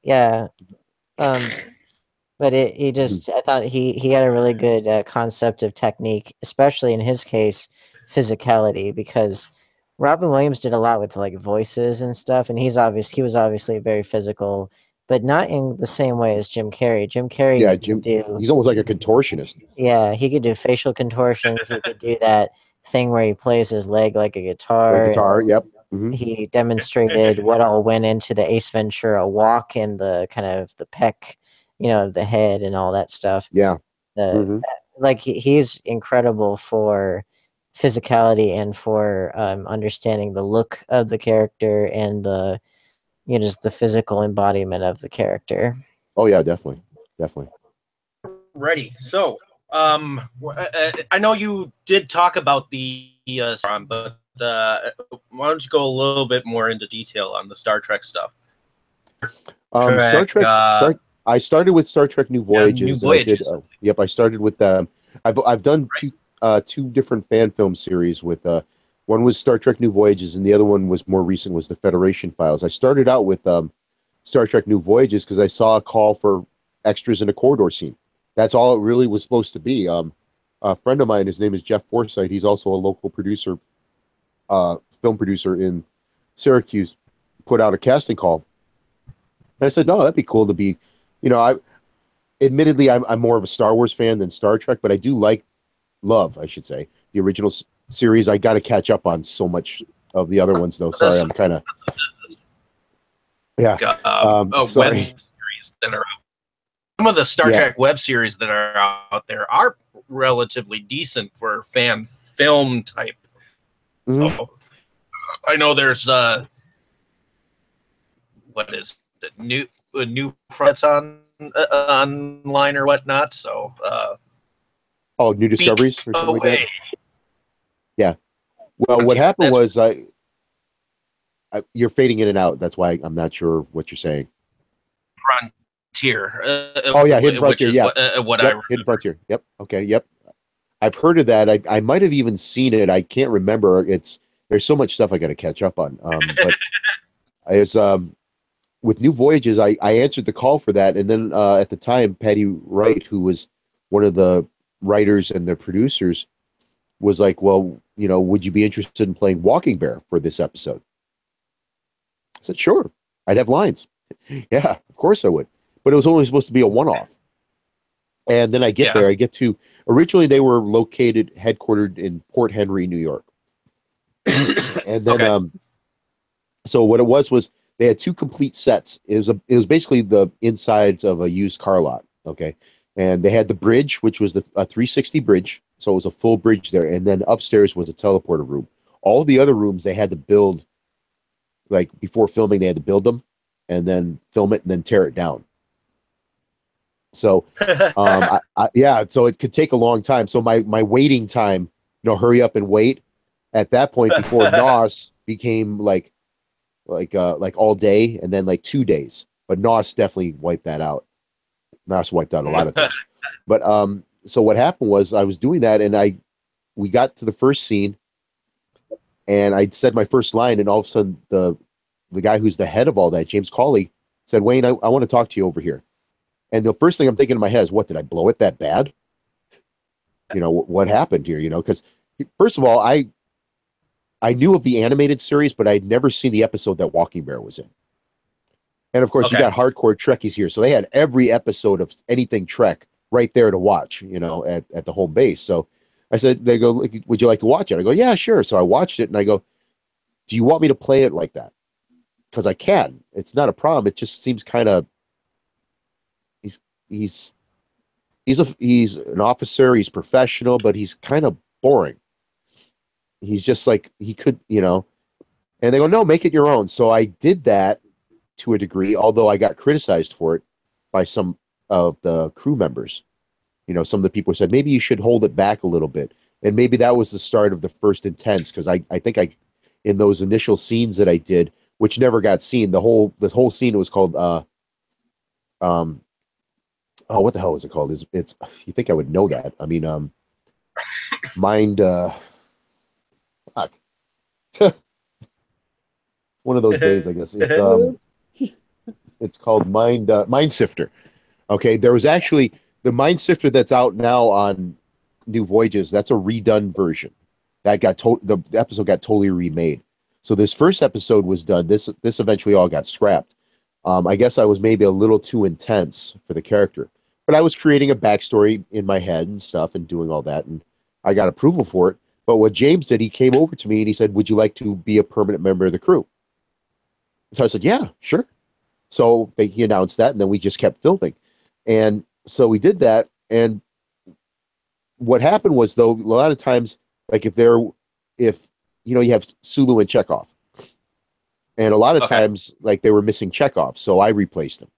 Yeah. But he just, I thought he had a really good concept of technique, especially in his case, physicality, because Robin Williams did a lot with like voices and stuff, and he was obviously very physical, but not in the same way as Jim Carrey. Jim Carrey, he's almost like a contortionist. Yeah, he could do facial contortions. He could do that thing where he plays his leg like a guitar. Yep. Mm-hmm. He demonstrated what all went into the Ace Ventura walk and the kind of the peck, of the head and all that stuff. Yeah. Like he's incredible for physicality and for understanding the look of the character and the, just the physical embodiment of the character. Oh yeah, definitely. Ready. So, I know you did talk about the but why don't you go a little bit more into detail on the Star Trek stuff? Star Trek. I started with Star Trek New Voyages. I started with I've done two different fan film series with one was Star Trek New Voyages and the other one was more recent, was the Federation Files. I started out with Star Trek New Voyages because I saw a call for extras in a corridor scene. That's all it really was supposed to be. A friend of mine, his name is Jeff Forsythe. He's also a local producer, film producer in Syracuse, put out a casting call. And I said, no, that'd be cool to be, admittedly, I'm more of a Star Wars fan than Star Trek, but I do love, I should say, the original series. I got to catch up on so much of the other ones, though. Sorry, I'm kind of, yeah. Web series that are out. Some of the Star Trek web series that are out there are relatively decent for fan film type. Mm-hmm. I know there's what is it, new fronts on online or whatnot. So New Discoveries or something like that. Yeah. Well, what happened was you're fading in and out. That's why I'm not sure what you're saying. Frontier. Hidden Frontier. Hidden Frontier. Yep. Okay. Yep. I've heard of that. I might have even seen it. I can't remember. There's so much stuff I got to catch up on. But it's with New Voyages, I answered the call for that, and then at the time, Patty Wright, who was one of the writers and the producers, was like, "Well, would you be interested in playing Walking Bear for this episode?" I said, "Sure. I'd have lines." Yeah, of course I would. But it was only supposed to be a one-off. And then I get there. I get to originally they were headquartered in Port Henry, New York. And then so what it was they had two complete sets. It was basically the insides of a used car lot. Okay. And they had the bridge, which was a 360 bridge. So it was a full bridge there. And then upstairs was a teleporter room. All the other rooms they had to build, like before filming, they had to build them and then film it and then tear it down. So, so it could take a long time. So my waiting time, hurry up and wait at that point before NOS became like all day and then like 2 days. But NOS definitely wiped that out. NOS wiped out a lot of things. But so what happened was I was doing that and we got to the first scene and I said my first line and all of a sudden the guy who's the head of all that, James Cawley, said, "Wayne, I want to talk to you over here." And the first thing I'm thinking in my head is, what, did I blow it that bad? What happened here? Because first of all, I knew of the animated series, but I'd never seen the episode that Walking Bear was in. And of course, you got hardcore Trekkies here. So they had every episode of anything Trek right there to watch, at the home base. So I said, they go, "Would you like to watch it?" I go, "Yeah, sure." So I watched it and I go, "Do you want me to play it like that?" Because I can. It's not a problem. It just seems kind of, he's an officer, he's professional, but he's kind of boring. He's just like, he could, and they go, "No, make it your own." So I did that to a degree, although I got criticized for it by some of the crew members. Some of the people said, maybe you should hold it back a little bit. And maybe that was the start of the first intense, because I think in those initial scenes that I did, which never got seen, the whole scene was called, what the hell is it called? It's you think I would know that. I mean, mind, fuck. One of those days, I guess. It's called Mind Sifter. Okay, there was actually the Mind Sifter that's out now on New Voyages. That's a redone version. That the episode got totally remade. So this first episode was done. This eventually all got scrapped. I guess I was maybe a little too intense for the character, but I was creating a backstory in my head and stuff and doing all that, and I got approval for it. But what James did, he came over to me and he said, "Would you like to be a permanent member of the crew?" So I said, "Yeah, sure." So he announced that, and then we just kept filming. And so we did that. And what happened was, though, a lot of times, like if you have Sulu and Chekhov, and a lot of times, like they were missing Chekhov, so I replaced them.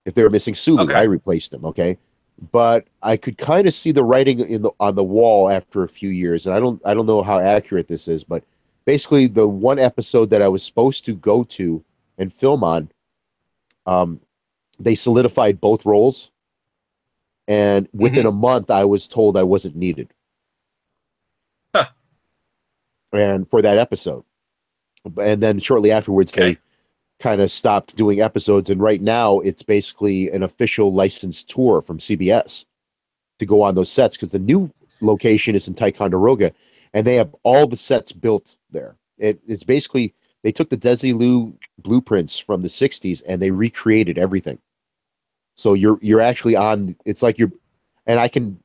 If they were missing Sulu, I replaced them. Okay, but I could kind of see the writing on the wall after a few years, and I don't know how accurate this is, but basically the one episode that I was supposed to go to and film on, they solidified both roles, and within a month, I was told I wasn't needed. And for that episode, and then shortly afterwards, kind of stopped doing episodes, and right now it's basically an official licensed tour from CBS to go on those sets, because the new location is in Ticonderoga, and they have all the sets built there. It's basically, they took the Desilu blueprints from the 60s and they recreated everything. So you're actually on, it's like you're, and I can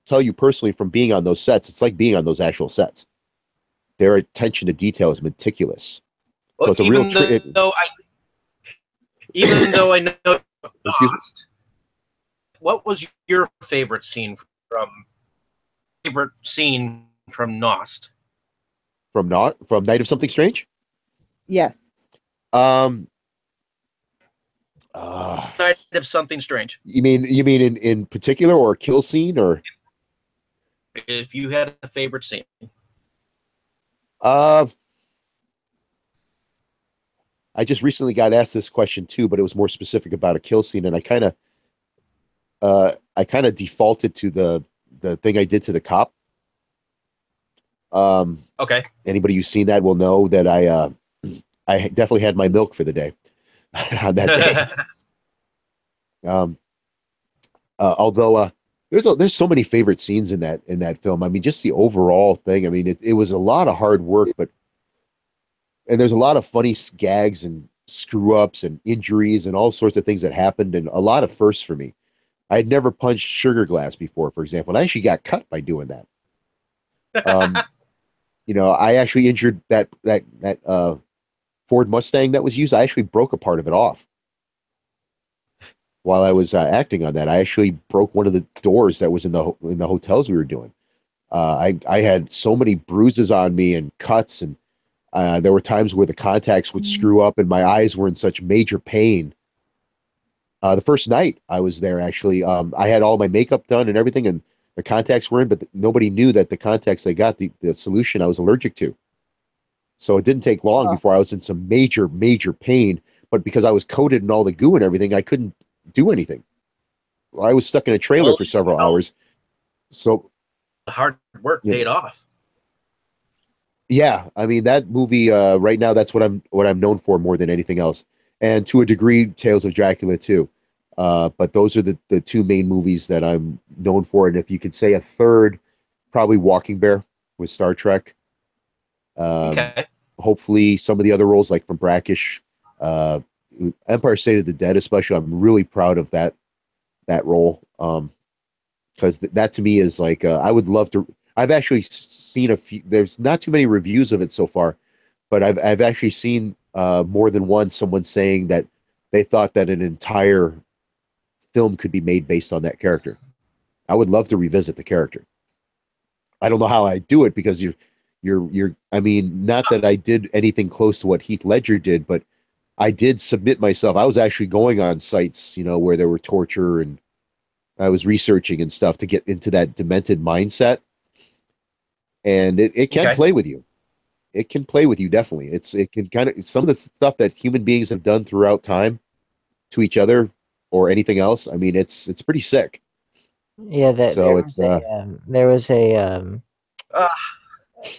tell you personally from being on those sets, it's like being on those actual sets. Their attention to detail is meticulous. Well, so it's a real even though I know Excuse me? Lost, what was your favorite scene from Lost? From Night of Something Strange? Yes. Night of Something Strange. You mean in particular, or a kill scene, or if you had a favorite scene? I just recently got asked this question too, but it was more specific about a kill scene, and I kind of defaulted to the thing I did to the cop. Okay. Anybody who's seen that will know that I definitely had my milk for the day on that day. Although there's so many favorite scenes in that film. I mean, just the overall thing. I mean, it was a lot of hard work, and there's a lot of funny gags and screw ups and injuries and all sorts of things that happened, and a lot of firsts for me. I had never punched sugar glass before, for example, and I actually got cut by doing that. I actually injured that Ford Mustang that was used. I actually broke a part of it off while I was acting on that. I actually broke one of the doors that was in the hotels we were doing. I had so many bruises on me and cuts, and there were times where the contacts would screw up and my eyes were in such major pain. The first night I was there, actually, I had all my makeup done and everything, and the contacts were in, but nobody knew that the contacts they got, the solution I was allergic to. So it didn't take long before I was in some major, major pain. But because I was coated in all the goo and everything, I couldn't do anything. I was stuck in a trailer for several hours. So the hard work paid off. Yeah, I mean, that movie right now, that's what I'm known for more than anything else, and to a degree, Tales of Dracula too. But those are the two main movies that I'm known for. And if you could say a third, probably Walking Bear with Star Trek. Okay. Hopefully some of the other roles, like from Brackish, Empire State of the Dead, especially. I'm really proud of that role, because that to me is like, I would love to. I've actually seen a few. There's not too many reviews of it so far, but I've actually seen more than one someone saying that they thought that an entire film could be made based on that character. I would love to revisit the character. I don't know how I do it, because you're I mean, not that I did anything close to what Heath Ledger did, but I did submit myself. I was actually going on sites, where there were torture, and I was researching and stuff to get into that demented mindset. And it can play with you. It can play with you, definitely. It can kind of, some of the stuff that human beings have done throughout time to each other or anything else. I mean, it's pretty sick. Yeah, So there was a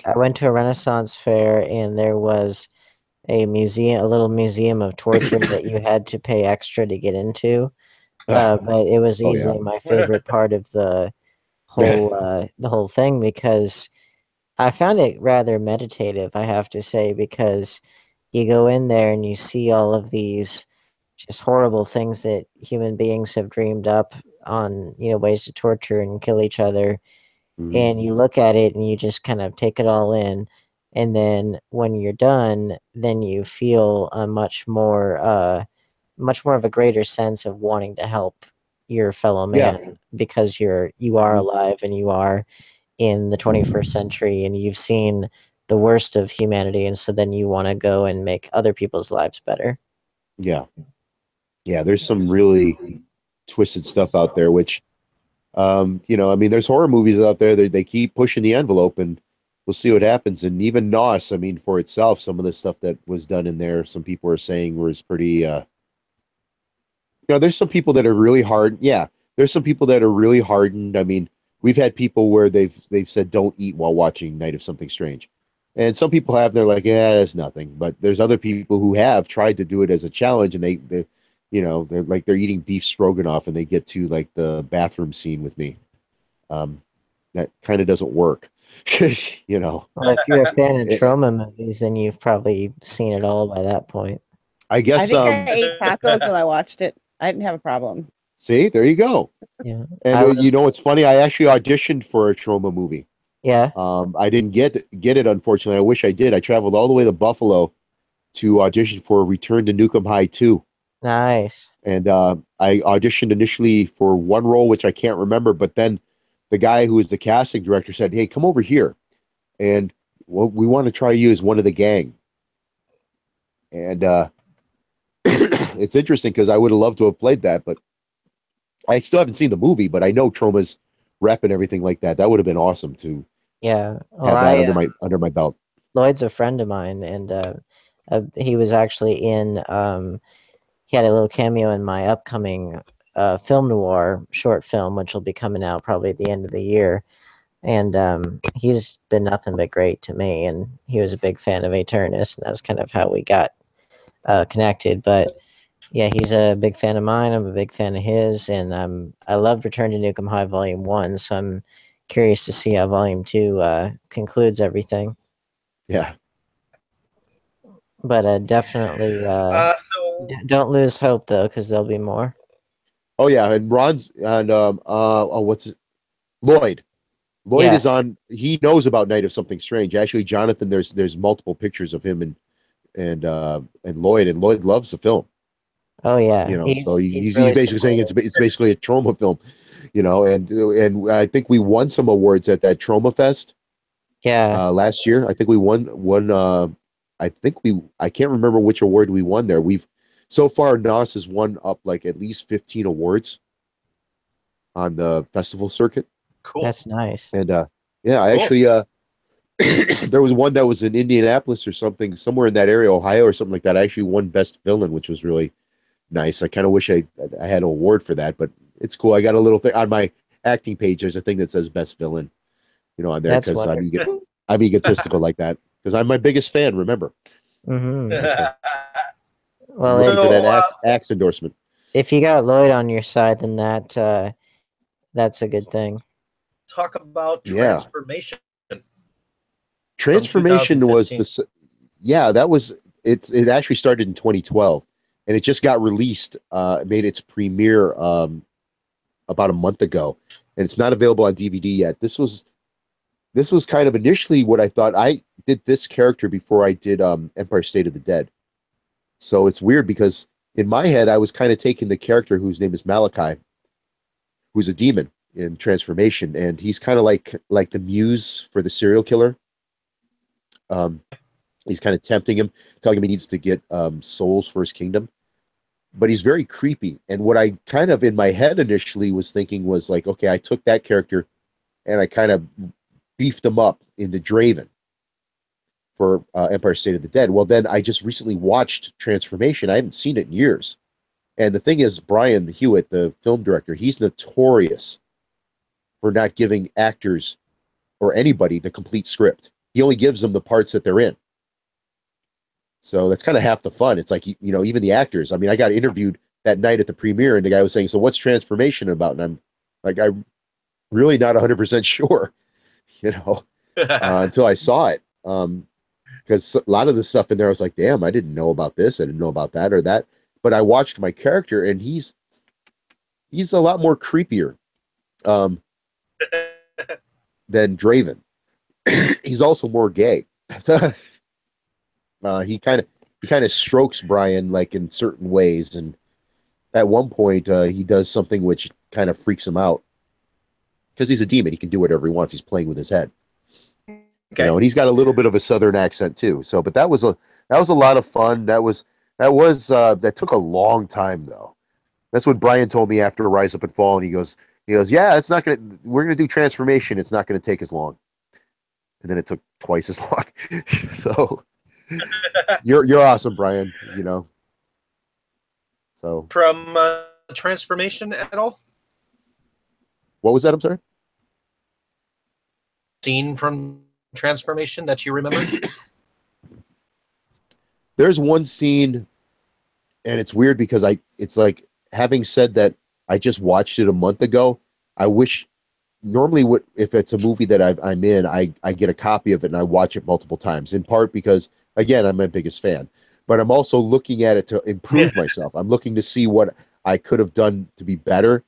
I went to a Renaissance fair, and there was a little museum of torture that you had to pay extra to get into. But it was easily my favorite part of the whole thing, because I found it rather meditative, I have to say, because you go in there and you see all of these just horrible things that human beings have dreamed up on, ways to torture and kill each other. And you look at it and you just kind of take it all in. And then when you're done, then you feel a much more of a greater sense of wanting to help your fellow man, because you are alive and you are in the 21st century, and you've seen the worst of humanity, and so then you want to go and make other people's lives better. Yeah, there's some really twisted stuff out there, which I mean, there's horror movies out there that they keep pushing the envelope, and we'll see what happens. And even Nos, I mean, for itself, some of the stuff that was done in there, some people are saying was pretty there's some people that are really hard. Yeah, there's some people that are really hardened. I mean, we've had people where they've said don't eat while watching Night of Something Strange. And some people have, they're like, yeah, it's nothing. But there's other people who have tried to do it as a challenge, and they're like they're eating beef stroganoff, and they get to like the bathroom scene with me. Um, that kind of doesn't work, you know. Well, if you're a fan of It, trauma movies, then you've probably seen it all by that point. I I guess. think I ate tacos when I watched it. I didn't have a problem. See, there you go. Yeah, And I would you have. know what's funny? I actually auditioned for a trauma movie. Yeah, I didn't get it, unfortunately. I wish I did. I traveled all the way to Buffalo to audition for Return to Nukem High 2. nice. And I auditioned initially for one role, which I can't remember, but then the guy who was the casting director said, "Hey, come over here, and we want to try you as one of the gang." And it's interesting because I would have loved to have played that, but I still haven't seen the movie. But I know Trauma's rep and everything like that. That would have been awesome to Yeah. Well, have that under my belt. Lloyd's a friend of mine, and he was actually in. He had a little cameo in my upcoming film noir short film, which will be coming out probably at the end of the year. And he's been nothing but great to me, and he was a big fan of Eternus, and that's kind of how we got connected. But yeah, he's a big fan of mine. I'm a big fan of his, and I loved Return to Nukem High Volume 1, so I'm curious to see how Volume 2 concludes everything. Yeah. But definitely don't lose hope, though, because there'll be more. Oh yeah, and Ron's and what's it? Lloyd. Lloyd Yeah. is on. He knows about Night of Something Strange. Actually, Jonathan, there's multiple pictures of him and Lloyd, and Lloyd loves the film. Oh yeah, You know, so he's he's really basically saying supportive. it's basically a trauma film. You know, and I think we won some awards at that Trauma Fest Yeah, last year. I think we won. I can't remember which award we won there. We've so far NOS has won up like at least 15 awards on the festival circuit. Cool. that's nice. And yeah, I Cool. actually there was one that was in Indianapolis or something, somewhere in that area, Ohio or something like that. I actually won best villain, which was really nice. I kind of wish I had an award for that, but it's cool. I got a little thing on my acting page. There's a thing that says best villain, you know, on there That's because wonderful. I'm egotistical like that because I'm my biggest fan. Remember, Hmm. I'm Well, looking for that So, axe endorsement. if you got Lloyd on your side, then that's a good thing. talk about Yeah. transformation. Transformation was 2015. yeah, that was it actually started in 2012 and it just got released it made its premiere about a month ago and it's not available on DVD yet. This was kind of initially what I thought. I did this character before I did Empire State of the Dead. So it's weird because in my head I was kind of taking the character whose name is Malachi, who's a demon in transformation, and he's kind of like the muse for the serial killer. Um, he's kind of tempting him, telling him he needs to get souls for his kingdom. But he's very creepy. And what I kind of in my head initially was thinking was like, okay, I took that character and I kind of beefed him up into Draven for Empire State of the Dead. Well, then I just recently watched Transformation. I haven't seen it in years. And the thing is, Brian Hewitt, the film director, he's notorious for not giving actors or anybody the complete script. He only gives them the parts that they're in. So that's kind of half the fun. It's like, you know, even the actors. I mean, I got interviewed that night at the premiere and the guy was saying, so what's Transformation about? And I'm like, I'm really not 100% sure, you know, until I saw it. Because a lot of the stuff in there, I was like, damn, I didn't know about this. I didn't know about that or that. But I watched my character and he's a lot more creepier than Draven. He's also more gay. He kind of strokes Brian like in certain ways, and at one point he does something which kind of freaks him out because he's a demon. He can do whatever he wants. He's playing with his head, Okay. you know, and he's got a little bit of a southern accent too. So, but that was a lot of fun. That took a long time though. That's when Brian told me after Rise Up and Fall, and he goes, yeah, we're gonna do Transformation. It's not gonna take as long, and then it took twice as long. So. You're awesome, Brian. You know. So From Transformation at all? what was that? I'm sorry. Scene from transformation that you remember? There's one scene, and it's weird because it's like, having said that, I just watched it a month ago. I wish normally if it's a movie that I'm in, I get a copy of it and I watch it multiple times. In part because, again, I'm my biggest fan, but I'm also looking at it to improve myself. I'm looking to see what I could have done to be better.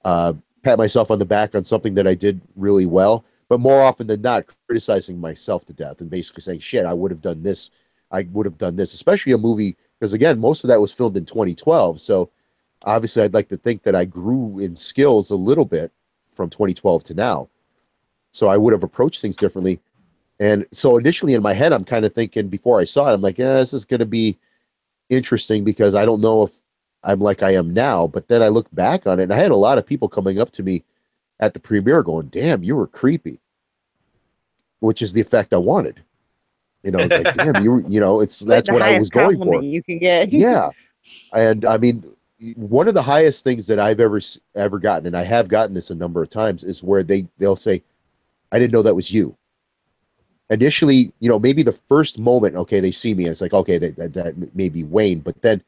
Pat myself on the back on something that I did really well, but more often than not, criticizing myself to death and basically saying, "Shit, I would have done this. I would have done this." Especially a movie, because again, most of that was filmed in 2012. So obviously, I'd like to think that I grew in skills a little bit from 2012 to now. So I would have approached things differently. And so initially in my head, I'm kind of thinking, before I saw it, I'm like, yeah, this is going to be interesting because I don't know if I'm like I am now. But then I look back on it, and I had a lot of people coming up to me at the premiere going, "Damn, you were creepy," which is the effect I wanted. It's like, damn, that's what I was going for. You can get. Yeah. And I mean, one of the highest things that I've ever gotten, and I have gotten this a number of times, is where they'll say, "I didn't know that was you." Initially, maybe the first moment, okay, they see me, and it's like, okay, that may be Wayne, but then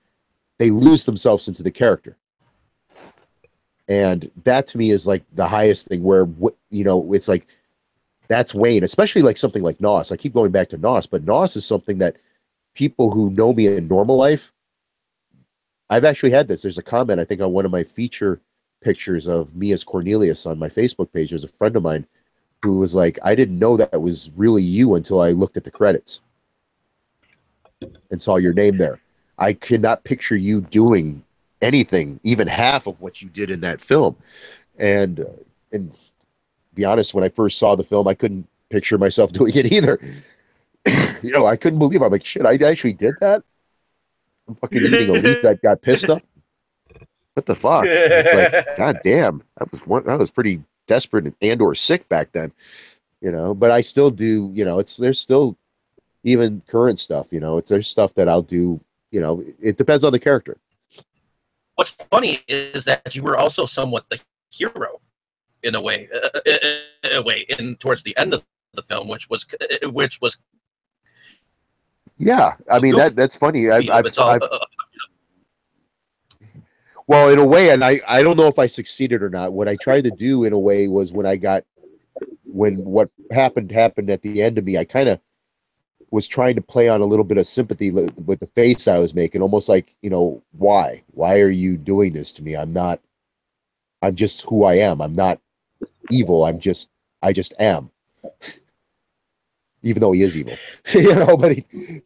they lose themselves into the character. And that to me is like the highest thing, where, it's like, that's Wayne, especially like something like Nos. I keep going back to Nos, but Nos is something that people who know me in normal life, I've actually had this. There's a comment, I think, on one of my feature pictures of me as Cornelius on my Facebook page. There's a friend of mine who was like, "I didn't know that was really you until I looked at the credits and saw your name there. I cannot picture you doing anything, even half of what you did in that film." And be honest, when I first saw the film, I couldn't picture myself doing it either. I couldn't believe it. I'm like, shit, I actually did that? I'm fucking eating a leaf that got pissed up. What the fuck? It's like, god damn, that was pretty desperate and or sick back then, But I still do, there's still even current stuff, there's stuff that I'll do, it depends on the character. What's funny is that you were also somewhat the hero in a way, in towards the end of the film, which was yeah. I mean, that's funny. Well, in a way, and I don't know if I succeeded or not. What I tried to do in a way was, when what happened at the end of me, I kind of was trying to play on a little bit of sympathy with the face I was making, almost like, why are you doing this to me? I'm just who I am. I'm not evil. I just am. Even though he is evil,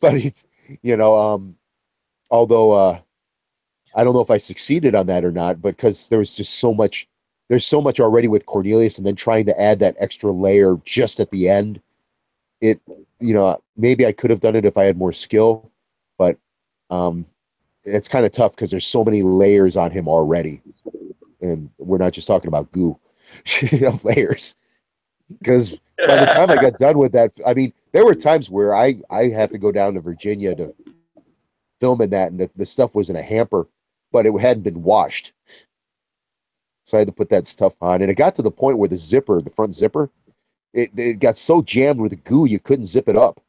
but he's, although, I don't know if I succeeded on that or not, but because there's so much already with Cornelius, and then trying to add that extra layer just at the end, maybe I could have done it if I had more skill, but it's kind of tough because there's so many layers on him already, and we're not just talking about goo of layers. Because by the time I got done with that, I mean, there were times where I have to go down to Virginia to film in that, and the stuff was in a hamper, but it hadn't been washed. So I had to put that stuff on. And it got to the point where the front zipper, it got so jammed with goo, you couldn't zip it up.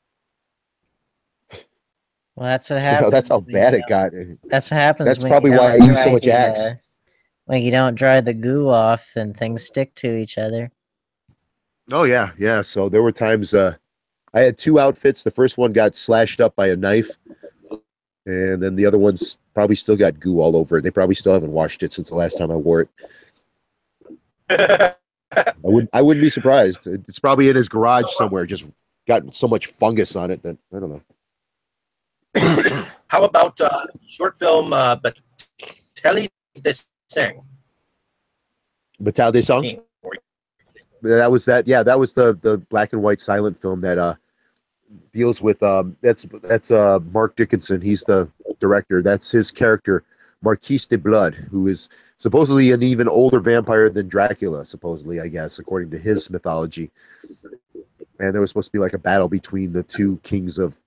Well, that's what happens. That's how bad it got. That's what happens. That's probably why I use so much Axe. When you don't dry the goo off, then things stick to each other. Oh, yeah, yeah. So there were times I had two outfits. The first one got slashed up by a knife, and then the other one's probably still got goo all over it. They probably still haven't washed it since the last time I wore it. I wouldn't be surprised. It's probably in his garage somewhere, just got so much fungus on it that I don't know. How about short film Bataille des Sangs? Bataille des Sangs? That was the black and white silent film that deals with that's Mark Dickinson. He's the director. That's his character, Marquise de Blood, who is supposedly an even older vampire than Dracula, supposedly, I guess, according to his mythology. And there was supposed to be like a battle between the two kings of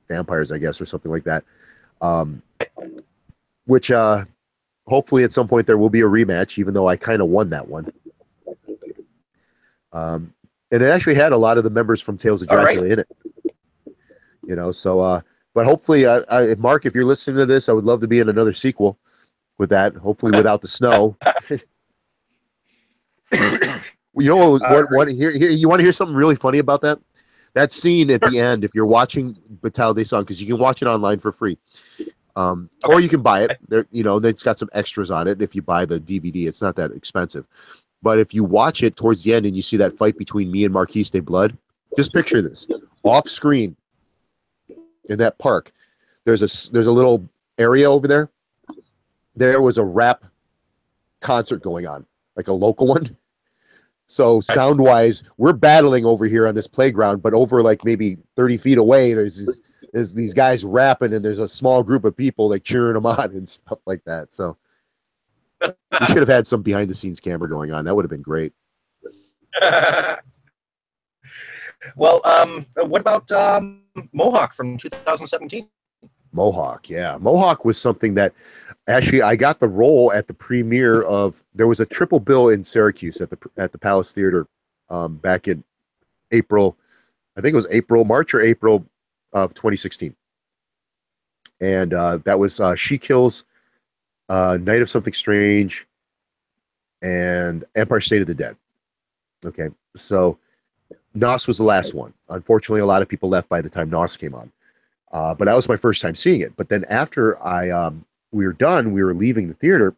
vampires, I guess, or something like that. Which hopefully at some point there will be a rematch, even though I kind of won that one. And it actually had a lot of the members from Tales of Dracula in it. You know, so but hopefully, Mark, if you're listening to this, I would love to be in another sequel with that. Hopefully, without the snow. You know what here you want to hear something really funny about that? That scene at the end, if you're watching Battelle des Sangs, because you can watch it online for free, or you can buy it. There, you know, it's got some extras on it. If you buy the DVD, it's not that expensive. But if you watch it towards the end and you see that fight between me and Marquise de Blood, just picture this: off screen in that park, there's a little area over there. There was a rap concert going on, like a local one. So sound wise, we're battling over here on this playground, but over like maybe 30 feet away, there's these guys rapping, and there's a small group of people like cheering them on and stuff like that. So we should have had some behind the scenes camera going on. That would have been great. Well, what about Mohawk from 2017? Mohawk, yeah. Mohawk was something that actually I got the role at the premiere of. There was a triple bill in Syracuse at the Palace Theater back in April. I think it was March or April of 2016. And that was She Kills, Night of Something Strange, and Empire State of the Dead. Okay, so Nos was the last one. Unfortunately, a lot of people left by the time Nos came on. But that was my first time seeing it. But then after we were done, we were leaving the theater,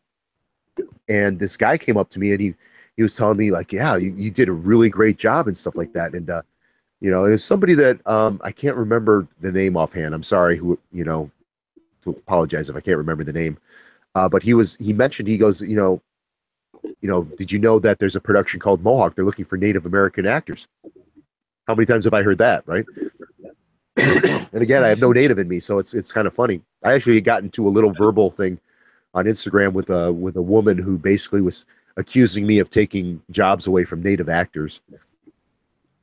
and this guy came up to me, and he was telling me like, yeah, you did a really great job and stuff like that. And you know, there's somebody that I can't remember the name offhand. I'm sorry, who, you know, to apologize if I can't remember the name. But he mentioned, he goes, you know, did you know that there's a production called Mohawk? They're looking for Native American actors. How many times have I heard that, right? And again, I have no native in me, so it's kind of funny. I actually got into a little verbal thing on Instagram with a woman who basically was accusing me of taking jobs away from native actors,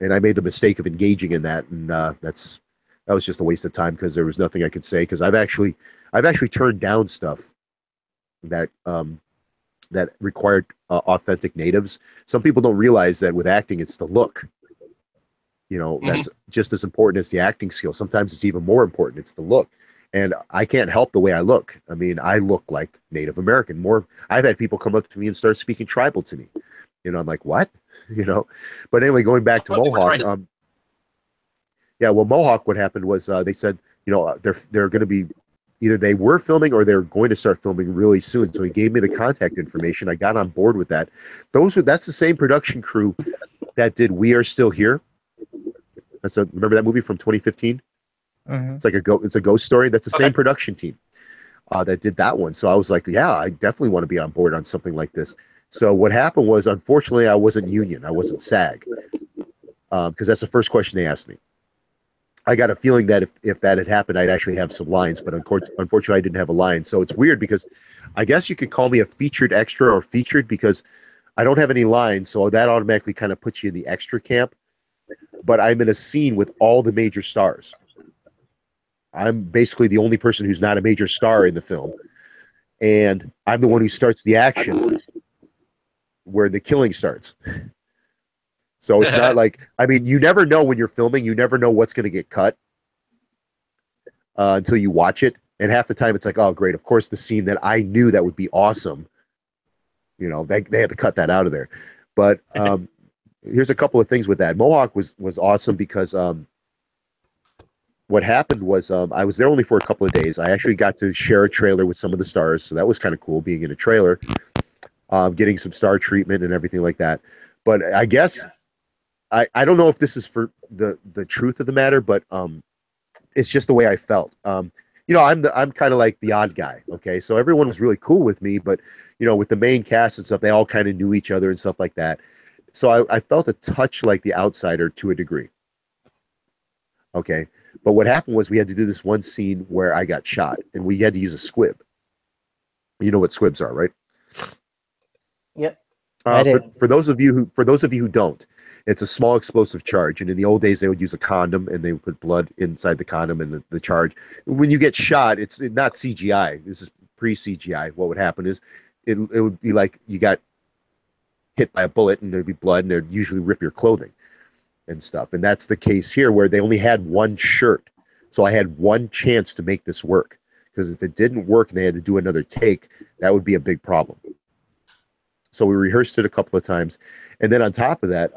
and I made the mistake of engaging in that, and that was just a waste of time because there was nothing I could say, because I've actually turned down stuff that that required authentic natives. Some people don't realize that with acting, it's the look. You know, that's just as important as the acting skill. Sometimes it's even more important. It's the look. And I can't help the way I look. I mean, I look like Native American. I've had people come up to me and start speaking tribal to me. You know, I'm like, what? You know? But anyway, going back to Mohawk. Yeah, well, Mohawk, what happened was they said, you know, they're going to be, either they were filming or they're going to start filming really soon. So he gave me the contact information. I got on board with that. That's the same production crew that did We Are Still Here. Remember that movie from 2015? Mm-hmm. It's like it's a ghost story. That's the same production team that did that one. So I was like, yeah, I definitely want to be on board on something like this. So what happened was, unfortunately, I wasn't union. I wasn't SAG, because that's the first question they asked me. I got a feeling that if that had happened, I'd actually have some lines, but unfortunately, I didn't have a line. So it's weird, because I guess you could call me a featured extra or featured, because I don't have any lines. So that automatically kind of puts you in the extra camp. But I'm in a scene with all the major stars. I'm basically the only person who's not a major star in the film. And I'm the one who starts the action where the killing starts. So it's not like, I mean, you never know when you're filming. You never know what's going to get cut until you watch it. And half the time it's like, oh, great. Of course, the scene that I knew that would be awesome, you know, they had to cut that out of there. But here's a couple of things with that. Mohawk was awesome because what happened was I was there only for a couple of days. I actually got to share a trailer with some of the stars, so that was kind of cool, being in a trailer, getting some star treatment and everything like that. But I guess I don't know if this is for the truth of the matter, but it's just the way I felt. You know, I'm kind of like the odd guy. Okay, so everyone was really cool with me, but you know, with the main cast and stuff, they all kind of knew each other and stuff like that. So I felt a touch like the outsider to a degree. Okay. But what happened was we had to do this one scene where I got shot, and we had to use a squib. You know what squibs are, right? Yep. I do. For those of you who don't, it's a small explosive charge. And in the old days, they would use a condom, and they would put blood inside the condom and the charge. When you get shot, it's not CGI. This is pre-CGI. What would happen is it would be like you got hit by a bullet, and there'd be blood, and they'd usually rip your clothing. and stuff. And that's the case here where they only had one shirt. So I had one chance to make this work, because if it didn't work and they had to do another take, that would be a big problem. So we rehearsed it a couple of times. And then on top of that,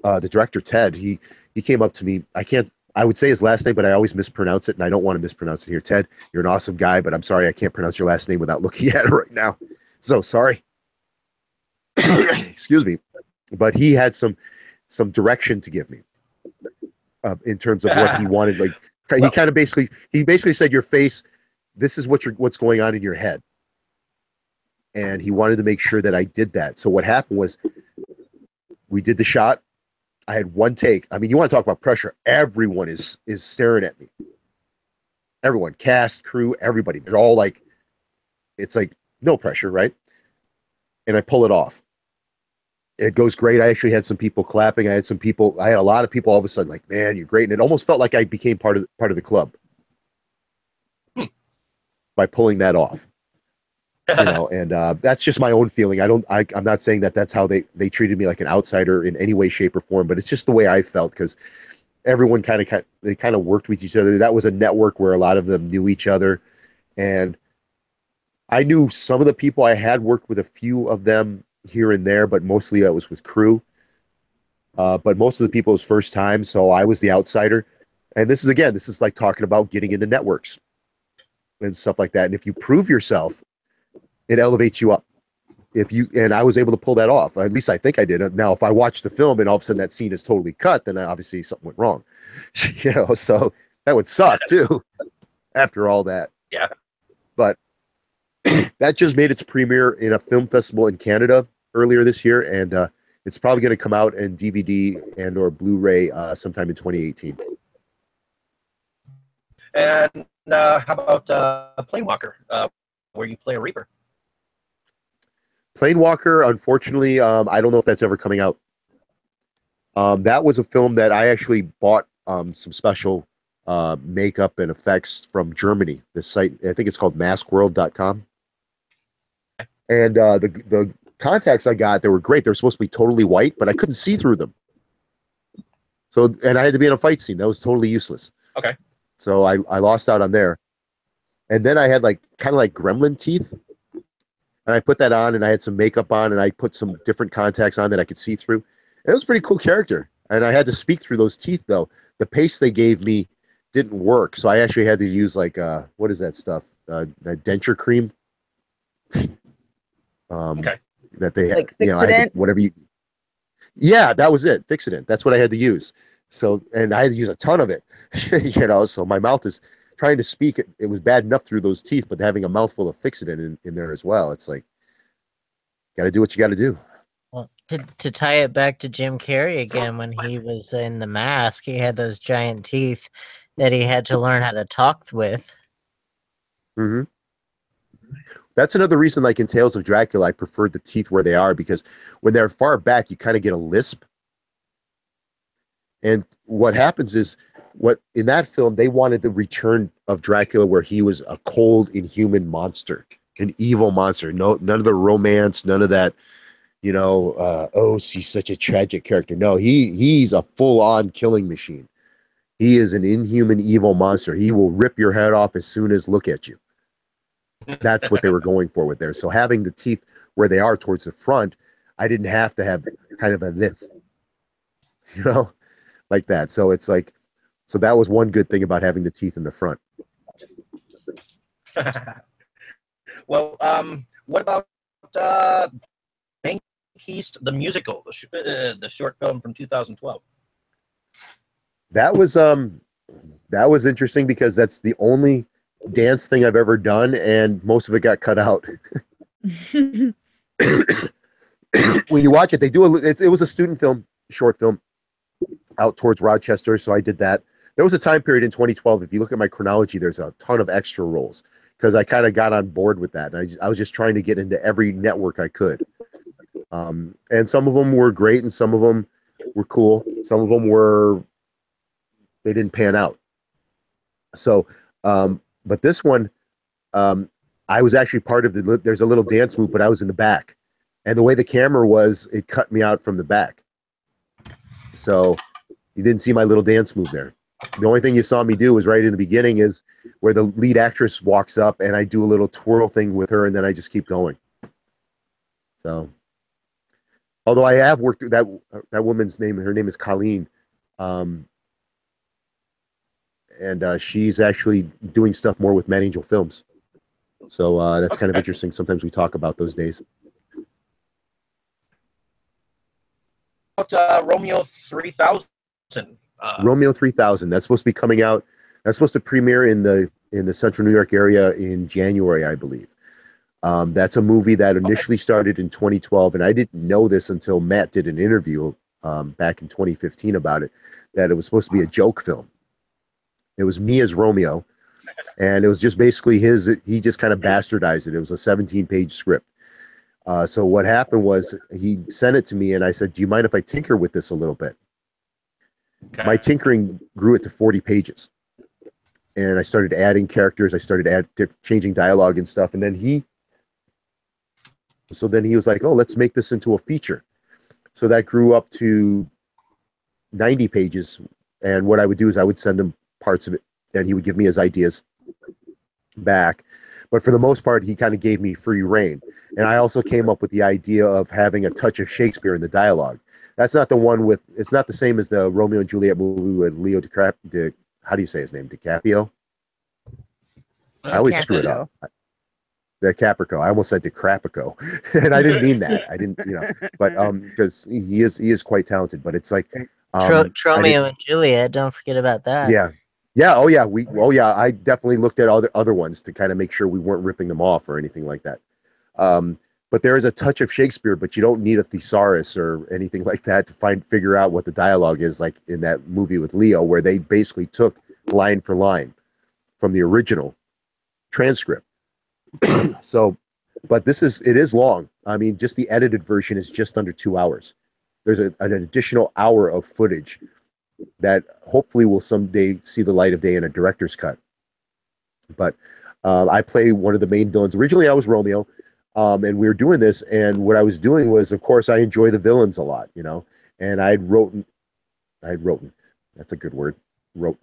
the director, Ted, he came up to me. I would say his last name, but I always mispronounce it, and I don't want to mispronounce it here. Ted, you're an awesome guy, but I'm sorry I can't pronounce your last name without looking at it right now. So sorry. Excuse me. But he had some direction to give me in terms of what he wanted. Like he kind of basically said, your face, this is what's going on in your head. And he wanted to make sure that I did that. So what happened was we did the shot. I had one take. I mean, you want to talk about pressure. Everyone is staring at me. Everyone, cast, crew, everybody. They're all like, it's like no pressure, right? And I pull it off. It goes great. I actually had some people clapping. I had a lot of people all of a sudden like, man, you're great. And it almost felt like I became part of the club by pulling that off. You know, and that's just my own feeling. I'm not saying that that's how they treated me like an outsider in any way, shape, or form, but it's just the way I felt, because everyone kind of worked with each other. That was a network where a lot of them knew each other, and I knew some of the people. I had worked with a few of them here and there, but mostly that was with crew. But most of the people was first time, so I was the outsider. And this is like talking about getting into networks and stuff like that. And if you prove yourself, it elevates you up. And I was able to pull that off. At least I think I did. Now, if I watch the film and all of a sudden that scene is totally cut, then obviously something went wrong. You know, so that would suck too. After all that, yeah. But that just made its premiere in a film festival in Canada earlier this year, and it's probably going to come out in DVD and or Blu-ray sometime in 2018. And how about Planewalker, where you play a Reaper? Planewalker, unfortunately, I don't know if that's ever coming out. That was a film that I actually bought some special makeup and effects from Germany. This site, I think it's called maskworld.com. And the contacts I got, they were great. They were supposed to be totally white, but I couldn't see through them. So, and I had to be in a fight scene. That was totally useless. Okay. So I lost out on there. And then I had kind of like gremlin teeth. And I put that on, and I had some makeup on, and I put some different contacts on that I could see through. And it was a pretty cool character. And I had to speak through those teeth, though. The paste they gave me didn't work. So I actually had to use what is that stuff? That denture cream. Okay. That they had, like Fixodent? Yeah, that was it. Fixodent. That's what I had to use. So, and I had to use a ton of it, so my mouth is trying to speak. It was bad enough through those teeth, but having a mouthful of Fixodent in there as well, it's like, got to do what you got to do. Well, to tie it back to Jim Carrey again, when he was in The Mask, he had those giant teeth that he had to learn how to talk with. Mm-hmm. That's another reason, like in Tales of Dracula, I preferred the teeth where they are, because when they're far back, you kind of get a lisp. And what happens is, in that film, they wanted the return of Dracula where he was a cold, inhuman monster, an evil monster. No, none of the romance, none of that, he's such a tragic character. No, he's a full-on killing machine. He is an inhuman, evil monster. He will rip your head off as soon as look at you. That's what they were going for with there. So having the teeth where they are towards the front, I didn't have to have kind of a this, like that. So it's like, so that was one good thing about having the teeth in the front. Well, what about Bank East, the musical, the short film from 2012? That was interesting, because that's the only dance thing I've ever done, and most of it got cut out. When you watch it, it was a student film, short film, out towards Rochester, so I did that. There was a time period in 2012, if you look at my chronology, there's a ton of extra roles, because I kind of got on board with that, and I was just trying to get into every network I could. And some of them were great, and some of them were cool. Some of them they didn't pan out. So, but this one, I was actually part of there's a little dance move, but I was in the back. And the way the camera was, it cut me out from the back. So you didn't see my little dance move there. The only thing you saw me do was right in the beginning is where the lead actress walks up and I do a little twirl thing with her and then I just keep going. So, although I have worked with that woman's name, her name is Colleen. And she's actually doing stuff more with Mad Angel Films. So that's kind of interesting. Sometimes we talk about those days. About Romeo 3000. Romeo 3000. That's supposed to be coming out. That's supposed to premiere in the Central New York area in January, I believe. That's a movie that initially started in 2012, and I didn't know this until Matt did an interview back in 2015 about it, that it was supposed to be a joke film. It was me as Romeo, and it was just basically he just kind of bastardized it. It was a 17-page script. So what happened was he sent it to me, and I said, do you mind if I tinker with this a little bit? Okay. My tinkering grew it to 40 pages. And I started adding characters. I started changing dialogue and stuff. And then he was like, oh, let's make this into a feature. So that grew up to 90 pages. And what I would do is I would send him parts of it, and he would give me his ideas back. But for the most part, he kind of gave me free reign. And I also came up with the idea of having a touch of Shakespeare in the dialogue. That's not the one with, it's not the same as the Romeo and Juliet movie with Leo how do you say his name? DiCaprio? I always screw it up. The Caprico. I almost said DiCrapico, and I didn't mean that. I didn't, but because he is quite talented. But it's like Tromeo and Juliet. Don't forget about that. Yeah, yeah. Oh yeah. I definitely looked at other ones to kind of make sure we weren't ripping them off or anything like that. But there is a touch of Shakespeare, but you don't need a thesaurus or anything like that to figure out what the dialogue is, like in that movie with Leo, where they basically took line for line from the original transcript. So, but it is long. I mean, just the edited version is just under 2 hours. There's an additional hour of footage that hopefully will someday see the light of day in a director's cut. But I play one of the main villains. Originally, I was Romeo. And we were doing this, and what I was doing was, of course, I enjoy the villains a lot, and I'd wrote, that's a good word, wrote,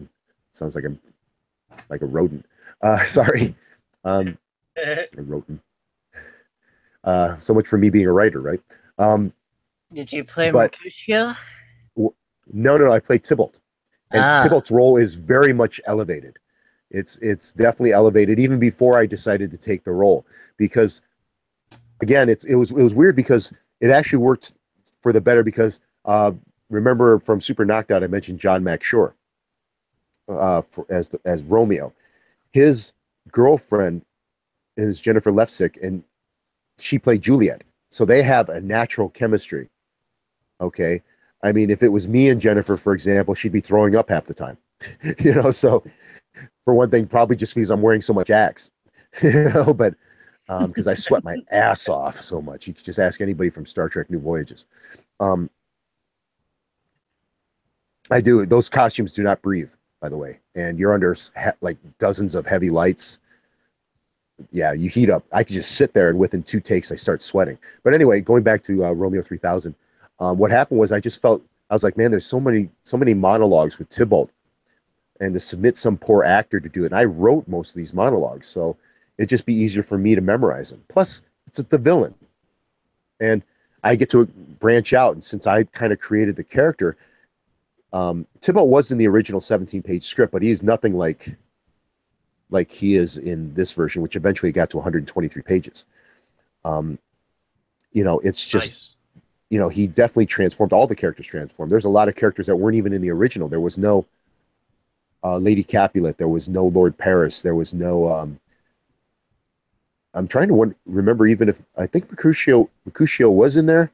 sounds like a rodent, sorry, wrote, so much for me being a writer, right? Did you play Mercutio? No, I played Tybalt, and Tybalt's role is very much elevated. It's definitely elevated, even before I decided to take the role, because again, it was weird because it actually worked for the better because remember from Super Knocked Out I mentioned John McShore as Romeo. His girlfriend is Jennifer Lefsick, and she played Juliet, so they have a natural chemistry. Okay, I mean, if it was me and Jennifer, for example, she'd be throwing up half the time. So for one thing, probably just because I'm wearing so much Axe, but. Because I sweat my ass off so much. You can just ask anybody from Star Trek New Voyages. I do. Those costumes do not breathe, by the way. And you're under like dozens of heavy lights. Yeah, you heat up. I could just sit there, and within 2 takes, I start sweating. But anyway, going back to Romeo 3000, what happened was I was like, man, there's so many monologues with Tybalt, and to submit some poor actor to do it. And I wrote most of these monologues, so it'd just be easier for me to memorize them. Plus, it's the villain. And I get to branch out. And since I kind of created the character, Tybalt was in the original 17-page script, but he is nothing like he is in this version, which eventually got to 123 pages. It's just, nice. He definitely transformed. All the characters transformed. There's a lot of characters that weren't even in the original. There was no Lady Capulet. There was no Lord Paris. There was no... I'm trying to remember even if I think Mercutio was in there.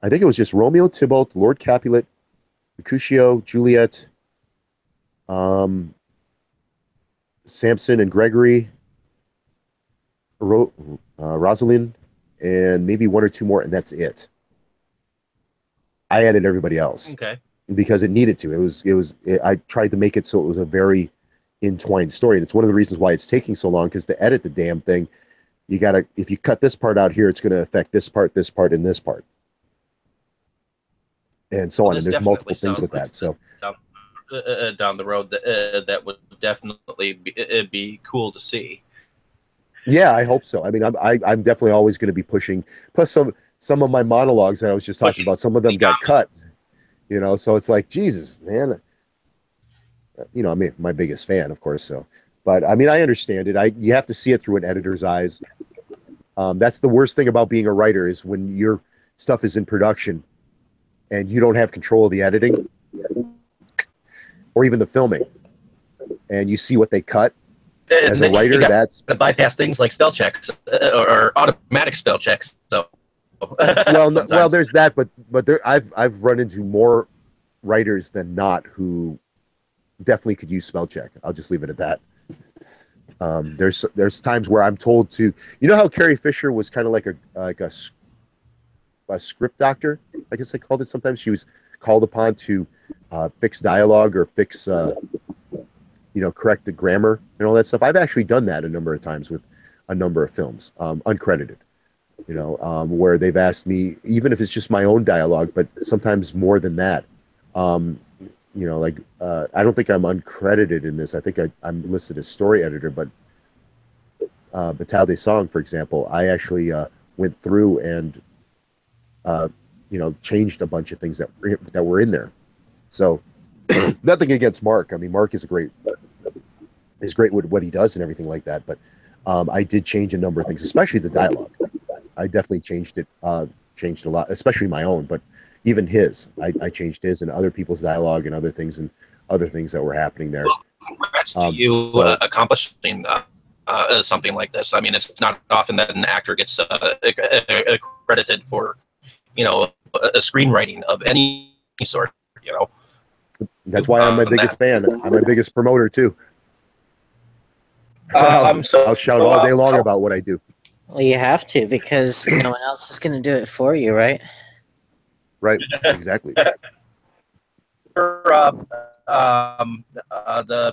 I think it was just Romeo, Tybalt, Lord Capulet, Mercutio, Juliet, Samson and Gregory, Rosalind, and maybe 1 or 2 more, and that's it. I added everybody else. Okay. Because it needed to. I tried to make it so it was a very entwined story, and it's one of the reasons why it's taking so long, because to edit the damn thing, if you cut this part out here, it's going to affect this part, and this part. and so Well, on. And this there's multiple definitely things sounds with like that. So down the road that would definitely be cool to see. yeah, I hope so. I mean, I'm definitely always going to be pushing. Plus, some of my monologues that I was just talking about, some of them got cut. You know, so it's like, Jesus, man. You know, I mean, my biggest fan, of course. So, but I mean, I understand it. You have to see it through an editor's eyes. That's the worst thing about being a writer is when your stuff is in production and you don't have control of the editing or even the filming, and you see what they cut. As a writer, that's bypass things like spell checks or automatic spell checks. So, well, there's that, but I've run into more writers than not who definitely could use spell check. I'll just leave it at that. There's times where I'm told to, you know how Carrie Fisher was kind of like a script doctor, I guess they called it sometimes. She was called upon to fix dialogue or fix correct the grammar and all that stuff. I've actually done that a number of times with a number of films, uncredited, where they've asked me, even if it's just my own dialogue, but sometimes more than that. I don't think I'm uncredited in this. I think I'm listed as story editor, but Batal de Song, for example, I actually went through and changed a bunch of things that were in there. So nothing against Mark. I mean, Mark is great with what he does and everything like that. But I did change a number of things, especially the dialogue. I definitely changed a lot, especially my own, but even his. I changed his and other people's dialogue and other things that were happening there. Well, congrats to you accomplishing something like this. I mean, it's not often that an actor gets credited for, a screenwriting of any sort. That's why I'm my biggest fan. I'm my biggest promoter too. I'll shout all day long about what I do. Well, you have to, because no one else is going to do it for you, right? Right, exactly. The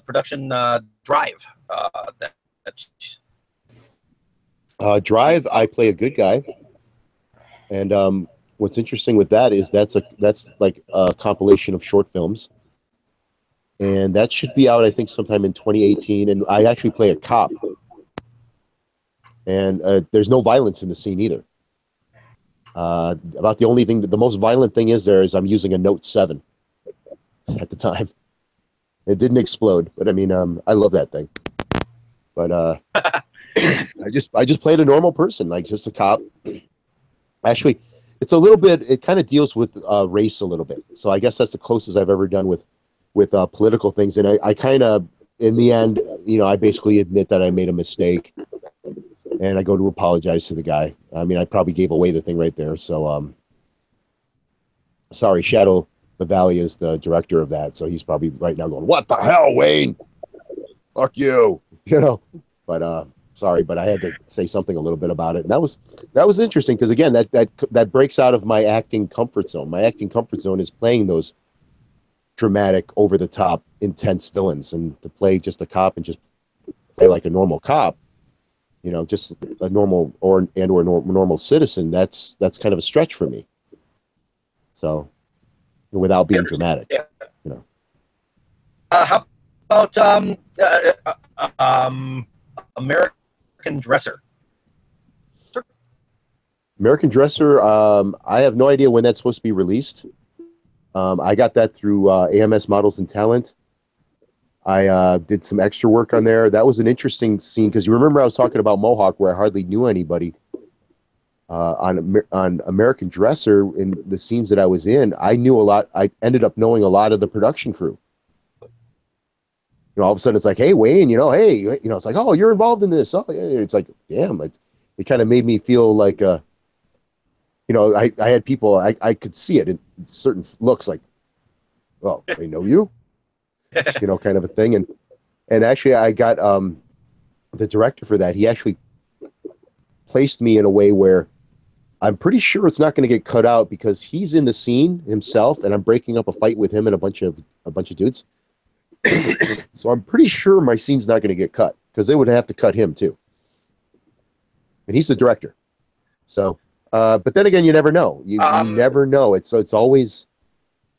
production Drive. Drive, I play a good guy, and what's interesting with that is that's like a compilation of short films, and that should be out, I think, sometime in 2018. And I actually play a cop, and there's no violence in the scene either. About the only thing, the most violent thing is I'm using a Note 7 at the time. It didn't explode, but I mean, I love that thing. But I just played a normal person, like just a cop. Actually, it's a little bit. It kind of deals with race a little bit. So I guess that's the closest I've ever done with political things. And I kind of, in the end, I basically admit that I made a mistake, and I go to apologize to the guy. I mean, I probably gave away the thing right there. So, sorry, Shadow LaValle is the director of that. So he's probably right now going, "What the hell, Wayne? Fuck you," But sorry, but I had to say something a little bit about it. And that was interesting because, again, that breaks out of my acting comfort zone. My acting comfort zone is playing those dramatic, over the top, intense villains, and to play just a cop and just play like a normal cop. Just a normal or normal citizen, that's kind of a stretch for me. So, without being dramatic, yeah. How about American Dresser? American Dresser, I have no idea when that's supposed to be released. I got that through AMS Models and Talent. I did some extra work on there. That was an interesting scene because you remember I was talking about Mohawk, where I hardly knew anybody. On American Dresser, in the scenes that I was in, I knew a lot. I ended up knowing a lot of the production crew. All of a sudden it's like, "Hey, Wayne, hey, it's like, oh, you're involved in this." Oh, yeah. It's like, damn, it kind of made me feel like, I had people, I could see it in certain looks, like, "Oh, they know you." Kind of a thing. And actually I got the director for that. He actually placed me in a way where I'm pretty sure it's not going to get cut out because he's in the scene himself, and I'm breaking up a fight with him and a bunch of dudes. So I'm pretty sure my scene's not going to get cut because they would have to cut him too. And he's the director. So, but then again, you never know. You never know. It's always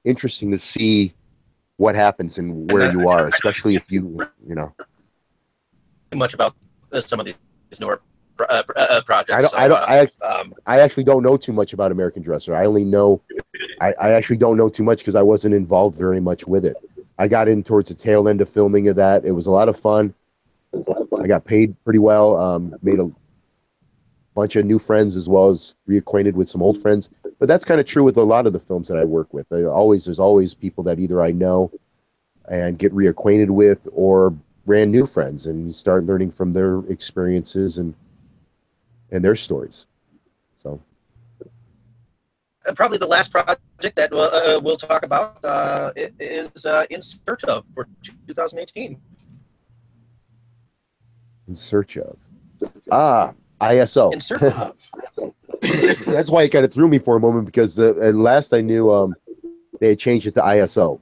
interesting to see what happens and where you are, especially if you know. Too much about some of these newer projects. I actually don't know too much about American Dresser. I only know, I actually don't know too much because I wasn't involved very much with it. I got in towards the tail end of filming of that. It was a lot of fun. I got paid pretty well. Made a bunch of new friends as well as reacquainted with some old friends. But that's kind of true with a lot of the films that I work with. There's always people that either I know and get reacquainted with, or brand new friends, and start learning from their experiences and their stories. So probably the last project that we'll talk about is In Search Of for 2018. In Search Of. ISO. In Search Of. That's why it kind of threw me for a moment, because at last I knew they had changed it to ISO.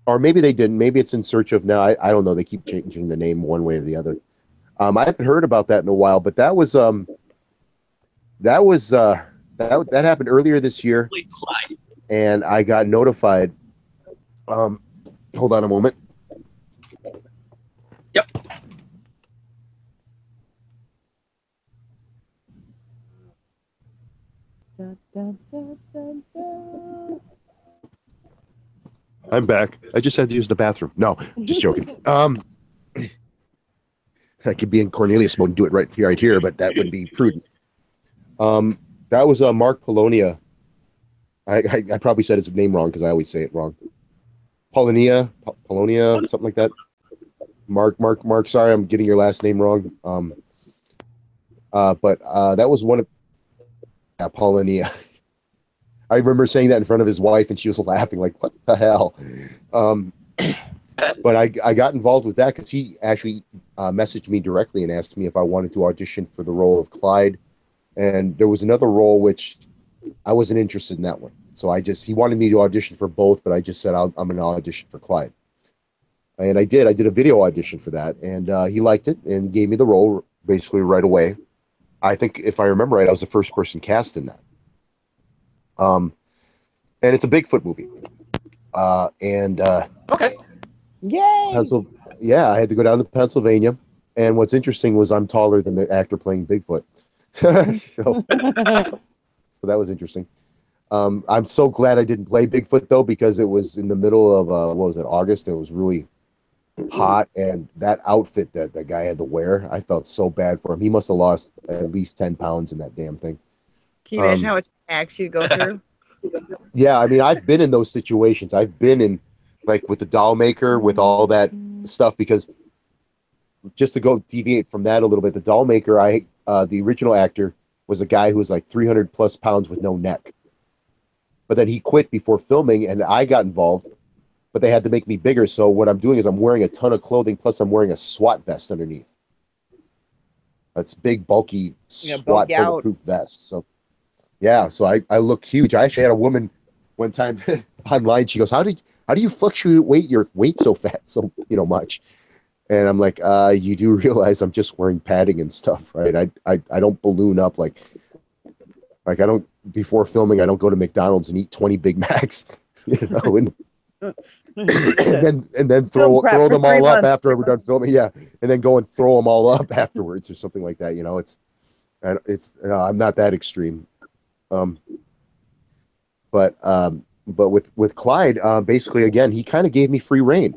Or maybe they didn't. Maybe it's In Search Of now. I don't know. They keep changing the name one way or the other. I haven't heard about that in a while, but that happened earlier this year, and I got notified. Hold on a moment. Yep. I'm back. I just had to use the bathroom. No, just joking. I could be in Cornelius mode and do it right here, but that would be prudent. That was Mark Polonia. I probably said his name wrong because I always say it wrong. Polonia, something like that. Mark. Sorry, I'm getting your last name wrong. But that was one of Polonia. I remember saying that in front of his wife, and she was laughing like, "What the hell?" But I got involved with that because he actually messaged me directly and asked me if I wanted to audition for the role of Clyde. And there was another role which I wasn't interested in that one. So he wanted me to audition for both, but I just said I'm going to audition for Clyde. And I did. I did a video audition for that, and he liked it and gave me the role basically right away. I think if I remember right, I was the first person cast in that. And it's a Bigfoot movie. Okay. Yay! Yeah, I had to go down to Pennsylvania. And what's interesting was I'm taller than the actor playing Bigfoot. so that was interesting. I'm so glad I didn't play Bigfoot, though, because it was in the middle of, August. It was really hot. And that outfit that guy had to wear, I felt so bad for him. He must have lost at least 10 pounds in that damn thing. Can you imagine how much acts you go through? Yeah, I mean, I've been in those situations. I've been in, like, with the doll maker, with all that stuff, because just to go deviate from that a little bit, the doll maker, the original actor was a guy who was like 300 plus pounds with no neck. But then he quit before filming, and I got involved, but they had to make me bigger. So what I'm doing is I'm wearing a ton of clothing, plus I'm wearing a SWAT vest underneath. That's big, bulky SWAT bulletproof vest. So yeah, so I look huge. I actually had a woman one time online. She goes, "How do you fluctuate your weight so much?" And I'm like, you do realize I'm just wearing padding and stuff, right? I don't balloon up like I don't, before filming, I don't go to McDonald's and eat 20 Big Macs, and then throw them all up after we're done filming. Yeah. And then go and throw them all up afterwards or something like that. I'm not that extreme. But with Clyde, basically, again, he kind of gave me free reign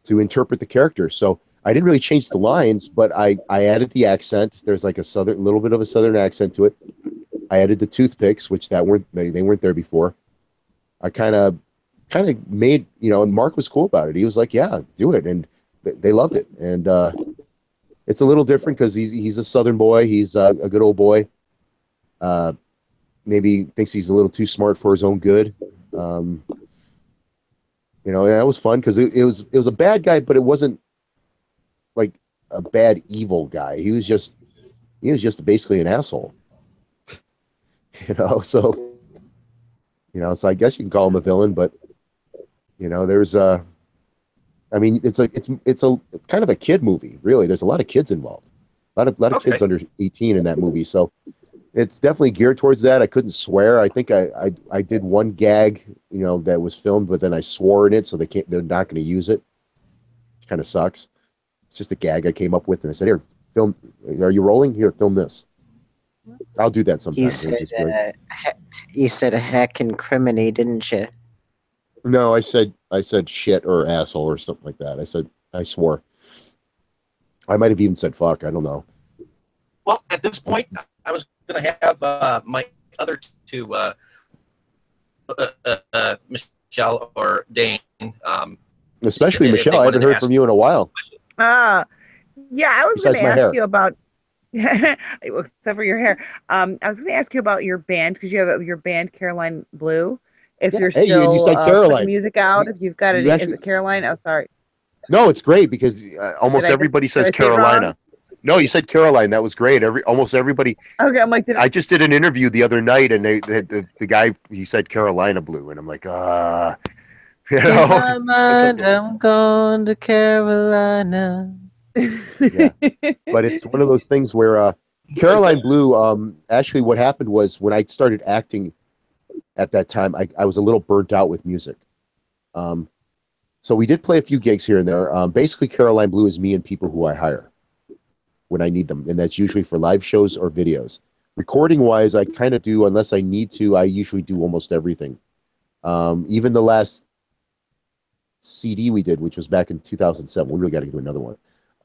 to interpret the character. So I didn't really change the lines, but I added the accent. There's like a little bit of a southern accent to it. I added the toothpicks, which they weren't there before. I kind of made, and Mark was cool about it. He was like, "Yeah, do it," and they loved it. And it's a little different because he's a southern boy. He's a good old boy. Maybe thinks he's a little too smart for his own good. And that was fun because it was a bad guy, but it wasn't like a bad evil guy. He was just basically an asshole. So I guess you can call him a villain, but there's it's kind of a kid movie, really. There's a lot of kids involved, a lot of kids under 18 in that movie. So it's definitely geared towards that. I couldn't swear. I think I did one gag, that was filmed, but then I swore in it, so they're not going to use it. Kind of sucks. It's just a gag I came up with, and I said, "Here, film. Are you rolling? Here, film this." I'll do that sometimes. You said heck and criminy, didn't you? No, I said shit or asshole or something like that. I swore. I might have even said fuck. I don't know. Well, at this point, I was going to have my other two, Michelle or Dane. Especially Michelle. I haven't heard from you in a while. Yeah, I was going to ask you about. Except for your hair. I was going to ask you about your band, because you have your band Caroline Blue. If you're still you said Caroline. music out, if you've got it, is it Caroline? Oh, sorry. No, it's great because almost everybody says Carolina. No, you said Caroline. That was great. Almost everybody. Okay, I'm like, I just did an interview the other night, and the guy, he said Carolina Blue, and I'm like, In my mind, I'm going to Carolina. Yeah, but it's one of those things where Caroline Blue. Actually, what happened was when I started acting at that time, I was a little burnt out with music. So we did play a few gigs here and there. Basically, Caroline Blue is me and people who I hire when I need them, and that's usually for live shows or videos. Recording wise, I kind of do, unless I need to. I usually do almost everything. Even the last CD we did, which was back in 2007, we really got to do another one.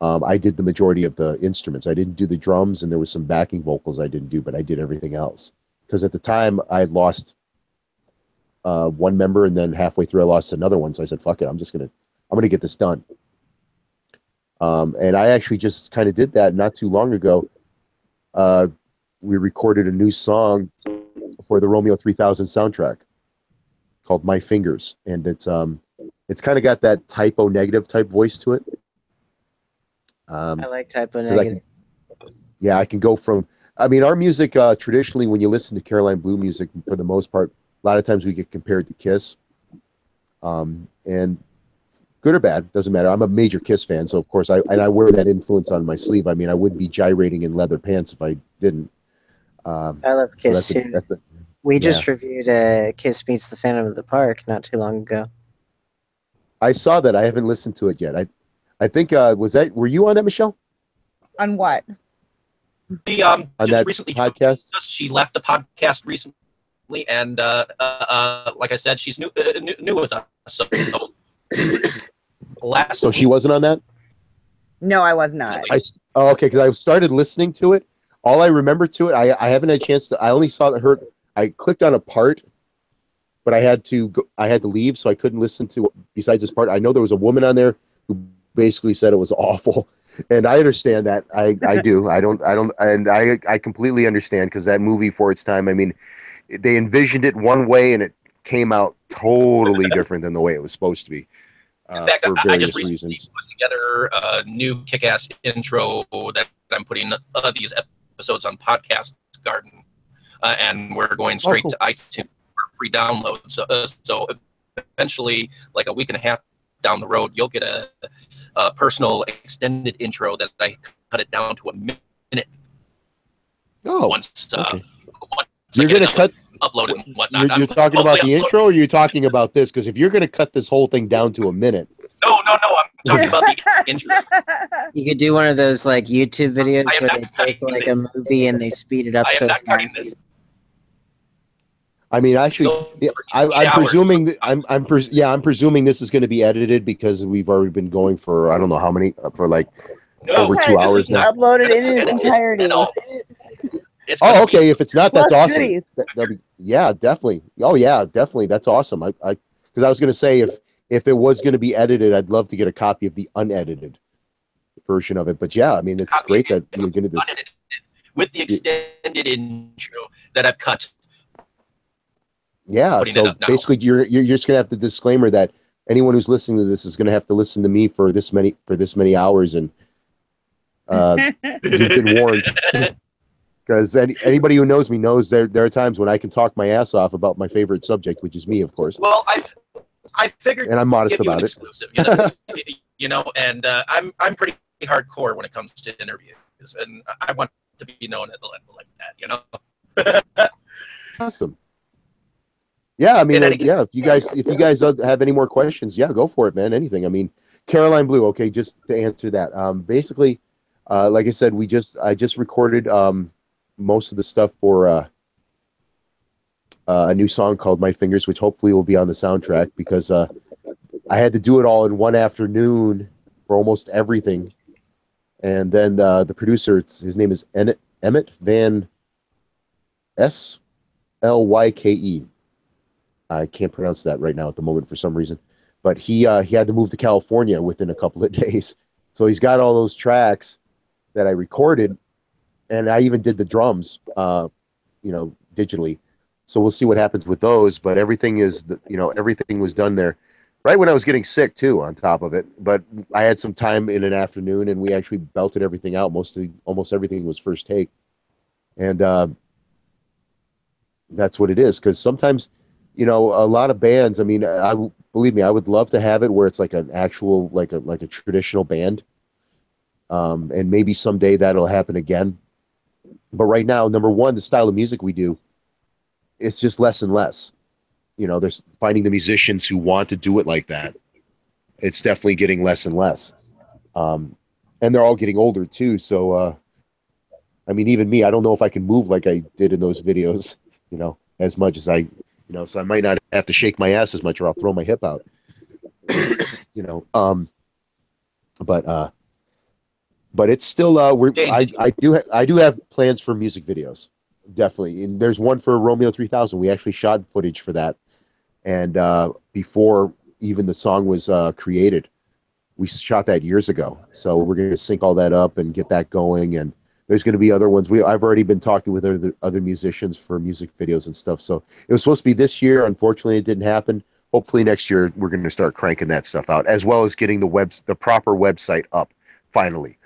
I did the majority of the instruments. I didn't do the drums, and there was some backing vocals I didn't do, but I did everything else. Because at the time, I had lost one member, and then halfway through, I lost another one. So I said, "Fuck it, I'm gonna get this done." And I actually just kind of did that not too long ago. We recorded a new song for the Romeo 3000 soundtrack called "My Fingers," and it's kind of got that typo negative type voice to it. I like typo negative. I can go from. I mean, our music traditionally, when you listen to Caroline Blue music, for the most part, a lot of times we get compared to Kiss. And good or bad, doesn't matter. I'm a major Kiss fan, so of course I wear that influence on my sleeve. I mean, I would be gyrating in leather pants if I didn't. I love Kiss too. We just reviewed Kiss Meets the Phantom of the Park not too long ago. I saw that. I haven't listened to it yet. I think were you on that, Michelle? On what? She on just that recently podcast. She left the podcast recently, and like I said, she's new with us. So So she wasn't on that? No, I was not. Okay, because I started listening to it. All I remember to it, I haven't had a chance to. I only saw that I clicked on a part, but I had to leave, so I couldn't listen to besides this part. I know there was a woman on there who basically said it was awful, and I understand that. I do. I completely understand, because that movie, for its time, I mean, they envisioned it one way and it came out totally different than the way it was supposed to be. In fact, for I just various recently reasons. put together a new kick-ass intro that I'm putting these episodes on Podcast Garden, and we're going straight to iTunes for free download. So eventually, like a week and a half down the road, you'll get a personal extended intro that I cut it down to a minute. Once you're going to cut upload and whatnot. You're talking about the intro, or are you talking about this? Because if you're going to cut this whole thing down to a minute. No, I'm talking about the intro. You could do one of those like YouTube videos where they take like a movie and they speed it up. I am not cutting this. I mean, actually, I'm presuming that I'm presuming this is going to be edited, because we've already been going for I don't know how many over 2 hours now. Uploaded in its entirety. Okay. If it's not, that's awesome. That'd be, definitely. Oh yeah, definitely. That's awesome. Because I was going to say if it was going to be edited, I'd love to get a copy of the unedited version of it. But yeah, I mean, it's great that you're going to this with the extended intro that I've cut. Yeah, so basically, you're just gonna have the disclaimer that anyone who's listening to this is gonna have to listen to me for this many hours, and you've been warned. Because anybody who knows me knows there are times when I can talk my ass off about my favorite subject, which is me, of course. Well, I figured, and I'm modest about it. Exclusive, and I'm pretty hardcore when it comes to interviews, and I want to be known like that, Awesome. Yeah, I mean, yeah. If you guys have any more questions, yeah, go for it, man. Anything. I mean, Caroline Blue. Okay, just to answer that. Basically, like I said, I just recorded most of the stuff for a new song called "My Fingers," which hopefully will be on the soundtrack because I had to do it all in one afternoon for almost everything. And then the producer, his name is Emmett Van Slyke. I can't pronounce that right now at the moment for some reason, but he had to move to California within a couple of days. So he's got all those tracks that I recorded, and I even did the drums, digitally. So we'll see what happens with those. But everything was done there right when I was getting sick too, on top of it. But I had some time in an afternoon, and we actually belted everything out. Almost everything was first take, and that's what it is. Because sometimes, a lot of bands. I mean, believe me, I would love to have it where it's like an actual, like a traditional band, and maybe someday that'll happen again. But right now, number one, the style of music we do, it's just less and less. There's finding the musicians who want to do it like that. It's definitely getting less and less. And they're all getting older too. So, I mean, even me, I don't know if I can move like I did in those videos, as much as so I might not have to shake my ass as much or I'll throw my hip out, but it's still, I do have plans for music videos. Definitely. And there's one for Romeo 3000. We actually shot footage for that. And before even the song was created, we shot that years ago. So we're going to sync all that up and get that going. And there's going to be other ones. I've already been talking with other musicians for music videos and stuff. So it was supposed to be this year. Unfortunately, it didn't happen. Hopefully next year we're going to start cranking that stuff out, as well as getting the proper website up finally.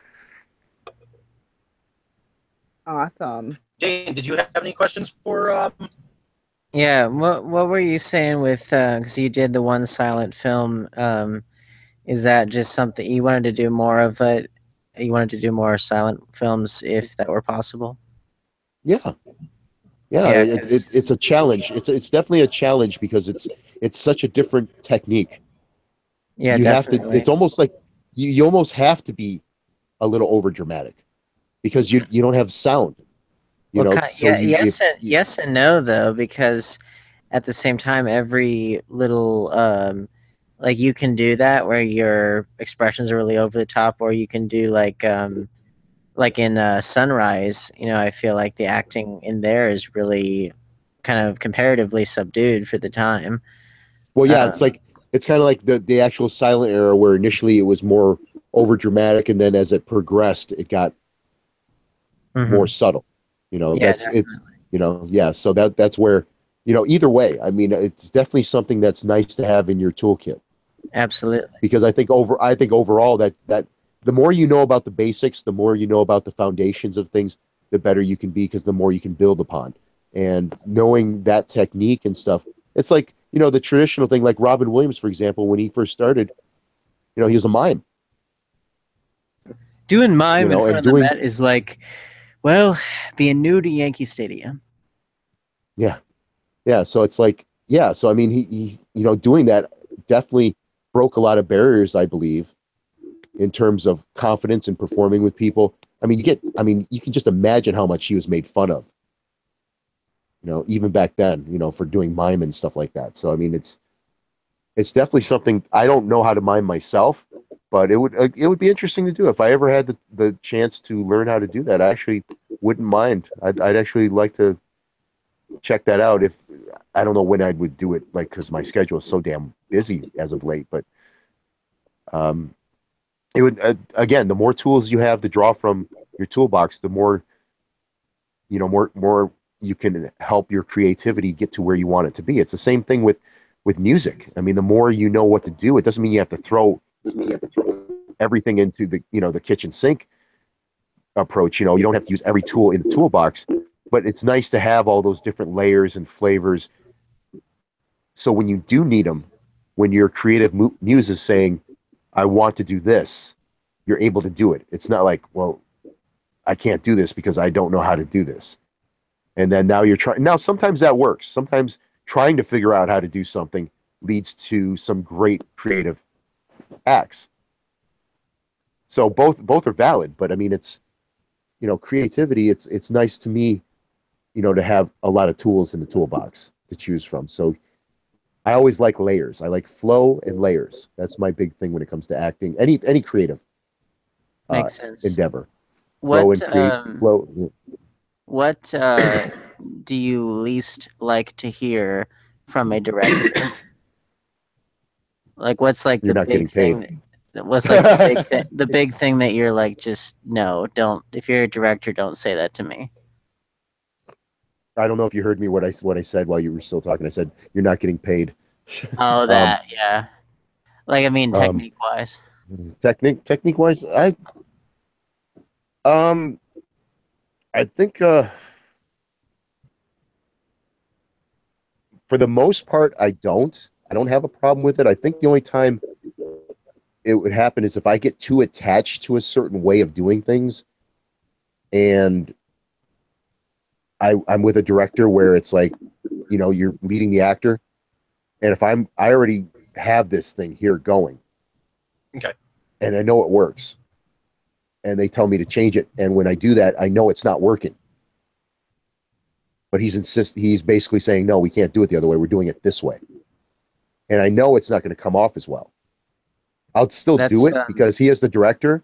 Awesome. Jane, did you have any questions for? Yeah, what were you saying with? Because you did the one silent film. Is that just something you wanted to do more of it? You wanted to do more silent films if that were possible? Yeah. It's a challenge. It's definitely a challenge because it's such a different technique. Yeah, you definitely. have to. It's almost like you almost have to be a little over dramatic because you don't have sound. Yes and no though, because at the same time, every little like you can do that where your expressions are really over the top, or you can do like in Sunrise. I feel like the acting in there is really kind of comparatively subdued for the time. Well, yeah, it's kind of like the actual silent era where initially it was more over dramatic, and then as it progressed, it got more subtle. So that's where, either way, I mean, it's definitely something that's nice to have in your toolkit. Absolutely. Because I think overall that the more you know about the basics, the more you know about the foundations of things, the better you can be, because the more you can build upon. And knowing that technique and stuff, it's like, the traditional thing, like Robin Williams, for example, when he first started, he was a mime. Doing mime in front of the Met is like, well, being new to Yankee Stadium. Yeah. Yeah. So it's like, yeah. So, I mean, he doing that definitely broke a lot of barriers, I believe, in terms of confidence and performing with people. I mean, you can just imagine how much he was made fun of, even back then, for doing mime and stuff like that. So, I mean, it's definitely something. I don't know how to mime myself, but it would be interesting to do. If I ever had the chance to learn how to do that, I actually wouldn't mind. I'd actually like to check that out. If I don't know when I would do it, like, because my schedule is so damn busy as of late. But it would, again, the more tools you have to draw from your toolbox, the more more you can help your creativity get to where you want it to be. It's the same thing with music. I mean, the more you know what to do, it doesn't mean you have to throw everything into the kitchen sink approach. You don't have to use every tool in the toolbox, but it's nice to have all those different layers and flavors. So when you do need them, when your creative muse is saying, I want to do this, you're able to do it. It's not like, well, I can't do this because I don't know how to do this. And then now you're trying. Now sometimes that works. Sometimes trying to figure out how to do something leads to some great creative acts. So both are valid, but I mean, it's, creativity. It's nice to me, to have a lot of tools in the toolbox to choose from. So I always like layers. I like flow and layers. That's my big thing when it comes to acting. Any creative Makes sense. endeavor. Flow What and create flow. what do you least like to hear from a director? Like, what's like You're the not big getting paid. thing? What's like the big thing? The big thing that you're like, just no, don't. If you're a director, don't say that to me. I don't know if you heard me what I said while you were still talking. I said you're not getting paid. Oh, that yeah. Like, I mean, technique wise. Technique wise, I think for the most part I don't have a problem with it. I think the only time it would happen is if I get too attached to a certain way of doing things, and I'm with a director where it's like, you're leading the actor, and if I already have this thing here going, Okay. and I know it works, and they tell me to change it, and when I do that, I know it's not working. But he's basically saying, no, we can't do it the other way. We're doing it this way. And I know it's not going to come off as well. I'll still do it because he is the director.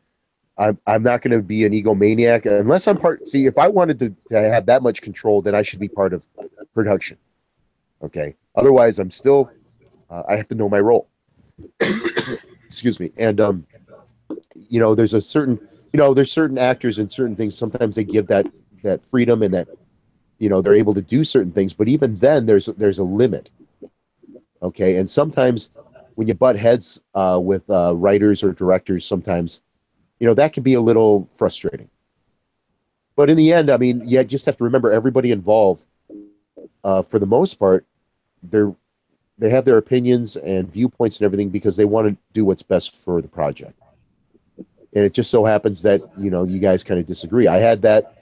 I'm not going to be an egomaniac unless I'm part. See, if I wanted to have that much control, then I should be part of production. Okay. Otherwise, I'm still, I have to know my role. Excuse me. And, there's a certain, there's certain actors and certain things. Sometimes they give that freedom and that, they're able to do certain things, but even then there's a limit. Okay. And sometimes when you butt heads with writers or directors, sometimes, that can be a little frustrating. But in the end, I mean, you just have to remember everybody involved, for the most part, they have their opinions and viewpoints and everything because they want to do what's best for the project. And it just so happens that, you guys kind of disagree. I had that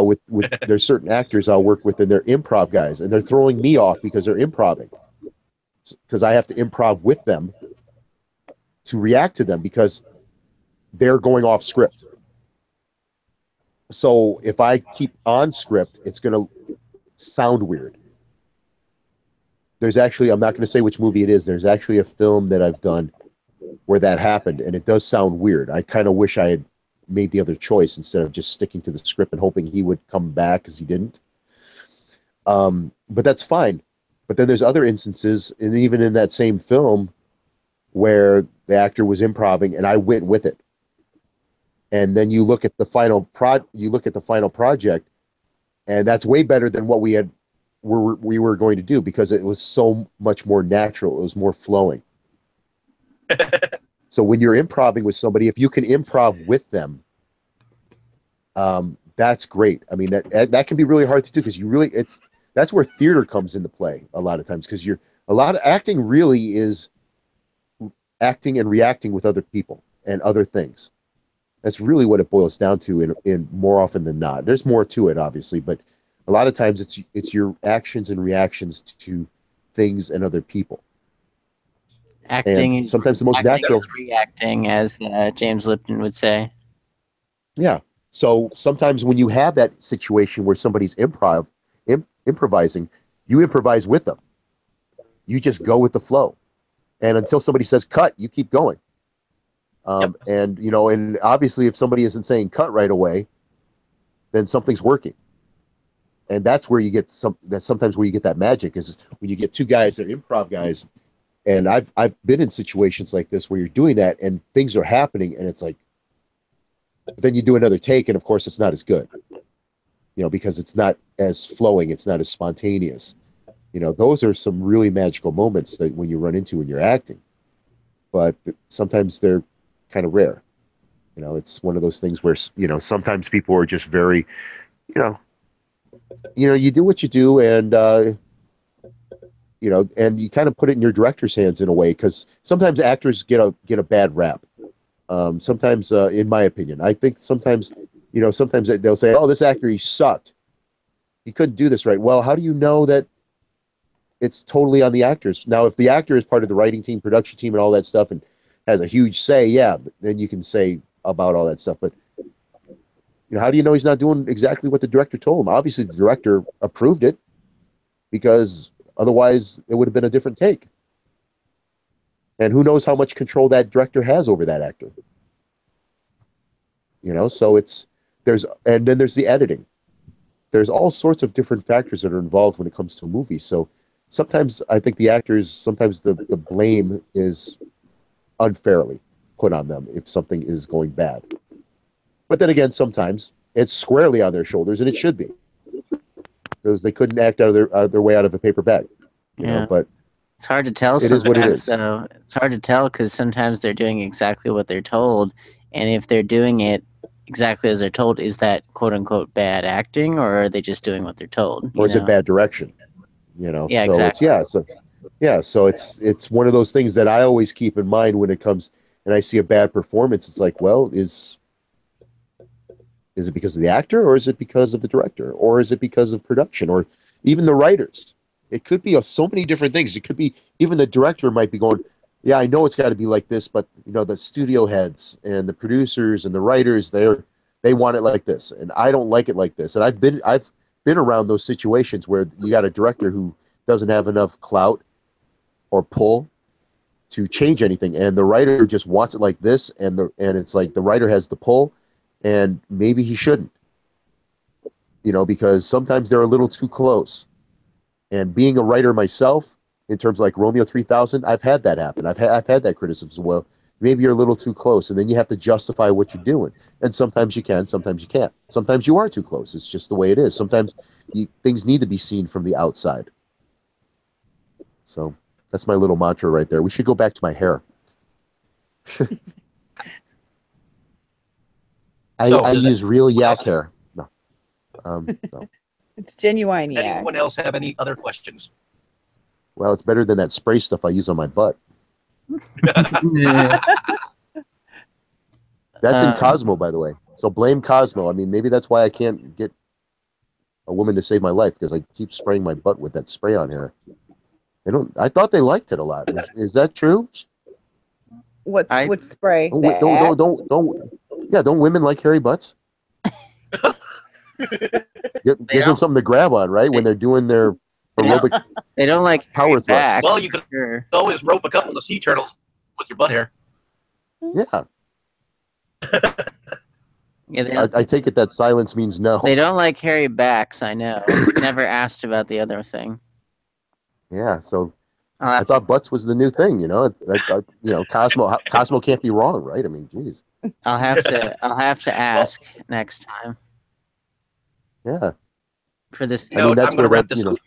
with there's certain actors I'll work with and they're improv guys and they're throwing me off because they're improving. Because I have to improv with them to react to them because they're going off script. So if I keep on script, it's going to sound weird. There's actually, I'm not going to say which movie it is. There's actually a film that I've done where that happened, and it does sound weird. I kind of wish I had made the other choice instead of just sticking to the script and hoping he would come back because he didn't. But that's fine. But then there's other instances, and even in that same film, where the actor was improving and I went with it. And then you look at the final project, and that's way better than what we were going to do because it was so much more natural. It was more flowing. So when you're improvising with somebody, if you can improv with them, that's great. I mean, that can be really hard to do because that's where theater comes into play a lot of times because a lot of acting really is acting and reacting with other people and other things. That's really what it boils down to in more often than not. There's more to it, obviously, but a lot of times it's your actions and reactions to things and other people. Acting and sometimes the most natural is reacting, as James Lipton would say. Yeah. So sometimes when you have that situation where somebody's improvising, you improvise with them. You just go with the flow. And until somebody says cut, you keep going. And, and obviously if somebody isn't saying cut right away, then something's working. And that's where you get that's sometimes where you get that magic is when you get two guys that are improv guys. And I've been in situations like this where you're doing that and things are happening and it's like, then you do another take and of course it's not as good, because it's not as flowing. It's not as spontaneous. Those are some really magical moments that when you run into when you're acting, but sometimes they're kind of rare. It's one of those things where, sometimes people are just very, you do what you do and, and you kind of put it in your director's hands in a way, because sometimes actors get a bad rap. Sometimes, in my opinion, I think sometimes they'll say, "Oh, this actor, he sucked," he couldn't do this right. Well, how do you know that it's totally on the actors? Now, if the actor is part of the writing team, production team, and all that stuff, and has a huge say, yeah, then you can say about all that stuff. But how do you know he's not doing exactly what the director told him? Obviously, the director approved it, because otherwise it would have been a different take. And who knows how much control that director has over that actor? So and then there's the editing. There's all sorts of different factors that are involved when it comes to a movie. So sometimes I think the actors, sometimes the blame is unfairly put on them if something is going bad. But then again, sometimes it's squarely on their shoulders, and it should be, because they couldn't act out of their way out of a paper bag. But it's hard to tell. It is what it is. Though it's hard to tell because sometimes they're doing exactly what they're told, and if they're doing it exactly as they're told, is that quote unquote bad acting, or are they just doing what they're told? Or is it bad direction? Yeah, so exactly. So it's one of those things that I always keep in mind when it comes and I see a bad performance. It's like, well, is it because of the actor, or is it because of the director, or is it because of production, or even the writers? It could be so many different things. It could be even the director might be going, yeah, I know it's got to be like this, but the studio heads and the producers and the writers, they want it like this, and I don't like it like this. And I've been around those situations where you got a director who doesn't have enough clout or pull to change anything, and the writer just wants it like this, and it's like the writer has the pull, and maybe he shouldn't, because sometimes they're a little too close. And being a writer myself, in terms of like Romeo 3000, I've had that happen. I've had that criticism as well. Maybe you're a little too close, and then you have to justify what you're doing. And sometimes you can, sometimes you can't. Sometimes you are too close. It's just the way it is. Sometimes things need to be seen from the outside. So that's my little mantra right there. We should go back to my hair. I use real yak hair. No. No. It's genuine yak. Anyone else have any other questions? Well, it's better than that spray stuff I use on my butt. That's in Cosmo, by the way. So blame Cosmo. I mean, maybe that's why I can't get a woman to save my life, because I keep spraying my butt with that spray on hair. I thought they liked it a lot. Is that true? What spray? Don't women like hairy butts? Gives them something to grab on, right? When they're doing their aerobic. They don't like power thrust. Well, you can always rope a couple of sea turtles with your butt hair. Yeah. I take it that silence means no. They don't like hairy backs. I know. Never asked about the other thing. Yeah. So I thought butts was the new thing. Cosmo can't be wrong, right? I mean, geez. I'll have to ask next time. Yeah. For this, that's where that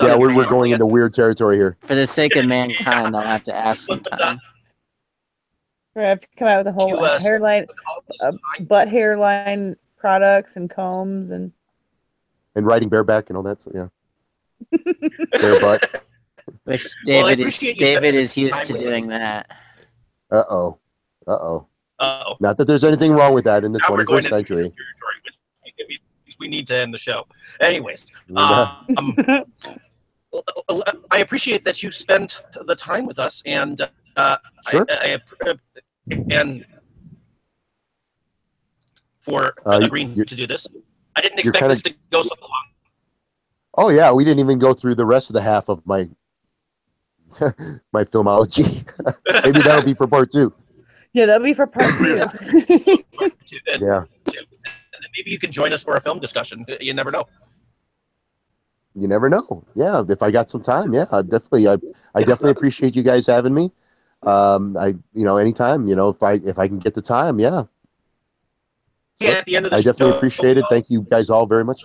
yeah, we're going into weird territory here. For the sake of mankind, I'll have to ask sometime. We're gonna have to come out with a whole hairline, butt hairline products and combs and riding bareback and all that. So, yeah. Bare butt. Which David is used to doing that. Uh-oh. Not that there's anything wrong with that in the 21st century. We need to end the show. Anyways, I appreciate that you spent the time with us, and sure. And for agreeing to do this. I didn't expect this to go so long. Oh yeah, we didn't even go through the rest of the half of my my filmology. Maybe that'll be for part 2. Yeah, that'll be for part 2. Yeah. And maybe you can join us for a film discussion. You never know. You never know. Yeah, if I got some time, yeah, I definitely appreciate you guys having me. Anytime, if I can get the time, yeah. Yeah, at the end of the I definitely appreciate it. Thank you guys all very much.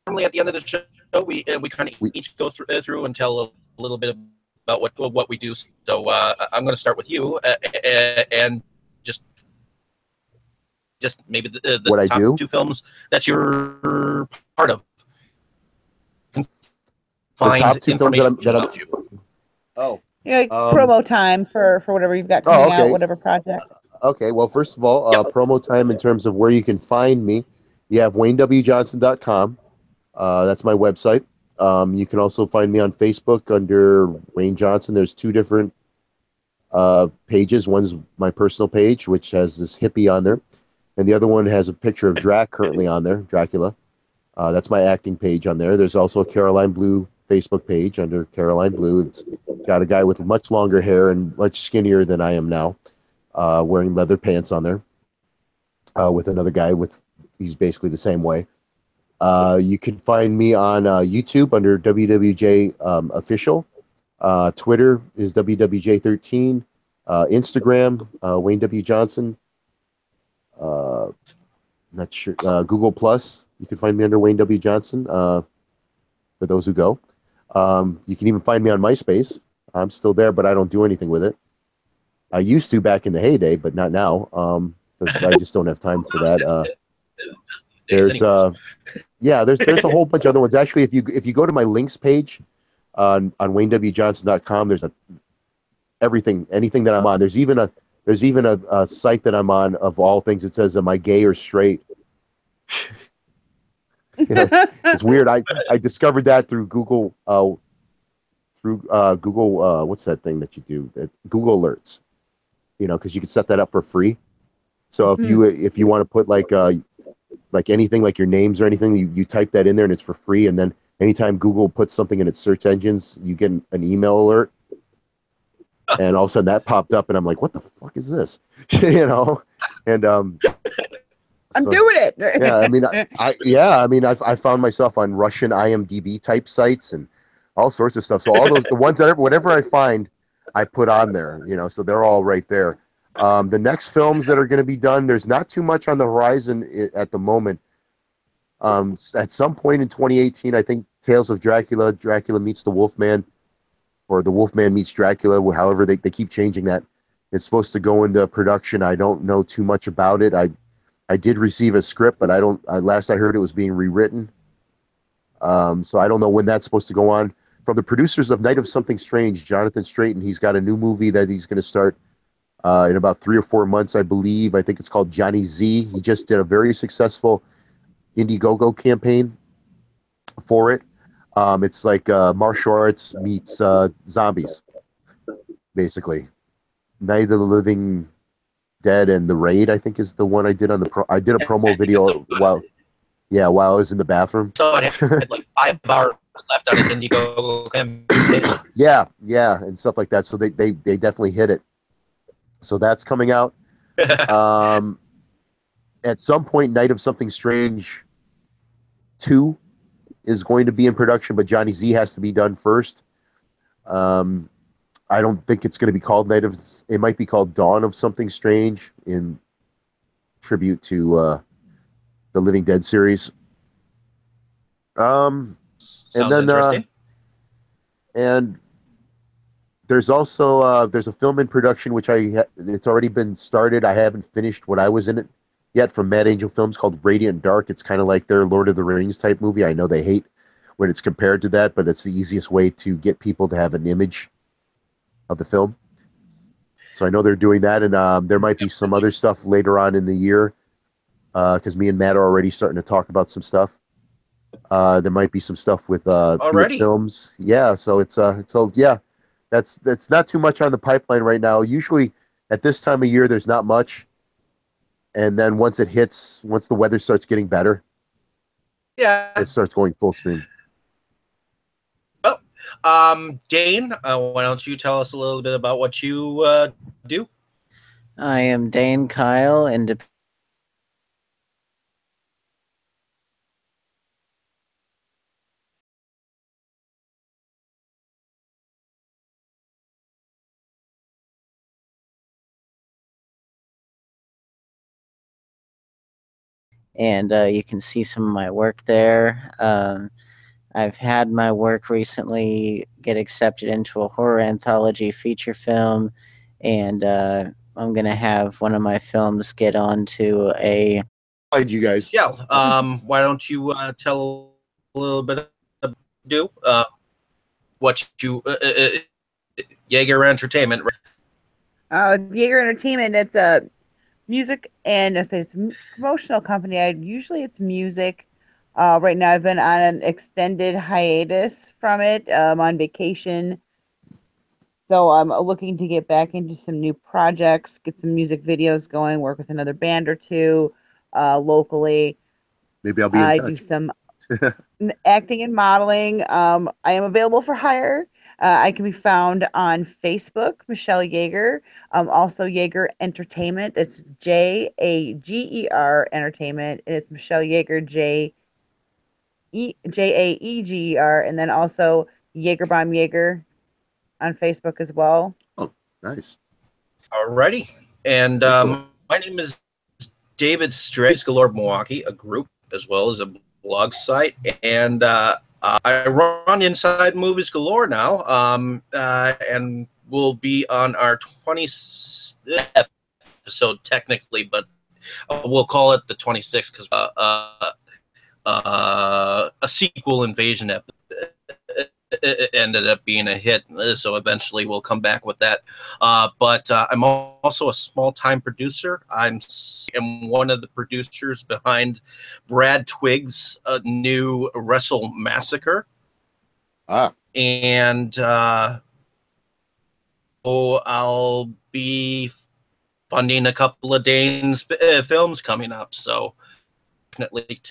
Normally, at the end of the show, we kind of each go through and tell a little bit about what we do. So I'm going to start with you and just maybe the what top I do? 2 films that you're part of. The top 2 films that I'm Oh. Yeah, promo time for whatever you've got coming out, whatever project. Okay, well, first of all, promo time in terms of where you can find me You have WayneWJohnson.com. That's my website. You can also find me on Facebook under Wayne Johnson. There's two different pages. One's my personal page, which has this hippie on there, and the other one has a picture of Drac currently on there, Dracula. That's my acting page on there. There's also a Caroline Blue Facebook page under Caroline Blue. It's got a guy with much longer hair and much skinnier than I am now, wearing leather pants on there, with another guy he's basically the same way. You can find me on YouTube under WWJ Official. Twitter is WWJ13. Instagram, Wayne W. Johnson. Not sure. Google Plus. You can find me under Wayne W. Johnson. For those who go, you can even find me on MySpace. I'm still there, but I don't do anything with it. I used to back in the heyday, but not now. Because I just don't have time for that. There's a whole bunch of other ones. Actually, if you go to my links page on WayneWJohnson.com, there's anything that I'm on. There's even a site that I'm on, of all things. It says, am I gay or straight? It's weird. I discovered that through Google. Google, what's that thing that you do? Google Alerts. Because you can set that up for free. So if you want to put like anything, like your names or anything, you type that in there and it's for free. And then anytime Google puts something in its search engines, you get an email alert. And all of a sudden that popped up and I'm like, what the fuck is this? And I'm doing it. I found myself on Russian IMDB type sites and all sorts of stuff. So all those, the ones that whatever I find, I put on there, so they're all right there. The next films that are going to be done, there's not too much on the horizon at the moment. At some point in 2018, I think Tales of Dracula, Dracula meets the Wolfman, or the Wolfman meets Dracula, however they keep changing that. It's supposed to go into production. I don't know too much about it. I did receive a script, but last I heard it was being rewritten. So I don't know when that's supposed to go on. From the producers of Night of Something Strange, Jonathan Straighton, he's got a new movie that he's going to start in about 3 or 4 months, I believe. I think it's called Johnny Z. He just did a very successful Indiegogo campaign for it. It's like martial arts meets zombies, basically. Night of the Living Dead and The Raid, I think, is the one I did on I did a promo video while I was in the bathroom. So it had like 5 hours left on its Indiegogo campaign. Yeah, and stuff like that. So they definitely hit it. So that's coming out. At some point, Night of Something Strange 2 is going to be in production, but Johnny Z has to be done first. I don't think it's going to be called it might be called Dawn of Something Strange, in tribute to the Living Dead series. Sounds interesting. And there's also there's a film in production which it's already been started. I haven't finished what I was in it yet, from Mad Angel Films, called Radiant Dark. It's kind of like their Lord of the Rings type movie. I know they hate when it's compared to that, but it's the easiest way to get people to have an image of the film. So I know they're doing that, and there might be some other stuff later on in the year, because me and Matt are already starting to talk about some stuff. There might be some stuff with already films. Yeah, so that's not too much on the pipeline right now. Usually at this time of year, there's not much. And then once the weather starts getting better, it starts going full stream. Well, Dane, why don't you tell us a little bit about what you do? I am Dane Kyle, and you can see some of my work there. I've had my work recently get accepted into a horror anthology feature film, and I'm going to have one of my films get onto a... You guys. Yeah, why don't you tell a little bit about what you... Jaeger Entertainment. Jaeger Entertainment, it's a music, and I say it's a promotional company. Usually it's music. Right now I've been on an extended hiatus from it. On vacation, so I'm looking to get back into some new projects, get some music videos going, work with another band or two locally. Maybe I'll be in I do touch. some acting and modeling. I am available for hire. I can be found on Facebook, Michelle Yeager. Also Yeager Entertainment. It's Jager Entertainment, and it's Michelle Yeager Jaeger, and then also Jaegerbomb Yeager on Facebook as well. Oh, nice. Alrighty. And Cool. my name is David Strays, Galore Milwaukee, a group as well as a blog site. And I run Inside Movies Galore now. And we'll be on our 20th episode technically, but we'll call it the 26th because a sequel invasion episode ended up being a hit, so eventually we'll come back with that. But I'm also a small-time producer. I'm one of the producers behind Brad Twigg's new Wrestle Massacre. And I'll be funding a couple of Dane's films coming up, so definitely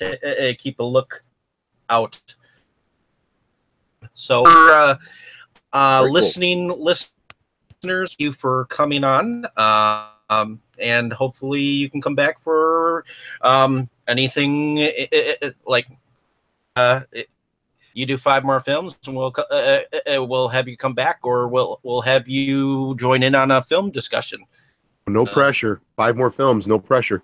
keep a look out. So, listeners, thank you for coming on, and hopefully you can come back for anything like you do 5 more films, and we'll have you come back, or we'll have you join in on a film discussion. No pressure. 5 more films, no pressure.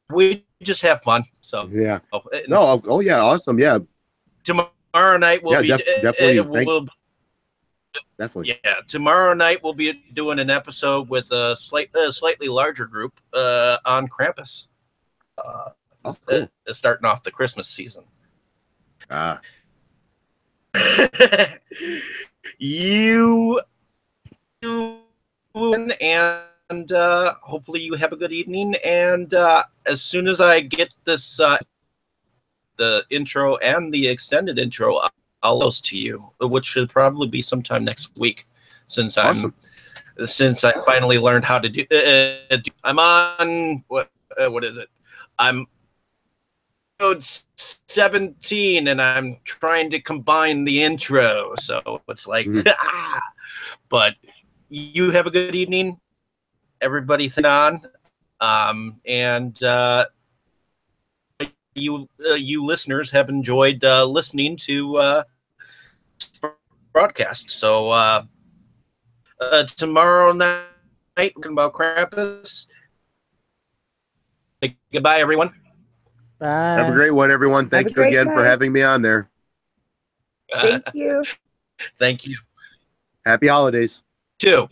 We just have fun. So yeah. Oh yeah, awesome. Yeah. Tomorrow night we'll be definitely. Definitely. Yeah, tomorrow night we'll be doing an episode with a slightly larger group on Krampus. Cool. Starting off the Christmas season. You and hopefully you have a good evening. And as soon as I get this, the intro and the extended intro, I'll post to you, which should probably be sometime next week, since since I finally learned how to do. I'm on what is it? I'm episode 17, and I'm trying to combine the intro, so it's like, but you have a good evening, everybody. And you listeners have enjoyed listening to broadcast. So tomorrow night, talking about Krampus. Goodbye, everyone. Bye. Have a great one, everyone. Thank you again for having me on there. Thank you. Thank you. Happy holidays. Too.